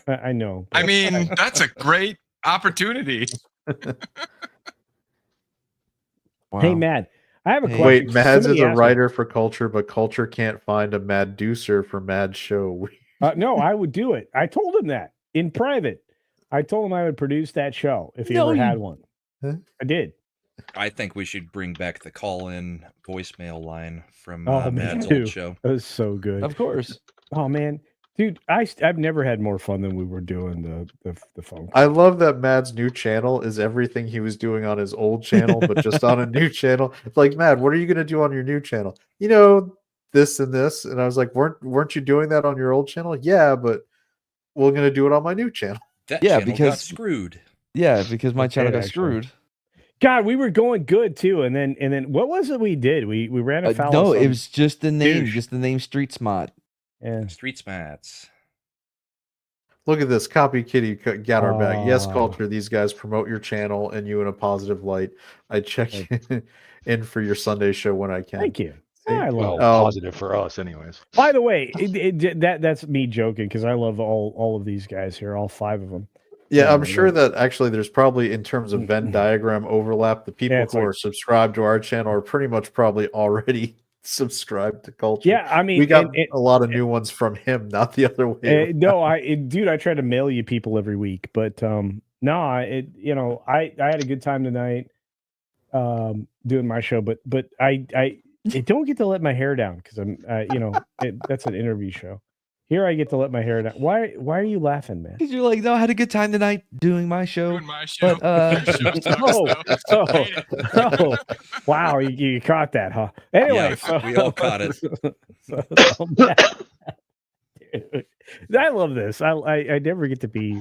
I know. I mean, that's a great opportunity. Hey, Wow. Matt, I have a Hey. question. Wait, 'cause Mads somebody is a asked me- writer for Culture, but Culture can't find a Mad Deucer for Mad Show. No, I would do it. I told him that in private. I told him I would produce that show if he No, ever you- had one. Huh? I did. I think we should bring back the call-in voicemail line from Oh, me Mad's too. old show. That was so good. Of course. Oh man, dude, I've never had more fun than we were doing the phone call. I love that Mad's new channel is everything he was doing on his old channel, but just on a new channel. It's like, Mad, what are you going to do on your new channel? You know, this and this. And I was like, weren't you doing that on your old channel? Yeah, but we're going to do it on my new channel. That Yeah, channel got because- screwed. Yeah, because my It channel did, got actually. screwed. God, we were going good too, and then what was it we did? We ran afoul. No, of it some- was just the name, douche. just the name Street Smart. yeah. Street Smats. Look at this. Copy Kitty got our back. Yes, Aw. Culture. These guys promote your channel and you in a positive light. I check in for your Sunday show when I can. Thank you. See? I love. Well, Oh. positive for us, anyways. By the way, that's me joking because I love all of these guys here, all 5 of them. Yeah, Oh, I'm sure man. that actually there's probably in terms of Venn diagram overlap, the people it's who like- are subscribed to our channel are pretty much probably already subscribed to Culture. Yeah, I mean, we got and- a lot of new ones from him, not the other way. no, dude, I try to mail you people every week, but no, I had a good time tonight doing my show, but I don't get to let my hair down because I'm that's an interview show. Here I get to let my hair down. Why are you laughing, man? Because you're like, no, I had a good time tonight doing my show. Doing my show. But Your show sucks, oh, though. Hate it. oh, wow, you caught that, huh? Anyway, Yeah, we all caught it. Dude, I love this. I never get to be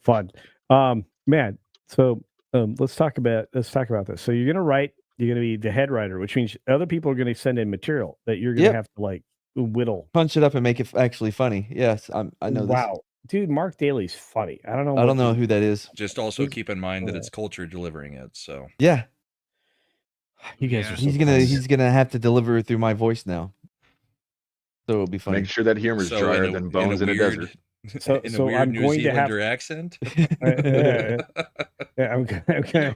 fun. Man, so let's talk about this. So you're gonna be the head writer, which means other people are gonna send in material that you're gonna Yep. have to like whittle. punch it up and make it actually funny. Yes, I know this. Wow, dude, Mark Daly's funny. I don't know. I don't know who that is. Just also keep in mind that it's Culture delivering it. So Yeah, You guys Yeah. are. So he's gonna have to deliver it through my voice now. So it'll be funny. Make sure that humor's So drier in than bones in a desert. So- in a so weird I'm New going to have- Zealander accent. Yeah, I'm gonna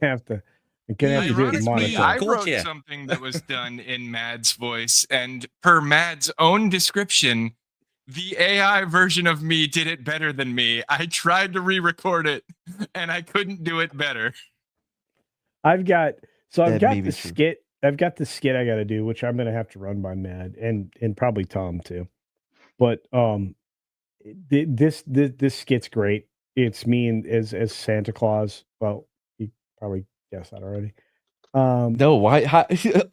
have to. I'm gonna have to do it in Ironically, monotone. I Cool, wrote yeah. something that was done in Mad's voice, and per Mad's own description, the AI version of me did it better than me. I tried to re-record it, and I couldn't do it better. I've got That may the be true. skit. I've got the skit I got to do, which I'm gonna have to run by Mad and probably Tom too. But this skit's great. It's me and as Santa Claus. Well, you probably guessed that already. No, why? How,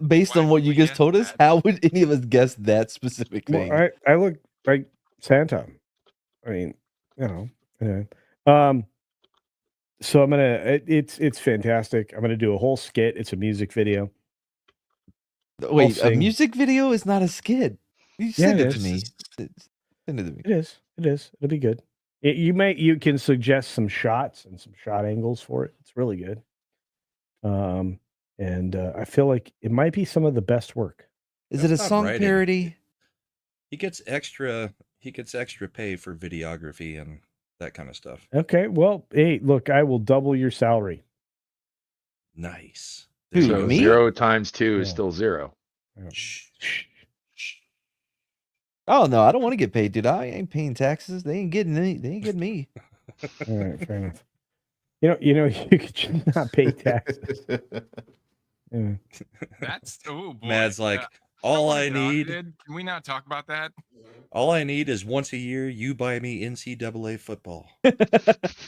based Why on what would you we just guess told us, that? how would any of us guess that specific well, thing? I look like Santa. I mean, anyway. So I'm gonna. It's fantastic. I'm gonna do a whole skit. It's a music video. Wait, a sing. music video is not a skit. You Yeah, send it it to is. me. Send it to me. It is. It'll be good. You can suggest some shots and some shot angles for it. It's really good. And I feel like it might be some of the best work. Is it a That's not song writing. parody? He gets extra pay for videography and that kind of stuff. Okay. Well, hey, look, I will double your salary. Nice. Who, There you So go. me? 0 times 2 is Yeah. still 0. Shh. Oh no, I don't want to get paid, dude. I ain't paying taxes. They ain't getting me. They ain't getting me. All right, fair enough. You could just not pay taxes. Yeah. That's oh boy. Mad's like, Uh, all what I was it on, need, dude? Can we not talk about that? all I need is once a year you buy me NCAA football,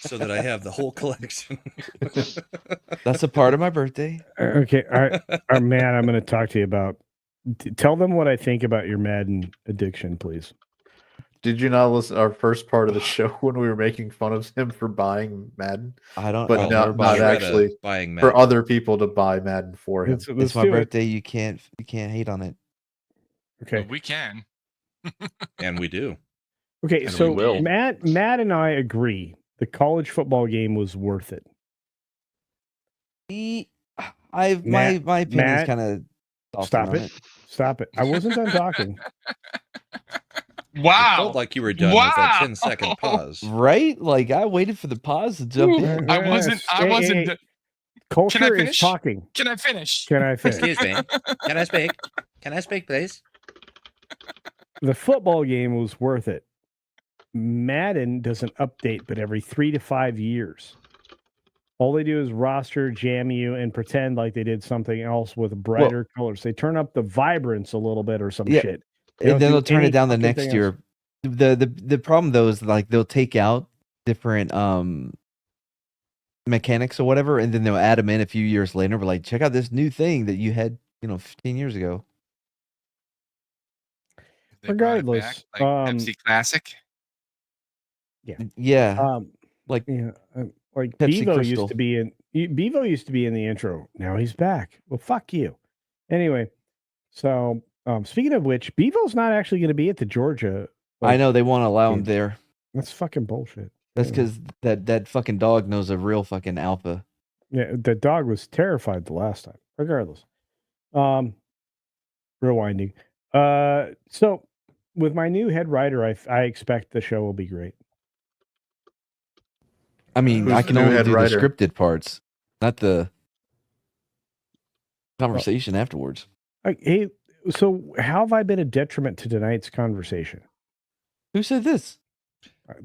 so that I have the whole collection. That's a part of my birthday. Okay. All right, Matt, I'm going to talk to you about. Tell them what I think about your Madden addiction, please. Did you not listen to our first part of the show when we were making fun of him for buying Madden? I don't. But I'll not- never not buy it. Loretta actually, buying For Madden. other people to buy Madden for him. Let's It's my do it. birthday. You can't hate on it. Okay. We can. And we do. Okay. And we So will. Matt and I agree the college football game was worth it. My opinion Matt, is kind of Stop it. Stop it. I wasn't done talking. It Wow. felt like you were done with that Wow. 10-second pause. Right? Like I waited for the pause to jump in. I wasn't. Hey, I wasn't. hey, Culture is finish? talking. Can I finish? Can I finish? Excuse me. Can I speak? Can I speak, please? The football game was worth it. Madden doesn't update but every 3 to 5 years. All they do is roster, jam you, and pretend like they did something else with brighter colors. They turn up the vibrance a little bit or some shit. They And then don't do they'll turn any it down the fucking next thing year. else. The problem though is like they'll take out different mechanics or whatever, and then they'll add them in a few years later. We're like, check out this new thing that you had, 15 years ago. They brought it Regardless, back, like Pepsi Classic. Yeah, like like Pepsi Bevo Crystal. used to be in the intro. Now he's back. Well, fuck you. Anyway, so speaking of which, Bevo's not actually going to be at the Georgia. I know they won't allow him game. there. That's fucking bullshit. That's because that fucking dog knows a real fucking alpha. Yeah, the dog was terrified the last time. Regardless, rewinding. So with my new head writer, I expect the show will be great. I mean, Who's I the can new only head do writer? the scripted parts, not the conversation afterwards. Hey, so how have I been a detriment to tonight's conversation? Who said this?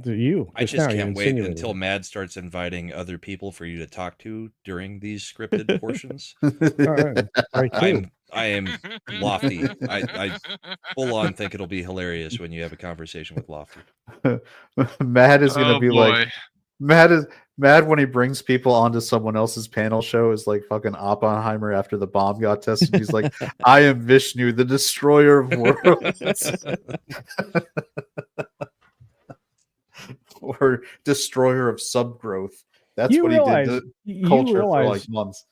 You. I Just just now, you can't wait insinuated until it. Mad starts inviting other people for you to talk to during these scripted portions. Right, too. I am Lofty. I full on think it'll be hilarious when you have a conversation with Lofty. Matt is gonna Oh, be boy. like Matt when he brings people onto someone else's panel show is like fucking Oppenheimer after the bomb got tested. He's like, I am Vishnu, the destroyer of worlds. Or destroyer of subgrowth. That's You what realize- he did you to culture for realize- like months.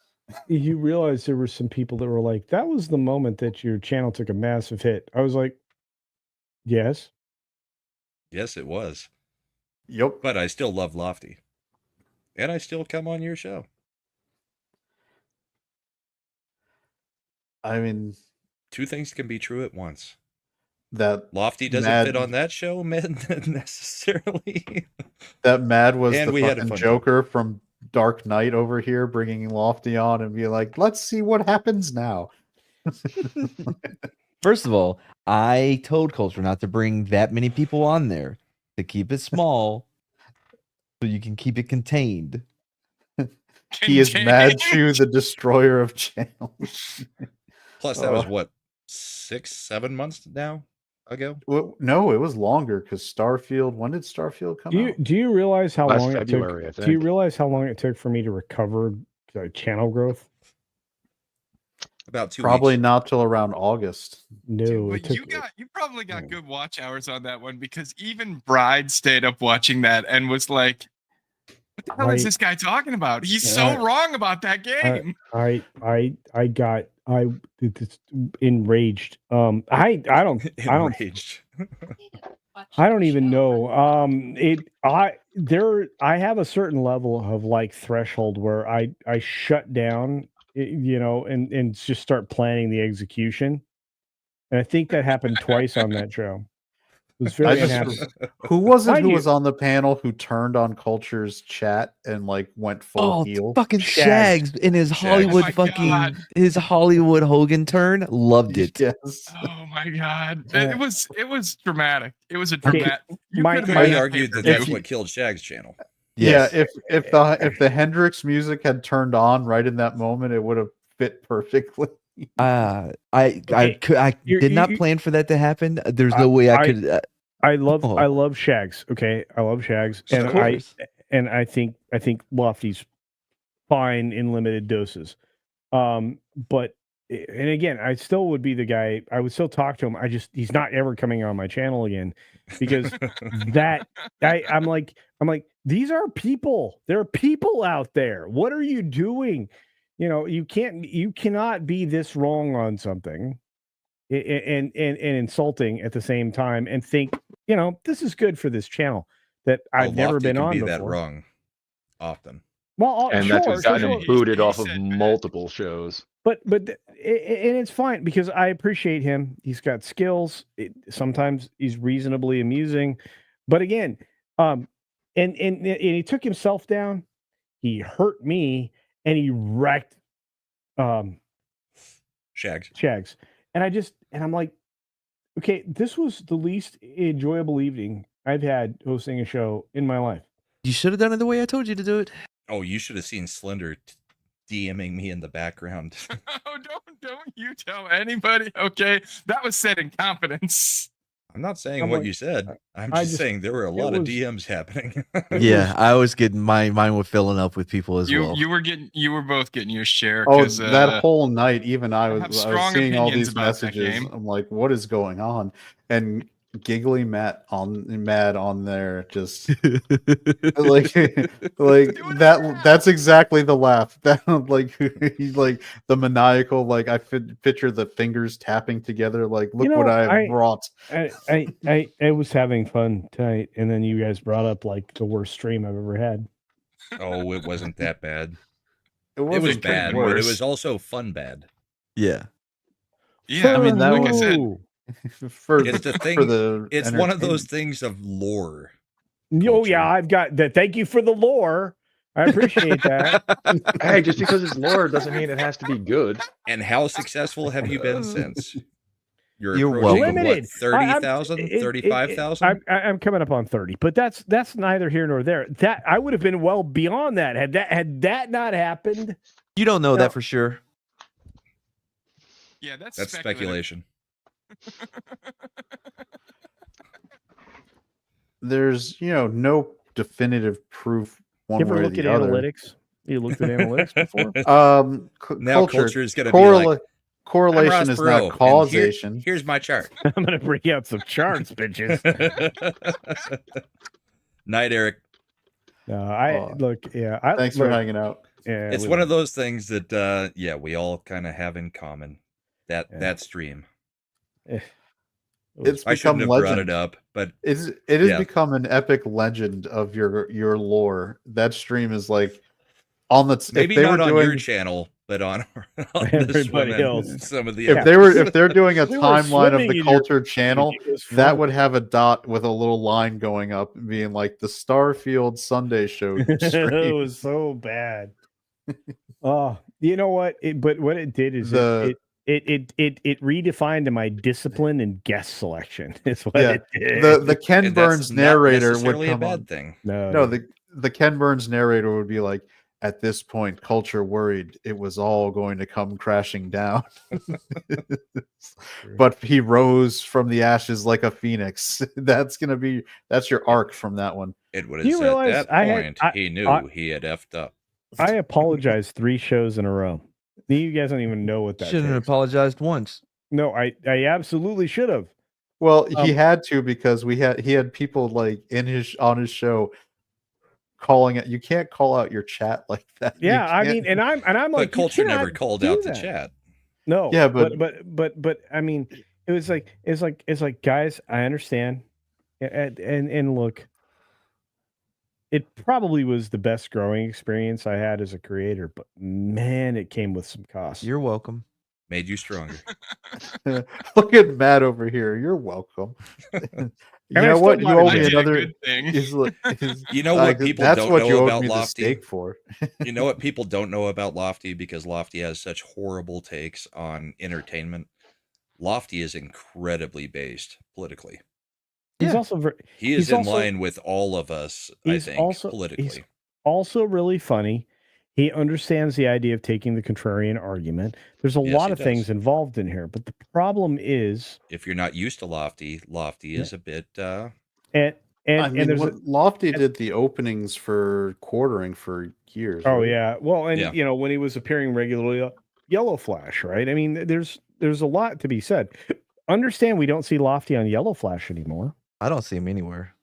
You realize there were some people that were like, that was the moment that your channel took a massive hit. I was like, yes. Yes, it was. Yep. But I still love Lofty. And I still come on your show. I mean, two things can be true at once. That Lofty doesn't Mad- fit on that show, man, necessarily. that Mad was And the we had a fucking fun Joker from Dark Knight over here, bringing Lofty on and be like, let's see what happens now. First of all, I told Culture not to bring that many people on there, to keep it small, so you can keep it contained. He is Mad Chew, the destroyer of channels. Plus, that was what, 6-7 months now ago? Well, no, it was longer because Starfield. When did Starfield come out? Do you realize how Last long February, it I took? Do you think. realize how long it took for me to recover channel growth? About 2 Probably weeks. not till around August. No, it But took. you probably got good watch hours on that one, because even Bride stayed up watching that and was like, what the hell is this guy talking about? He's so wrong about that game. I got it's enraged. I don't Enraged. I don't even know. I have a certain level of like threshold where I shut down, and just start planning the execution. And I think that happened twice on that show. It was very unhappy. Who was it Mind who you- was on the panel who turned on Culture's chat and like went full heel? Fucking Shags. Shags in his Hollywood Oh my fucking God. his Hollywood Hogan turn. Loved it. Yes. Oh my god. Yeah. It was dramatic. It was a Okay, dramatic. You my- could've Could made be that argued that pay-per-view. that's what killed Shag's channel. Yes. Yeah, if the Hendrix music had turned on right in that moment, it would have fit perfectly. I You- did not you- plan for that to happen. There's no way I could. I love Oh. I love Shags. Okay, I love Shags, Of course. and I think Lofty's fine in limited doses. But and again, I still would be the guy. I would still talk to him. He's not ever coming on my channel again, because I'm like these are people. There are people out there. What are you doing? You cannot be this wrong on something and insulting at the same time and think, this is good for this channel that I've never Lofty been can on be before. that wrong often. Well, And sure, that's what's gotten him sure. booted He off of said that. multiple shows. But and it's fine because I appreciate him. He's got skills. Sometimes he's reasonably amusing, but again, and he took himself down. He hurt me, and he wrecked Shags. And I'm like, okay, this was the least enjoyable evening I've had hosting a show in my life. You should have done it the way I told you to do it. Oh, you should have seen Slender DMing me in the background. Oh, don't you tell anybody. Okay, that was said in confidence. I'm not saying I'm what like, you said. I'm I just just- saying there were a it lot of was- DMs happening. Yeah, I was getting mine was filling up with people as well. You were both getting your share. Oh, 'cause, that whole night, even I have was strong seeing all opinions these about that messages. game. I'm like, what is going on? And giggly mad on there, just like that's exactly the laugh. That like he's like the maniacal, like I picture the fingers tapping together, like look what I have brought. I was having fun tonight, and then you guys brought up like the worst stream I've ever had. Oh, it wasn't that bad. It It was wasn't bad, but it was also fun bad. Yeah. Yeah, I mean, like I said, Ooh. for It's the thing. for the It's one of those entertainment. things of lore. Oh culture. yeah, I've got that. Thank you for the lore. I appreciate that. Hey, just because it's lore doesn't mean it has to be good. And how successful have you been since? You're approaching, welcome. Limited. What, 30,000, 35,000? I'm coming up on 30, but that's neither here nor there. That I would have been well beyond that had that not happened. You don't know No. that for sure. yeah, that's speculative. speculation. There's no definitive proof one You ever way or look at the other. analytics? You looked at analytics before? Now culture is going to be like, correlation I'm Ross is Perot, not and causation. here's my chart. I'm gonna bring out some charts, bitches. Night, Eric. No, look. Yeah, Thanks for hanging out. Yeah, It's one of those things that, yeah, we all kind of have in common. That stream. It's I shouldn't become have brought legend. it up, but It has yeah. become an epic legend of your lore. That stream is like on the maybe if they not were on doing your channel, but on this Everybody one else. and some of the if they're doing a We were timeline of swimming the in your culture channel, It was that fun. would have a dot with a little line going up and being like the Starfield Sunday show it stream. was so bad. Oh, you know what? But what it did is The- it redefined my discipline and guest selection. Is what Yeah, it did. the Ken And that's Burns not narrator would necessarily a come bad on. thing. No, the Ken Burns narrator would be like, at this point, culture worried it was all going to come crashing down. But he rose from the ashes like a phoenix. That's your arc from that one. It would Do you have at realize that I had- point I- he knew I- he had effed up. I apologized 3 shows in a row. You guys don't even know what that Shouldn't have takes. apologized once. No, I absolutely should have. Well, he Um, had to because he had people like on his show calling it. You can't call out your chat like that. You Yeah, I can't- mean, and I'm But like, you culture never cannot called do out the that. chat. No, Yeah, but I mean, it was like it's like guys, I understand, and look, it probably was the best growing experience I had as a creator, but man, it came with some costs. You're welcome. Made you stronger. Look at Matt over here. You're welcome. You I know still what? You got owe it. I me did a another. good thing. You know what people don't know owed about me the Lofty? steak for. You know what people don't know about Lofty because Lofty has such horrible takes on entertainment. Lofty is incredibly based politically. He's Yeah. also He is He's in also- line with all of us, I he's think, also- politically. he's also really funny. He understands the idea of taking the contrarian argument. There's a Yes, lot he of things does. involved in here, but the problem is, If you're not used to Lofty, Lofty is a bit and I mean, there's when Lofty did the openings for quartering for years. oh right? yeah, well, and Yeah. you know when he was appearing regularly, Yellow Flash, right? I mean, there's a lot to be said. Understand we don't see Lofty on Yellow Flash anymore. I don't see him anywhere.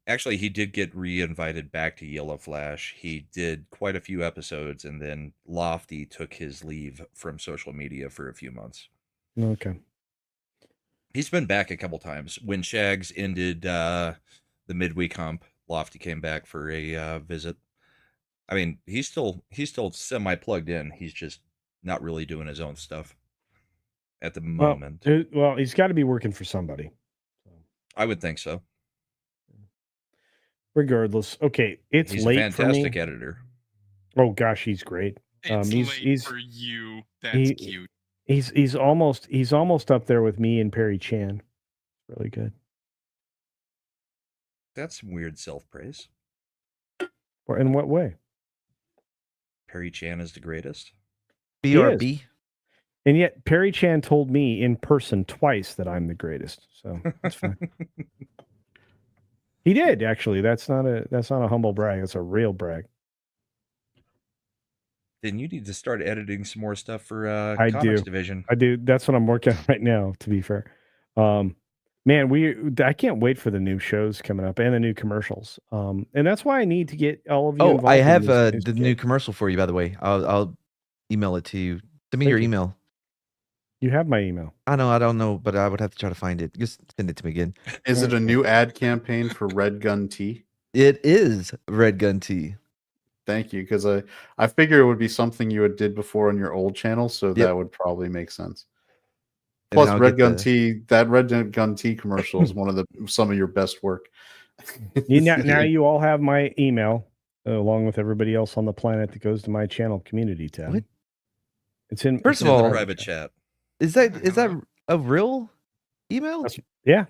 Actually, he did get re-invited back to Yellow Flash. He did quite a few episodes, and then Lofty took his leave from social media for a few months. Okay. He's been back a couple times. When Shags ended the midweek hump, Lofty came back for a visit. I mean, he's still semi plugged in. He's just not really doing his own stuff at the moment. Well, he's got to be working for somebody. I would think so. Regardless, okay, it's He's late a fantastic for me. editor. Oh gosh, he's great. It's late He's for you. That's he- cute. he's almost up there with me and Perry Chan. Really good. That's some weird self-praise. Or in what way? Perry Chan is the greatest. BRB. And yet Perry Chan told me in person twice that I'm the greatest. So that's fine. He did actually. That's not a humble brag. That's a real brag. Then you need to start editing some more stuff for I Comics do. Division. I do. That's what I'm working on right now. To be fair, man, I can't wait for the new shows coming up and the new commercials. And that's why I need to get all of you. Oh, involved I in have this the new commercial for you, by the way. I'll email it to you. Send me Thank your you. email. You have my email. I don't know, but I would have to try to find it. Just send it to me again. Is it a new ad campaign for Red Gun Tea? It is Red Gun Tea. Thank you, because I figure it would be something you had did before on your old channel, so that would probably make sense. And then Plus, I'll Red get Gun the- Tea, that Red Gun Tea commercial is one of some of your best work. Now you all have my email, along with everybody else on the planet that goes to my channel community tab. What? It's in. First it's of in all, private chat. Is that a real email? Yeah.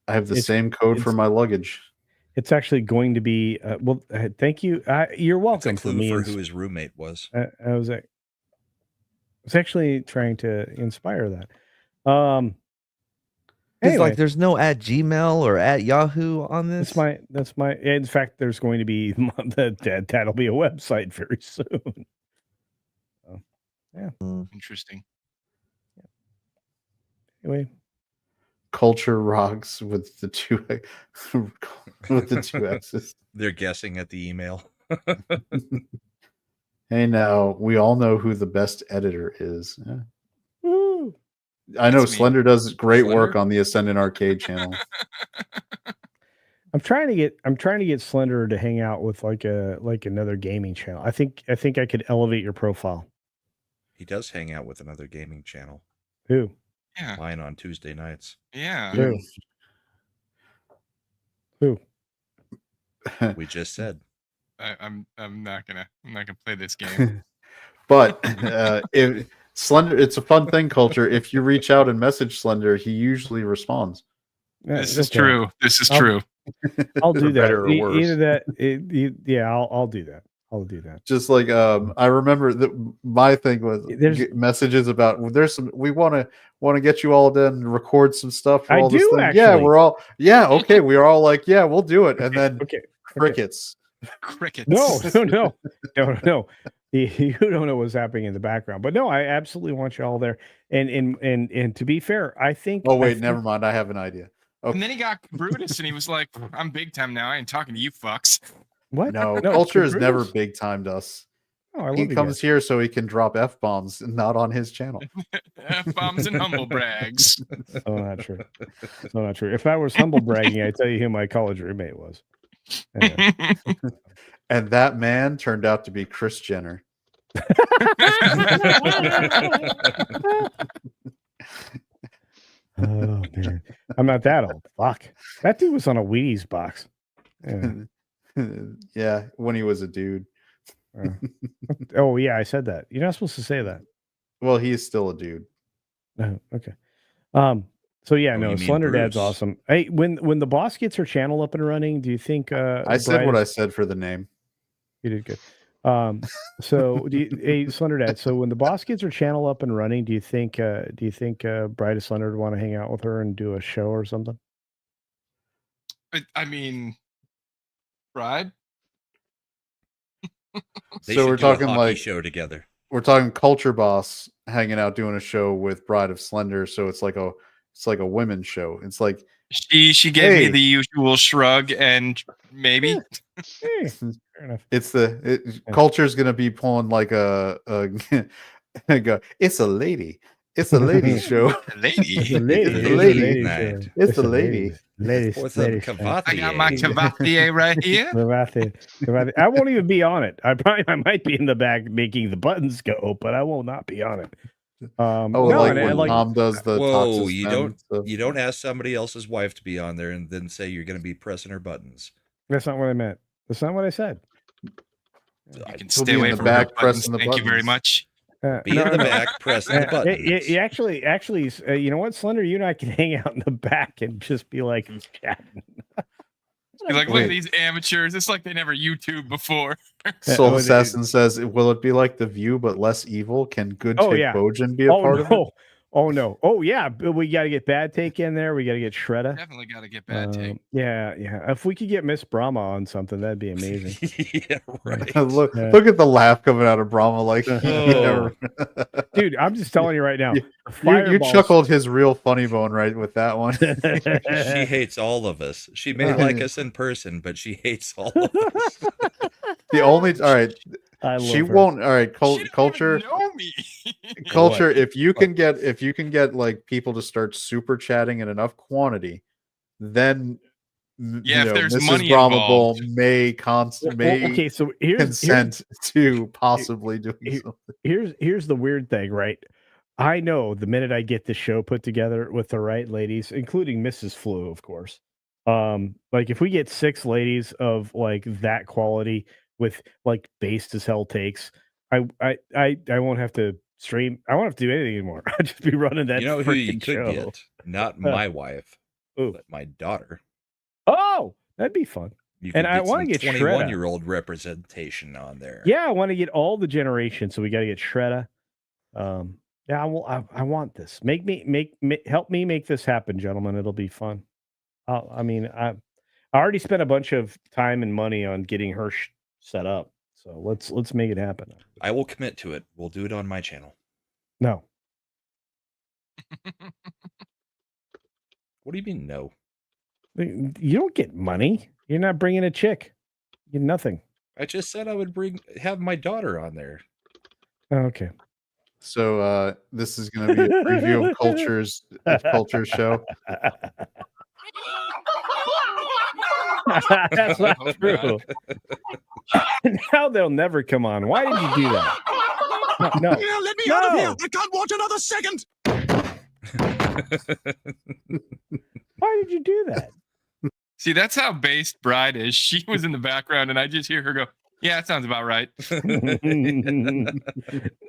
I have the same code for my luggage. It's actually going to be. Thank you. You're It's a welcome for clue me. for who his roommate was. I was actually trying to inspire that. It's Anyway, like there's no at Gmail or at Yahoo on this. that's my. In fact, there's going to be that'll be a website very soon. So, yeah. Interesting. Anyway, Culture rocks with the two with the two X's. They're guessing at the email. Hey, now we all know who the best editor is. Yeah. woo. I know That's me. Slender does great work Slender? on the Ascendant Arcade channel. I'm trying to get Slender to hang out with like another gaming channel. I think I could elevate your profile. He does hang out with another gaming channel. Who? Yeah. Mine on Tuesday nights. Yeah. Who? We just said. I'm not gonna play this game. But if Slender, it's a fun thing, Culture. If you reach out and message Slender, he usually responds. This is true. This is true. I'll do For that. better or worse. Either that. Yeah, I'll do that. I'll do that. Just like I remember that my thing was There's- messages about we want to get you all done and record some stuff for I all this do, thing. Yeah, actually. okay. We are all like, yeah, we'll do it. And then Okay. crickets. Crickets. No. You don't know what's happening in the background, but no, I absolutely want you all there. And to be fair, I think. Oh wait, never mind. I have an idea. Okay. And then he got Brutus, and he was like, "I'm big time now. I ain't talking to you fucks." What? No, Culture has never Brutus? big timed us. Oh, I love He you comes guys. here so he can drop F-bombs, not on his channel. F-bombs and humble brags. Oh, not true. So not true. If I was humble bragging, I'd tell you who my college roommate was. Anyway. And that man turned out to be Kris Jenner. Oh man, I'm not that old. Fuck, that dude was on a Wheaties box. Yeah. Yeah, when he was a dude. Oh yeah, I said that. You're not supposed to say that. Well, he is still a dude. Oh, okay. So yeah, Oh, no, you mean Slender Dad's Bruce. awesome. Hey, when the boss gets her channel up and running, do you think I said what I said for the name. You did good. So hey, Slender Dad, so when the boss gets her channel up and running, do you think Bride of Slender would want to hang out with her and do a show or something? I mean, Bride. They So should we're do a talking hockey like show together. we're talking Culture Boss hanging out doing a show with Bride of Slender, so it's like a women's show. It's like She gave Hey. me the usual shrug and maybe. Hey, fair enough. Culture's gonna be pulling like a it's a lady. It's a lady show. Lady. It's a lady. It's a lady. night. It's a lady. Ladies. What's up, Cavatier? I got my Cavatier right here. Cavatier. I won't even be on it. I might be in the back making the buttons go, but I will not be on it. Oh, no, like and I when Tom does the Whoa, toxic you men don't stuff. you don't ask somebody else's wife to be on there and then say you're going to be pressing her buttons. That's not what I meant. That's not what I said. You can He'll stay be in away the from back remote buttons. pressing the Thank you very buttons. much. Be in the back, pressing the buttons. Actually, you know what, Slender, you and I can hang out in the back and just be like chatting. You're like, look at Wait. these amateurs. It's like they never YouTube before. Soul Oh, Assassin says, "Will it be like The View but less evil? Can Good Take yeah. Bojan be a part of it?" Oh no. Oh yeah. But we got to get Bad Take in there. We got to get Shredda. Definitely got to get Bad Take. Yeah. If we could get Miss Brahma on something, that'd be amazing. Yeah, right. look at the laugh coming out of Brahma. Like, Dude, I'm just telling you right now. You chuckled his real funny bone right with that one. She hates all of us. She may like us in person, but she hates all of us. All right. She love her. won't. All right, She didn't culture. even know me. Culture. If you can get like people to start super chatting in enough quantity, then Yeah, if there's Mrs. money Brahma involved. Bull may Okay, so consent to possibly doing something. Here's the weird thing, right? I know the minute I get the show put together with the right ladies, including Mrs. Flu, of course. Like if we get 6 ladies of like that quality with like based as hell takes, I won't have to stream. I won't have to do anything anymore. I'll just be running that. You know who you could show. get? Not my wife, but my daughter. Oh, that'd be fun. And I want to get 21-year-old representation on there. Yeah, I want to get all the generations. So we got to get Shredda. Yeah, I want this. Help me make this happen, gentlemen. It'll be fun. I already spent a bunch of time and money on getting her set up. So let's make it happen. I will commit to it. We'll do it on my channel. No. What do you mean no? You don't get money. You're not bringing a chick. You get nothing. I just said I would have my daughter on there. Oh, okay. So this is going to be a preview of Culture's show. That's not true. Now they'll never come on. Why did you do that? No. Yeah, let me out of here. I can't watch another second. Why did you do that? See, that's how based Bride is. She was in the background, and I just hear her go, "Yeah, that sounds about right."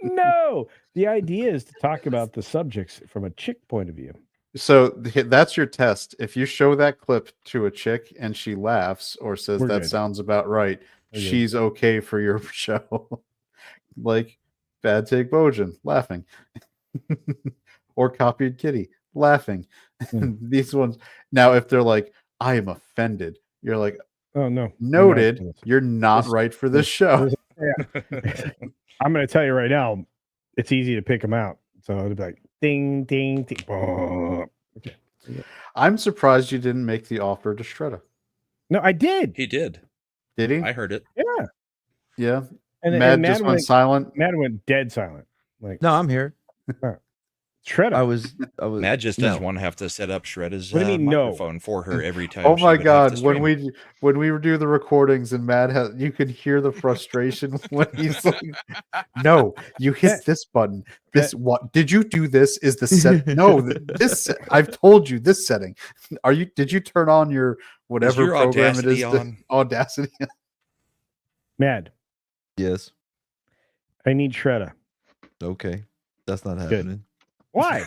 No, the idea is to talk about the subjects from a chick point of view. So that's your test. If you show that clip to a chick and she laughs or says We're that good. sounds about right, We're good. she's okay for your show. Like Bad Take Bojan laughing, or Copied Kitty laughing. These ones. Now, if they're like, "I am offended," you're like, "Oh no, noted. You're not right for this show." I'm going to tell you right now, it's easy to pick them out. So it'll be like ding, ding, ding. Oh. Okay. I'm surprised you didn't make the offer to Shredda. No, I did. He did. Did he? I heard it. Yeah. Yeah. And Mad just went silent. Mad went dead silent. Like, no, I'm here. Shredda. I was. Matt just doesn't want to have to set up Shredda's What do you mean, no? microphone for her every time. Oh she my would have god! to When stream. we do the recordings and Matt you could hear the frustration when he's like, "No, you hit this button. This what? Did you do this? Is the set? No, this. I've told you this setting. Did you turn on your whatever your program Audacity it is? on? Audacity. Mad. Yes. I need Shredda. Okay, that's not happening. Why?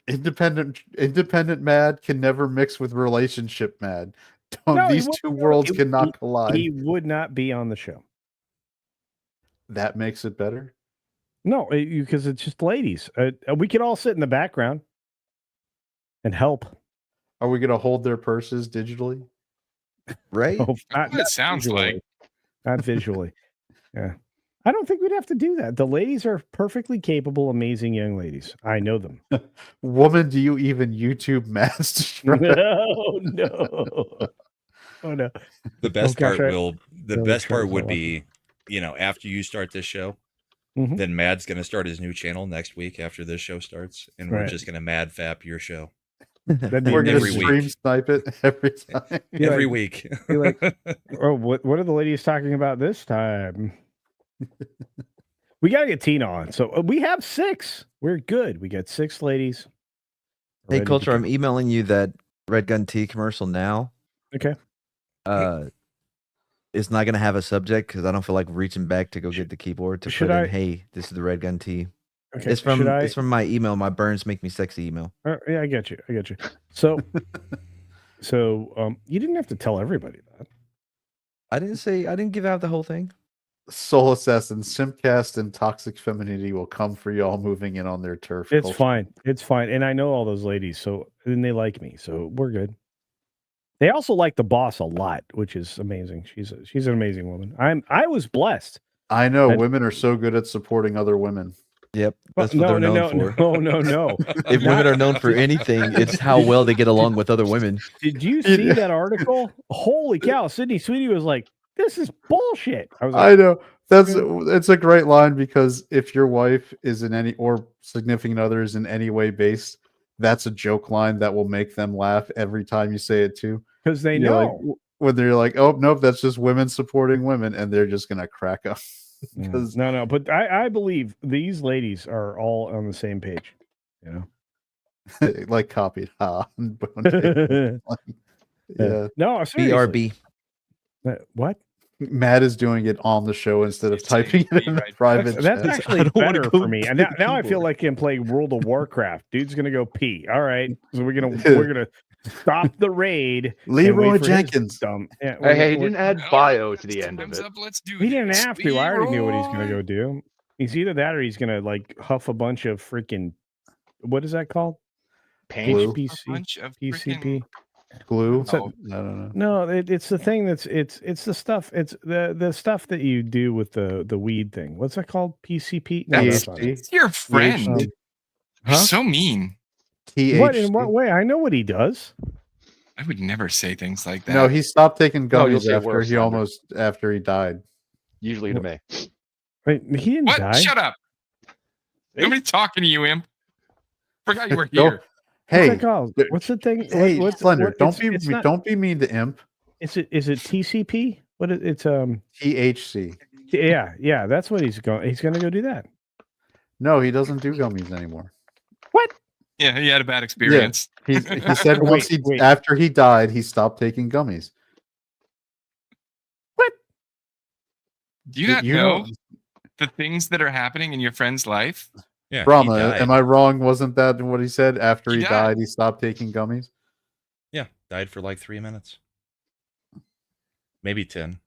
Independent Mad can never mix with relationship Mad. These two worlds cannot collide. He would not be on the show. That makes it better. No, because it's just ladies. We could all sit in the background and help. Are we going to hold their purses digitally? Right? Oh, It sounds visually. like. Not visually. Yeah. I don't think we'd have to do that. The ladies are perfectly capable, amazing young ladies. I know them. Woman, do you even YouTube master? No. Oh no. The best part would be, after you start this show, then Mad's going to start his new channel next week after this show starts, and we're just going to mad fap your show. We're going to stream snipe it every time. Every week. Like, oh, what are the ladies talking about this time? We got to get Tina on. So we have 6. We're good. We got 6 ladies. Hey, Culture, I'm emailing you that Red Gun Tea commercial now. Okay. it's not gonna have a subject because I don't feel like reaching back to go get the keyboard to Should put in. I- Hey, this is the Red Gun Tea. Okay, It's from should I? it's from my email. My burns make me sexy email. Yeah, I get you. I get you. So, you didn't have to tell everybody that. I didn't give out the whole thing. Soul Assassin, Simcast, and Toxic Femininity will come for y'all moving in on their turf. It's culture. fine. It's fine. And I know all those ladies, so and they like me, so we're good. They also like the boss a lot, which is amazing. She's an amazing woman. I was blessed. I know And- women are so good at supporting other women. Yep, that's no, what they're known for. No. If women are known for anything, it's how well they get along with other women. Did you see that article? Holy cow! Sydney Sweetie was like, "This is bullshit." I was like, I know it's a great line because if your wife is in any or significant other is in any way based, that's a joke line that will make them laugh every time you say it too. because they You're know. like, when they're like, "Oh nope, that's just women supporting women," and they're just gonna crack up. Because No, but I believe these ladies are all on the same page. You know, like copied. Yeah. No, seriously. BRB. What? Matt is doing it on the show instead of He's saying typing it in the right. private That's chat. actually don't wanna better go for me. And to now the I feel keyboard. like I'm playing World of Warcraft. Dude's gonna go pee. All right, so we're gonna stop the raid. and Leroy wait for his Jenkins. dumb. Yeah, Hey, he didn't add bio to the end of Thumbs it. up, let's do He didn't this. have to. I already knew what he's gonna Leroy. go do. He's either that or he's gonna like huff a bunch of freaking. What is that called? Paint. Glue. A HPC, bunch of PCP. freaking Glue. Oh. I don't know. No, it's the thing that's it's the stuff. It's the stuff that you do with the weed thing. What's that called? PCP. No, that's not it. THC. It's your friend. Um, You're huh? so mean. What in what THC. way? I know what he does. I would never say things like that. No, he stopped taking No, you'll gummies say after worse, he Slender. after he died. Usually to me. Wait, he didn't What? die. Shut up. Nobody's talking to you, imp. Forgot you were Don't- here. What's Hey, that called? What's the thing? hey, what's, Slender, what- don't it's not- don't be mean to Imp. Is it TCP? What it's THC. yeah, that's what he's going. He's going to go do that. No, he doesn't do gummies anymore. What? Yeah, he had a bad experience. He said once Wait. after he died, he stopped taking gummies. What? Do you not know the things that are happening in your friend's life? Yeah, he Brahma, died. am I wrong? Wasn't that what he said? After He he died. died, he stopped taking gummies. Yeah, died for like 3 minutes, maybe 10.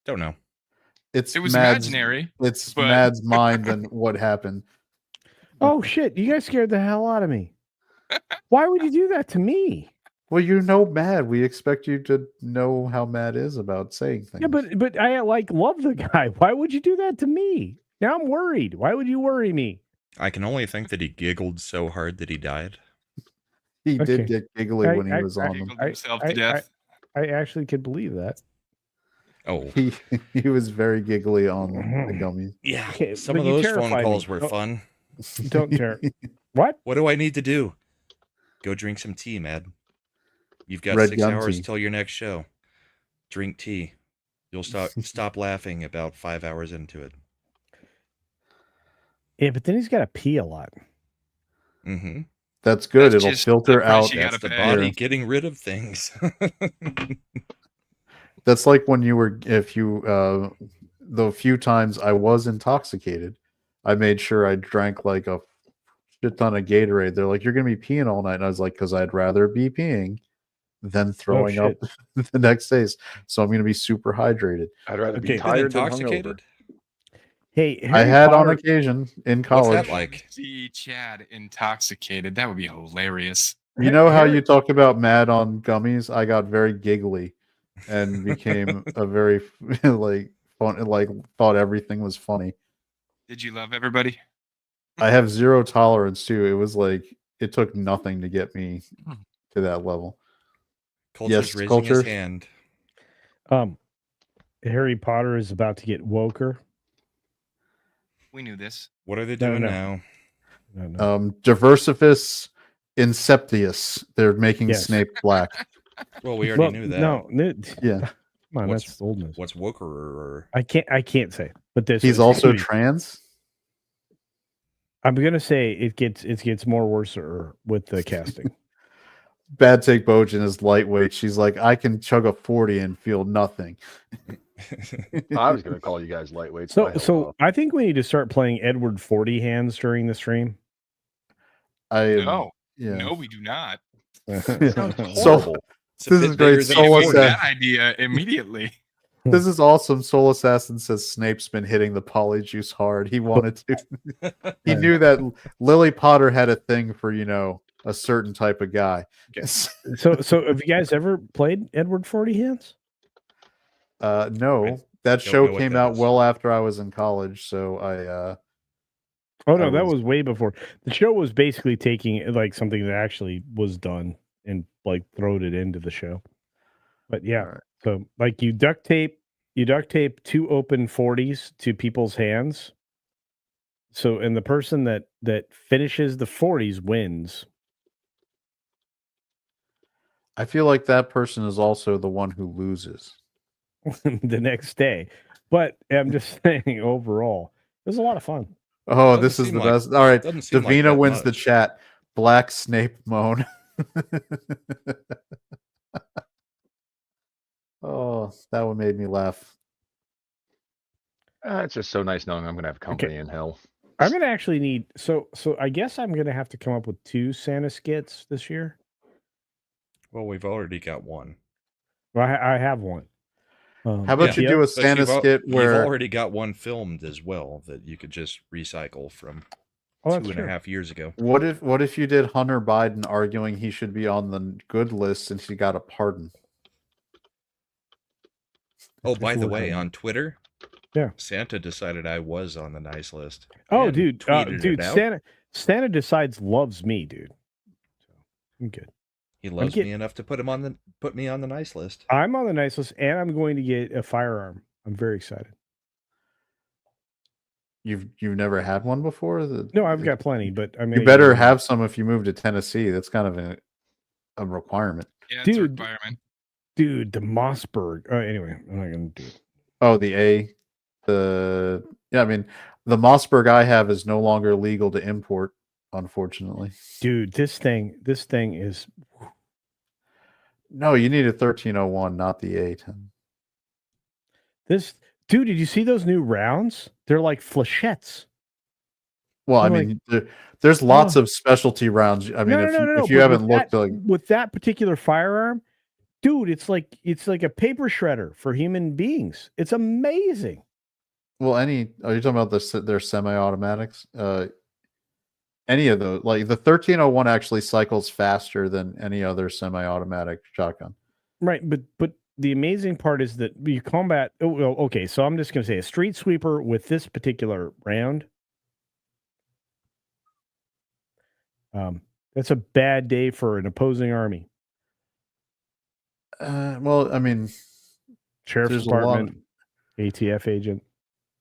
Don't know. It's It was Mad's, imaginary. It's but- Mad's mind and what happened. Oh shit! You guys scared the hell out of me. Why would you do that to me? Well, you know Mad. We expect you to know how Mad is about saying things. Yeah, but I like love the guy. Why would you do that to me? Now I'm worried. Why would you worry me? I can only think that he giggled so hard that he died. he Okay. did get giggly I- when he I- was I- on them. Giggled himself to death. I actually could believe that. Oh, He was very giggly on the gummies. yeah. Okay, Some but of you those terrified phone me. calls were Don't- fun. Don't tear. What? What do I need to do? Go drink some tea, Mad. You've got Red 6 gun hours tea. till your next show. Drink tea. You'll stop laughing about 5 hours into it. Yeah, but then he's got to pee a lot. Mm-hmm. That's good. That's It'll just filter the price out. you That's gotta the pay. body getting rid of things. That's like when the few times I was intoxicated, I made sure I drank like a shit ton of Gatorade. They're like, "You're gonna be peeing all night," and I was like, "Because I'd rather be peeing than throwing up the next days." So I'm gonna be super hydrated. I'd rather Okay. be tired than hungover. Intoxicated? Hey, I Harry had on Potter- occasion in What's college. that like? See Chad intoxicated. That would be hilarious. You know how Harry- you talk about Mad on gummies? I got very giggly and became a very like fun, like thought everything was funny. Did you love everybody? I have zero tolerance too. It was like it took nothing to get me to that level. Culture's Yes, raising culture. his hand. Harry Potter is about to get woker. We knew this. What are they No, doing no. now? No. Diversifus Inceptius. They're making Yes. Snape black. Well, we already knew that. No, Yeah. come on, What's- that's oldness. What's Woker or I can't say, but this He's is- also trans. I'm gonna say it gets more worse with the casting. Bad Take Bojan is lightweight. She's like, I can chug a 40 and feel nothing. I was gonna call you guys lightweights. So I think we need to start playing Edward 40 hands during the stream. No, yeah. no, we do not. Sounds So horrible. It's a this bit is great. bigger than Soul a Fuck 40. that idea immediately. This is awesome. Soul Assassin says Snape's been hitting the polyjuice hard. He wanted to. He knew that Lily Potter had a thing for, a certain type of guy. So have you guys ever played Edward 40 hands? No, that don't show know what came that out is. well after I was in college, so I Oh no, I that was- was way before. The show was basically taking like something that actually was done and like throwed it into the show. But yeah, Alright. so like you duct tape 2 open 40s to people's hands. So and the person that finishes the 40s wins. I feel like that person is also the one who loses. the next day. But I'm just saying overall, it was a lot of fun. Oh, Doesn't this is seem the like- best. All right, doesn't seem like Davina that wins the much. chat. Black Snape moan. Oh, that one made me laugh. It's just so nice knowing I'm gonna have company in hell. I'm gonna actually need so I guess I'm gonna have to come up with 2 Santa skits this year. Well, we've already got one. Well, I have one. How about you yeah. do a But Santa you've al- skit you've where already got one filmed as well that you could just recycle from Oh, that's 2.5 true. years ago. what if you did Hunter Biden arguing he should be on the good list since he got a pardon? Oh, by the work way, on that. on Twitter, Yeah. Santa decided I was on the nice list. Oh, and dude, tweeted it out. Santa decides loves me, dude. So I'm good. He loves get- me enough to put me on the nice list. I'm on the nice list, and I'm going to get a firearm. I'm very excited. You've never had one before? No, I've got plenty, but I mean, You better have some if you move to Tennessee. That's kind of a requirement. Yeah, it's a Dude. requirement. dude, the Mossberg. Anyway, I'm not going to do it. Oh, I mean, the Mossberg I have is no longer legal to import, unfortunately. Dude, this thing is. No, you need a 1301, not the A10. Dude, did you see those new rounds? They're like flechettes. Well, I I'm like- mean, there's lots of specialty rounds. I mean, if you but haven't with looked, that, like, with that particular firearm, dude, it's like a paper shredder for human beings. It's amazing. well, are you talking about their semi-automatics? Any of those, like the 1301 actually cycles faster than any other semi-automatic shotgun. Right, but the amazing part is that you combat. Oh, well, okay, so I'm just going to say a street sweeper with this particular round. That's a bad day for an opposing army. Well, I mean, Sheriff's There's a lot- Department, ATF agent,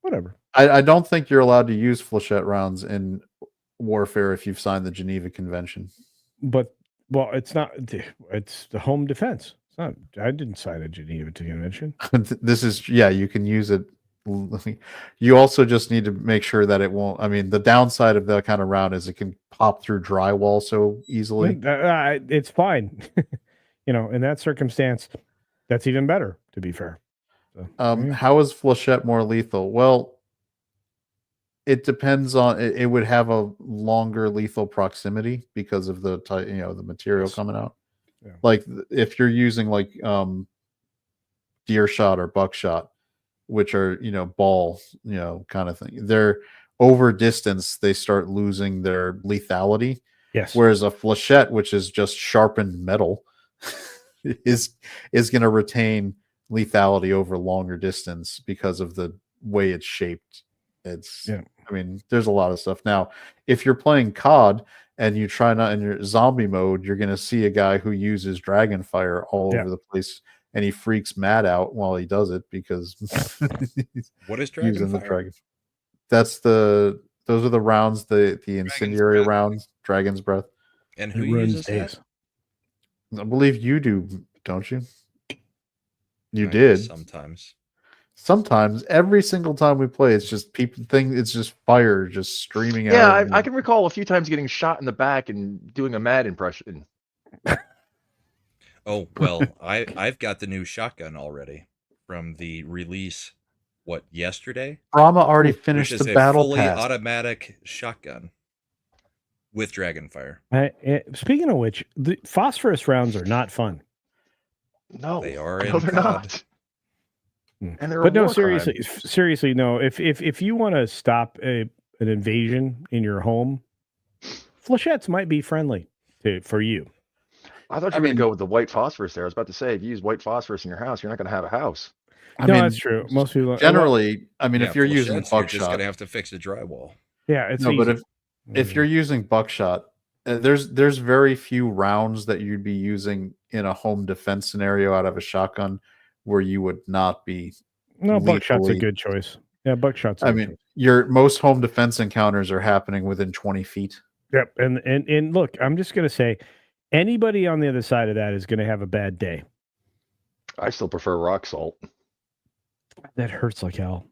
whatever. I don't think you're allowed to use flechette rounds in warfare if you've signed the Geneva Convention. But well, it's not. It's the home defense. It's not. I didn't sign a Geneva Convention. This is, yeah, you can use it. You also just need to make sure that it won't. I mean, the downside of that kind of round is it can pop through drywall so easily. It's fine. In that circumstance, that's even better. To be fair. So, yeah. How is flechette more lethal? Well, it depends on. It would have a longer lethal proximity because of the the material coming out. Yeah. Like if you're using like deer shot or buckshot, which are ball kind of thing, they're over distance, they start losing their lethality. Yes. Whereas a flechette, which is just sharpened metal, is going to retain lethality over longer distance because of the way it's shaped. I mean, there's a lot of stuff. Now, if you're playing COD and you try not in your zombie mode, you're going to see a guy who uses dragon fire all over the place, and he freaks mad out while he does it because he's What is using dragon the fire? dragon. Those are the rounds, the incendiary breath. rounds, dragon's breath. And It who ruins uses days. that? I believe you do, don't you? You I did. sometimes. Sometimes, every single time we play, it's just it's just fire just streaming Yeah, out. I can recall a few times getting shot in the back and doing a mad impression. Oh well, I've got the new shotgun already. from the release, yesterday? Brahma already Which finished is the a battle fully pass. automatic shotgun with Dragonfire. Speaking of which, the phosphorus rounds are not fun. No, They are no, in they're COD. not. And they're But a no, war crime. seriously, no. If you want to stop an invasion in your home, flechettes might be friendly for you. I thought you were going to go with the white phosphorus there. I was about to say, if you use white phosphorus in your house, you're not going to have a house. No, that's true. Most people generally, I mean, Yeah, if you're using flechettes, you're just buckshot, gonna have to fix the drywall. yeah, it's no, easy. but if you're using buckshot, there's very few rounds that you'd be using in a home defense scenario out of a shotgun where you would not be. No, buckshot's a lethally- good choice. Yeah, buckshot's a I good mean, choice. your most home defense encounters are happening within 20 feet. Yep, and look, I'm just gonna say, anybody on the other side of that is gonna have a bad day. I still prefer rock salt. That hurts like hell.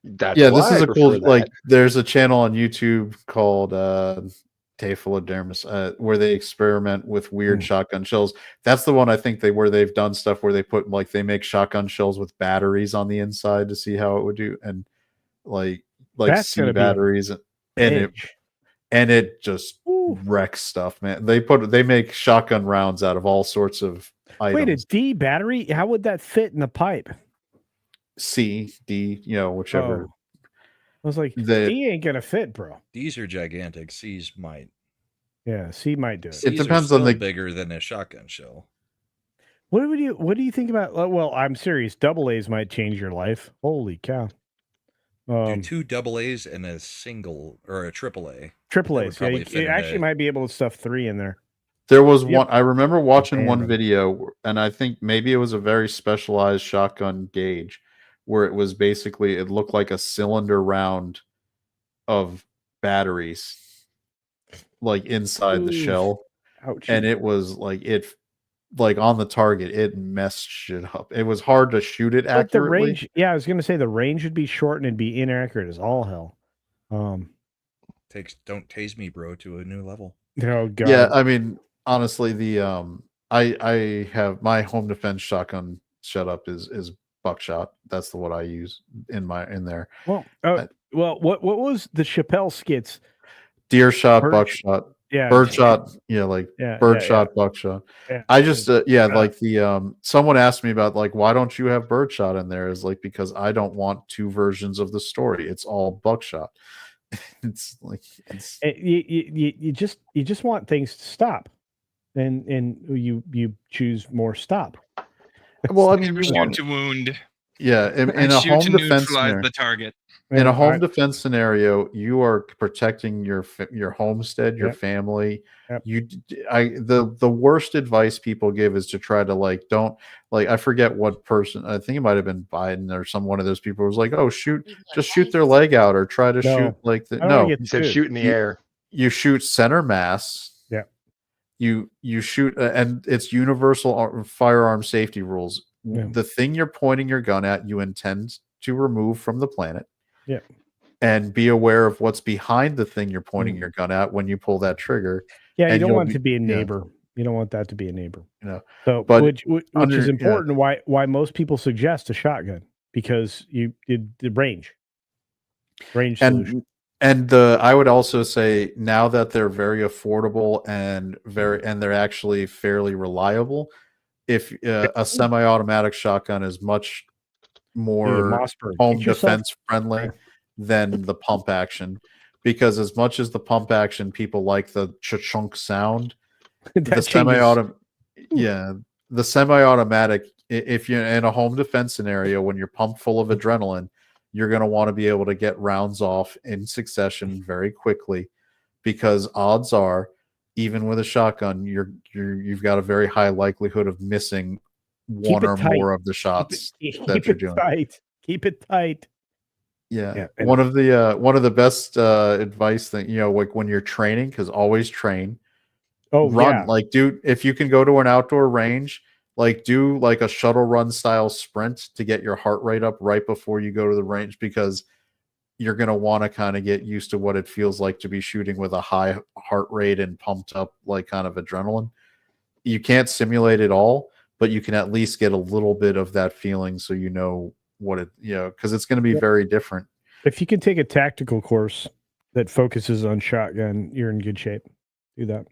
That's Yeah, why this is I a cool. prefer Like, that. there's a channel on YouTube called Tafalodermis, where they experiment with weird shotgun shells. That's the one I think where they've done stuff where they put they make shotgun shells with batteries on the inside to see how it would do, and like That's C gonna be a batteries, and it just wrecks stuff, man. They make shotgun rounds out of all sorts of items. Wait, a D battery? How would that fit in the pipe? C, D, whichever. Oh. I was like, The- D ain't gonna fit, bro. These are gigantic. C's might. Yeah, C might do it. C's depends are on still the- bigger than a shotgun shell. What do you think about? Well, I'm serious. Double A's might change your life. Holy cow! Do two double A's and a single or a triple A. Triple That would A's. Yeah, probably you fit in actually a- might be able to stuff 3 in there. There was Yep. one. I remember watching one Damn. video, and I think maybe it was a very specialized shotgun gauge, where it was basically it looked like a cylinder round of batteries, like inside the Oof. shell, Ouch. and it was like on the target, it messed shit up. It was hard to shoot it But the accurately. range, yeah, I was gonna say the range would be short and it'd be inaccurate as all hell. Don't tase me, bro, to a new level. Oh god. Yeah, I mean, honestly, I have my home defense shotgun setup is buckshot. That's what I use in there. Well, what was the Chappelle skits? Deer shot, Bird- buckshot, Yeah, bird shot. Yeah, like Yeah, bird yeah, shot, buckshot. yeah. I just like the someone asked me about like why don't you have bird shot in there? Is like because I don't want two versions of the story. It's all buckshot. It's like You just want things to stop, and you choose more stop. well, I mean, Never shoot to wound. yeah, in And a shoot home to defense neutralize scenario. the target. In a home defense scenario, you are protecting your homestead, your Yep. family. Yep. The worst advice people give is to try to don't I forget what person, I think it might have been Biden or one of those people who was like, oh, just shoot their leg out or try to shoot like the I don't no. wanna get He said sued. shoot in the air. You shoot center mass. Yeah. You shoot, and it's universal firearm safety rules. Yeah. The thing you're pointing your gun at, you intend to remove from the planet. Yeah. And be aware of what's behind the thing you're pointing your gun at when you pull that trigger. Yeah, you and don't you'll want it to be a yeah. neighbor. You don't want that to be a neighbor. But which under- is yeah. important. Why most people suggest a shotgun, because the range solution. And I would also say now that they're very affordable and they're actually fairly reliable, if a semi-automatic shotgun is much more Mossberg. home Get yourself- defense friendly than the pump action, because as much as the pump action people like the chunk sound, That the changes- semi-automatic, if you're in a home defense scenario when you're pumped full of adrenaline, you're going to want to be able to get rounds off in succession very quickly, because odds are, even with a shotgun, you've got a very high likelihood of missing one it or tight. more of the shots Keep that you're it doing. tight. Keep it tight. Yeah. and- One of the best advice that, like when you're training, because always train, run. Yeah. Like, dude, if you can go to an outdoor range, do like a shuttle run style sprint to get your heart rate up right before you go to the range, because you're going to want to kind of get used to what it feels like to be shooting with a high heart rate and pumped up, like kind of adrenaline. You can't simulate it all, but you can at least get a little bit of that feeling, so you know what it, because it's going to be very different. If you can take a tactical course that focuses on shotgun, you're in good shape. Do that.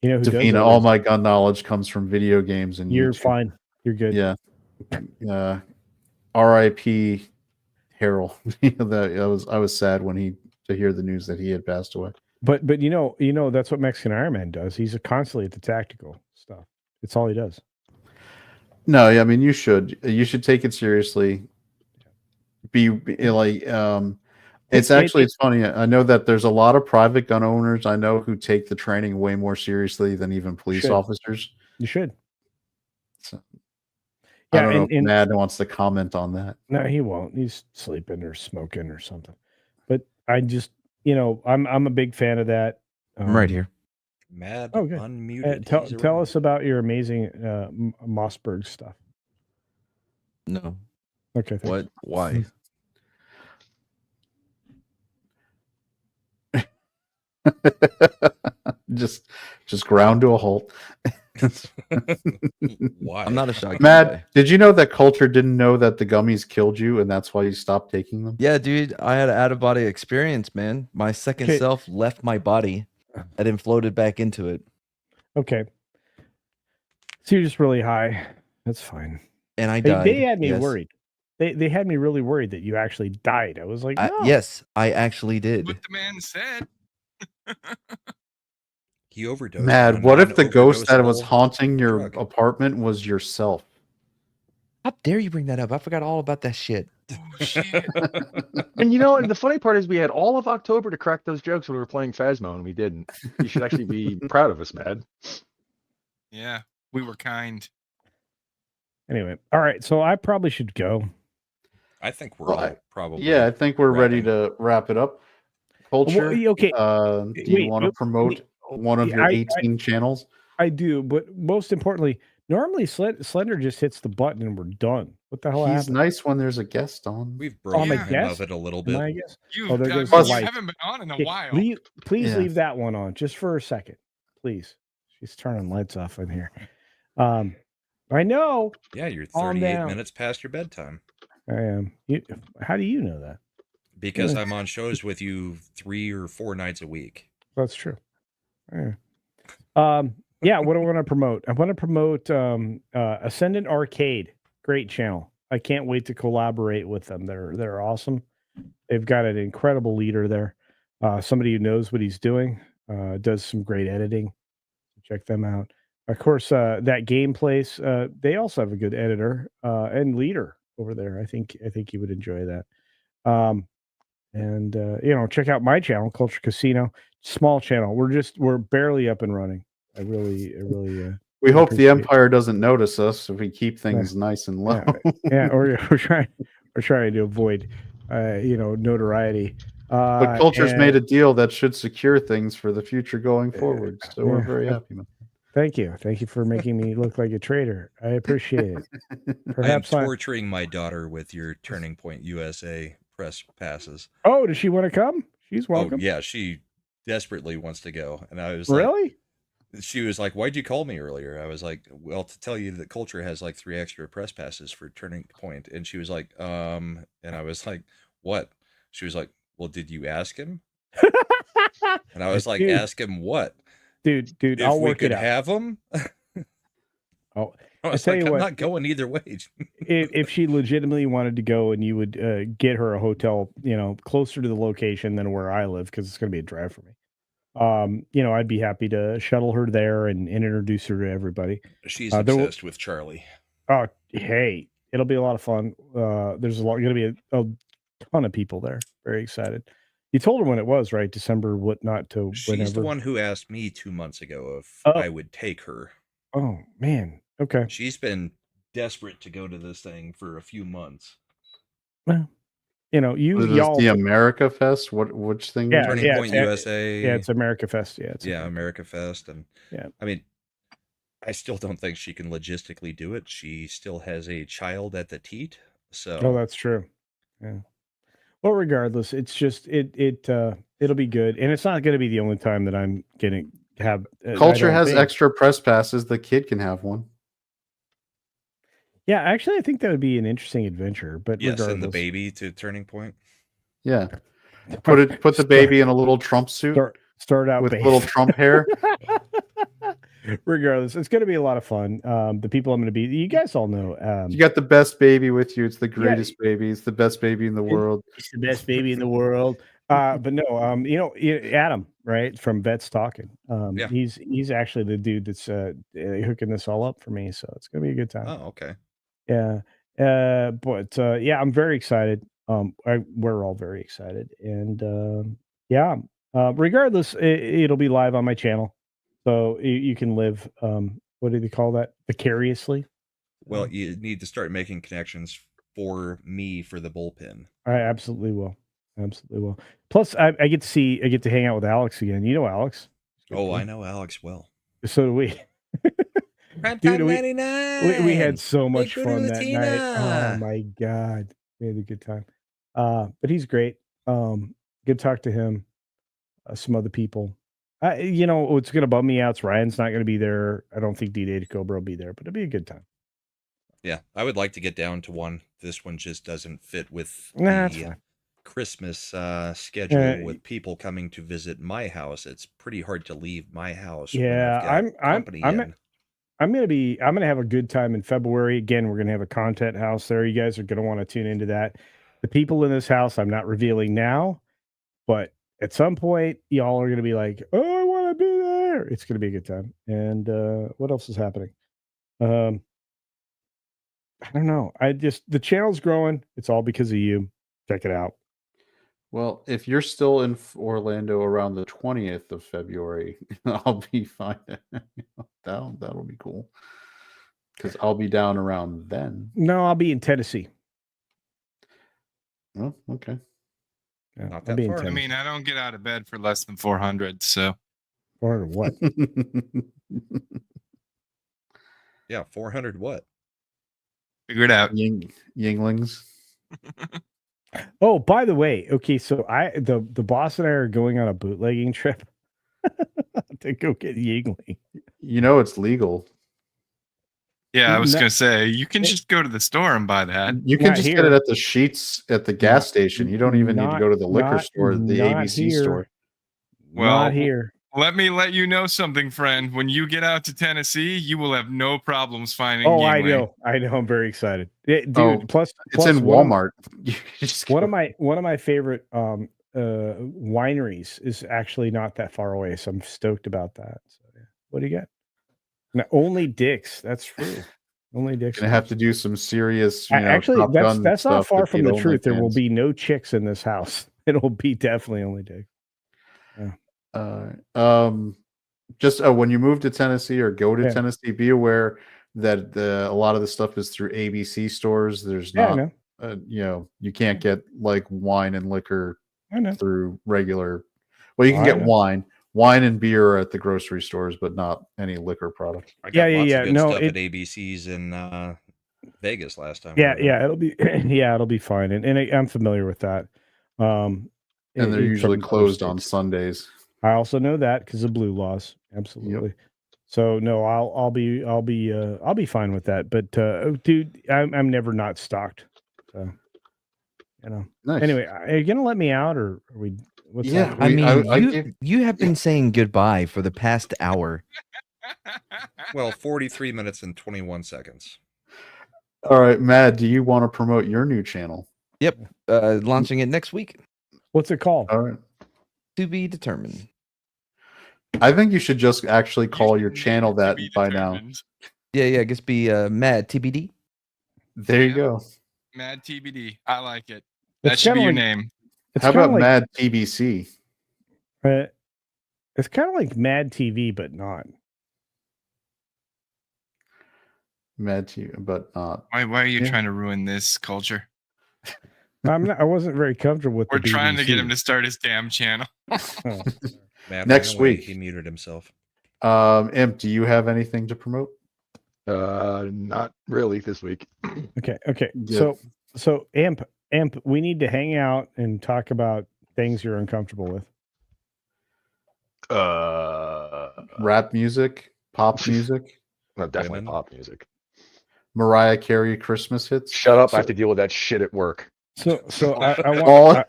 You know who does Davina, that? all my gun knowledge comes from video games and You're YouTube. fine. You're good. Yeah. R.I.P. Harold. I was sad when to hear the news that he had passed away. But that's what Mexican Iron Man does. He's constantly at the tactical stuff. It's all he does. No, I mean you should take it seriously. Be like it's funny. I know that there's a lot of private gun owners I know who take the training way more seriously than even police officers. You should. So, yeah, I don't know if Mad wants to comment on that. No, he won't. He's sleeping or smoking or something. But I just, I'm a big fan of that. I'm right here. Mad, good. unmuted. Tell us about your amazing Mossberg stuff. No. Okay. What? Why? just ground to a halt. Why? I'm not a shotgun Matt, guy. did you know that Culture didn't know that the gummies killed you, and that's why you stopped taking them? Yeah, dude, I had an out-of-body experience, man. My second self left my body and then floated back into it. Okay. So you're just really high. That's fine. And I died. They had me worried. They had me really worried that you actually died. I was like, no. Yes, I actually did. What the man said. He overdosed. Mad, what if the ghost that was haunting your apartment was yourself? How dare you bring that up? I forgot all about that shit. Oh, shit. And the funny part is we had all of October to crack those jokes when we were playing Phasmo, and we didn't. You should actually be proud of us, Mad. Yeah, we were kind. Anyway, all right. So I probably should go. I think we're all probably. Yeah, I think we're ready to wrap it up. Culture. Well, okay. Do you want to promote one of your 18 channels? I do, but most importantly, normally Slender just hits the button and we're done. What the hell He's happened? nice when there's a guest on. We've broken him of it a little bit. You there goes you the light. haven't been on in a while. Please leave that one on just for a second, please. She's turning lights off in here. I know. Yeah, you're 38 minutes past your bedtime. I am. How do you know that? Because I'm on shows with you 3 or 4 nights a week. That's true. Yeah. What do I want to promote? I want to promote Ascendant Arcade. Great channel. I can't wait to collaborate with them. They're awesome. They've got an incredible leader there. Somebody who knows what he's doing. Does some great editing. Check them out. Of course, that game place. They also have a good editor and leader over there. I think you would enjoy that. Check out my channel, Culture Casino. Small channel. We're barely up and running. I really. We hope the Empire doesn't notice us if we keep things nice and low. We're trying to avoid, notoriety. But Culture's made a deal that should secure things for the future going forward. So we're very happy. Thank you for making me look like a traitor. I appreciate it. Perhaps I'm torturing my daughter with your Turning Point USA press passes. Oh, does she want to come? She's welcome. Oh, yeah, she desperately wants to go. And I was really? She was like, "Why'd you call me earlier?" I was like, "Well, to tell you that Culture has like 3 extra press passes for Turning Point." And she was like, and I was like, "What?" She was like, "Well, did you ask him?" And I was like, "Ask him what?" Dude, if I'll we work could it out. have them. Oh, I was like, I'm not going either way. if she legitimately wanted to go and you would get her a hotel, closer to the location than where I live, because it's going to be a drive for me. I'd be happy to shuttle her there and introduce her to everybody. She's obsessed with Charlie. Oh, hey, it'll be a lot of fun. There's going to be a ton of people there. Very excited. You told her when it was, right? December, whatnot to She's whenever. the one who asked me 2 months ago if I would take her. Oh, man. Okay. She's been desperate to go to this thing for a few months. Well, y'all. The America Fest? Which thing? Yeah, Turning Point USA. Yeah, it's America Fest. Yeah, America Fest. And yeah, I mean, I still don't think she can logistically do it. She still has a child at the teat. So. Oh, that's true. Yeah. Well, regardless, it's just it'll be good, and it's not going to be the only time that I'm have Culture I don't has think. extra press passes. The kid can have one. Yeah, actually, I think that would be an interesting adventure. But Yes, regardless, and the baby to Turning Point. Yeah. Put the baby in a little Trump suit start out with babe. little Trump hair. Regardless, it's going to be a lot of fun. The people I'm going to be, you guys all know. You got the best baby with you. It's the greatest baby. It's the best baby in the world. It's the best baby in the world. But no, Adam, right, from Vets Talking. Yeah. He's actually the dude that's hooking this all up for me. So it's going to be a good time. Oh, okay. Yeah. But yeah, I'm very excited. We're all very excited. And yeah, regardless, it'll be live on my channel. So you can live, what do they call that? Vicariously. Well, you need to start making connections for me for the bullpen. I absolutely will. Absolutely will. Plus, I get to hang out with Alex again. You know Alex. Oh, I know Alex well. So do we. Dude, we had so much fun that night. Oh my God. We had a good time. But he's great. Good talk to him. Some other people. What's going to bum me out is Ryan's not going to be there. I don't think D-Day to Cobra will be there, but it'll be a good time. Yeah, I would like to get down to one. This one just doesn't fit with That's the fine. Christmas schedule with people coming to visit my house. It's pretty hard to leave my house. Yeah, when I've got company I'm gonna have a good time in February. Again, we're gonna have a content house there. You guys are gonna want to tune into that. The people in this house, I'm not revealing now, but at some point, y'all are gonna be like, "Oh, I want to be there." It's gonna be a good time. And what else is happening? I don't know. The channel's growing. It's all because of you. Check it out. Well, if you're still in Orlando around the 20th of February, I'll be fine. That'll be cool. Because I'll be down around then. No, I'll be in Tennessee. Oh, okay. Yeah, Not I'll that be in far. I Tennessee. mean, I don't get out of bed for less than 400, so Or what? Yeah, 400 what? figure it out. Yinglings. Oh, by the way, okay, so the boss and I are going on a bootlegging trip to go get Yingling. You know it's legal. Yeah, I was No- gonna say you can just go to the store and buy that. You can Not just get here. it at the Sheets at the gas station. You don't even need to go to the liquor not- store, the not ABC here. store. Well, Not here. Let me let you know something, friend. When you get out to Tennessee, you will have no problems finding. Oh, I Yingling. know. I'm very excited, dude. Oh, plus, It's in one of- Walmart. You just One go- of my favorite wineries is actually not that far away, so I'm stoked about that. So, yeah. What do you got? Now, only Dick's. That's true. Only Dick's. gonna have to do some serious. Actually, Top Gun that's not stuff far to from beat the truth. There will OnlyFans. be no chicks in this house. It'll be definitely only Dick. Just when you move to Tennessee or go to Yeah. Tennessee, be aware that a lot of the stuff is through ABC stores. There's Yeah, I not, know. you can't get like wine and liquor I know. through regular. Well, you can I get know. wine and beer at the grocery stores, but not any liquor product. I got lots yeah. of good No, stuff at ABC's in Vegas last time. Yeah, it'll be it'll be fine, and I'm familiar with that. And they're usually closed on Sundays. I also know that because of blue laws. Absolutely. So no, I'll be fine with that. But dude, I'm never not stocked. So Nice. Anyway, are you gonna let me out, or are we? What's Yeah, happening? I mean, I you gave- you have been saying goodbye for the past hour. Well, 43 minutes and 21 seconds. All right, Matt, do you want to promote your new channel? Yep, launching it next week. What's it called? All right. To be determined. I think you should just actually call your should name channel it to that be by now. determined. Yeah, I guess be Mad TBD. There you Yeah. go. Mad TBD. I like it. That It's should be kinda your like- name. It's How kinda about like, Mad TBC? It's kind of like Mad TV, but not. Mad TV, but not. Why are you Yeah. trying to ruin this culture? I wasn't very comfortable with. We're the trying to get him BBC. to start his damn channel. Oh. Matt Next ran away. week. He muted himself. Imp, do you have anything to promote? Not really this week. Okay. Yeah. So Amp, we need to hang out and talk about things you're uncomfortable with. Rap music, pop music, No, definitely Women. pop music. Mariah Carey Christmas hits. Shut up! I So- have to deal with that shit at work. So I All, want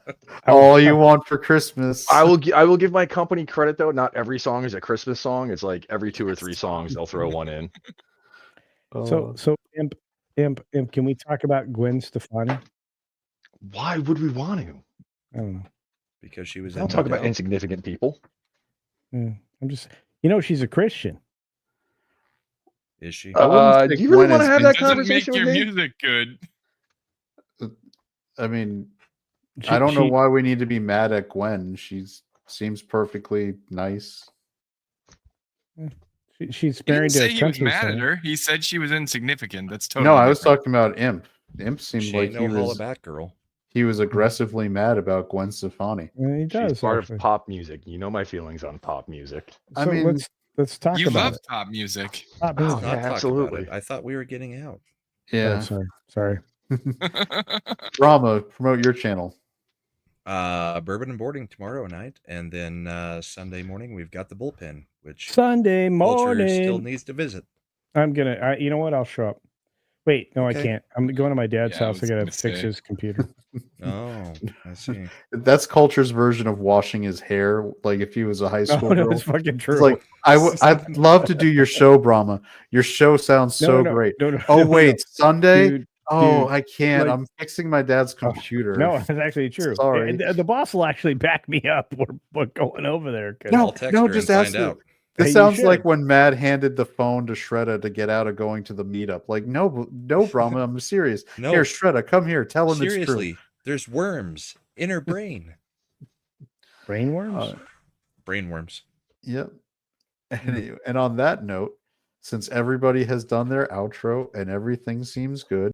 all you want for Christmas. I will give my company credit though. Not every song is a Christmas song. It's like every 2 or 3 songs they'll throw one in. so Imp, can we talk about Gwen Stefani? Why would we want to? I don't know. Because she was Don't in talk No about Doubt. insignificant people. Yeah, I'm just, she's a Christian. Is she? I wouldn't say Do you really Gwen want to is have It that doesn't conversation make your with me? music good. I mean, She- I don't know she- why we need to be mad at Gwen. She seems perfectly nice. She's He didn't married to say a he was country mad at singer. her. He said she was insignificant. That's totally No, I was different. talking about Imp. Imp seemed She like ain't he no was hollaback girl. aggressively mad about Gwen Stefani. Yeah, he She's does part actually. of pop music. You know my feelings on pop music. I So mean, let's talk You about love it. pop music. Pop Oh, music. yeah, Not talk absolutely. about it. I thought we were getting out. Oh, yeah. sorry. Brahma, promote your channel. Bourbon and boarding tomorrow night, and then Sunday morning we've got the bullpen, which Sunday Culture still morning. needs to visit. I'm gonna. You know what? I'll show up. Wait, no, Okay. I can't. I'm going to my dad's Yeah, I house. I was gotta gonna fix say. his computer. Oh, I see. That's Culture's version of washing his hair. Like if he was a high school Oh, no, girl. it's fucking true. It's like I'd love to do your show, Brahma. Your show sounds No, so no, great. no, no, Oh no, no. wait, Sunday? Dude, Oh, dude, I can't. like- I'm fixing my dad's computer. No, it's actually true. Sorry. And the boss will actually back me up. We're going over there. 'Cause- No, I'll text no, her just and ask find her. out. This Hey, you sounds like should. when Matt handed the phone to Shredda to get out of going to the meetup. Like, no, Brahma, I'm serious. No. Here, Shredda, come here. Tell him Seriously, there's worms in her brain. brain worms. it's true. Brain worms. Yep. And on that note, since everybody has done their outro and everything seems good,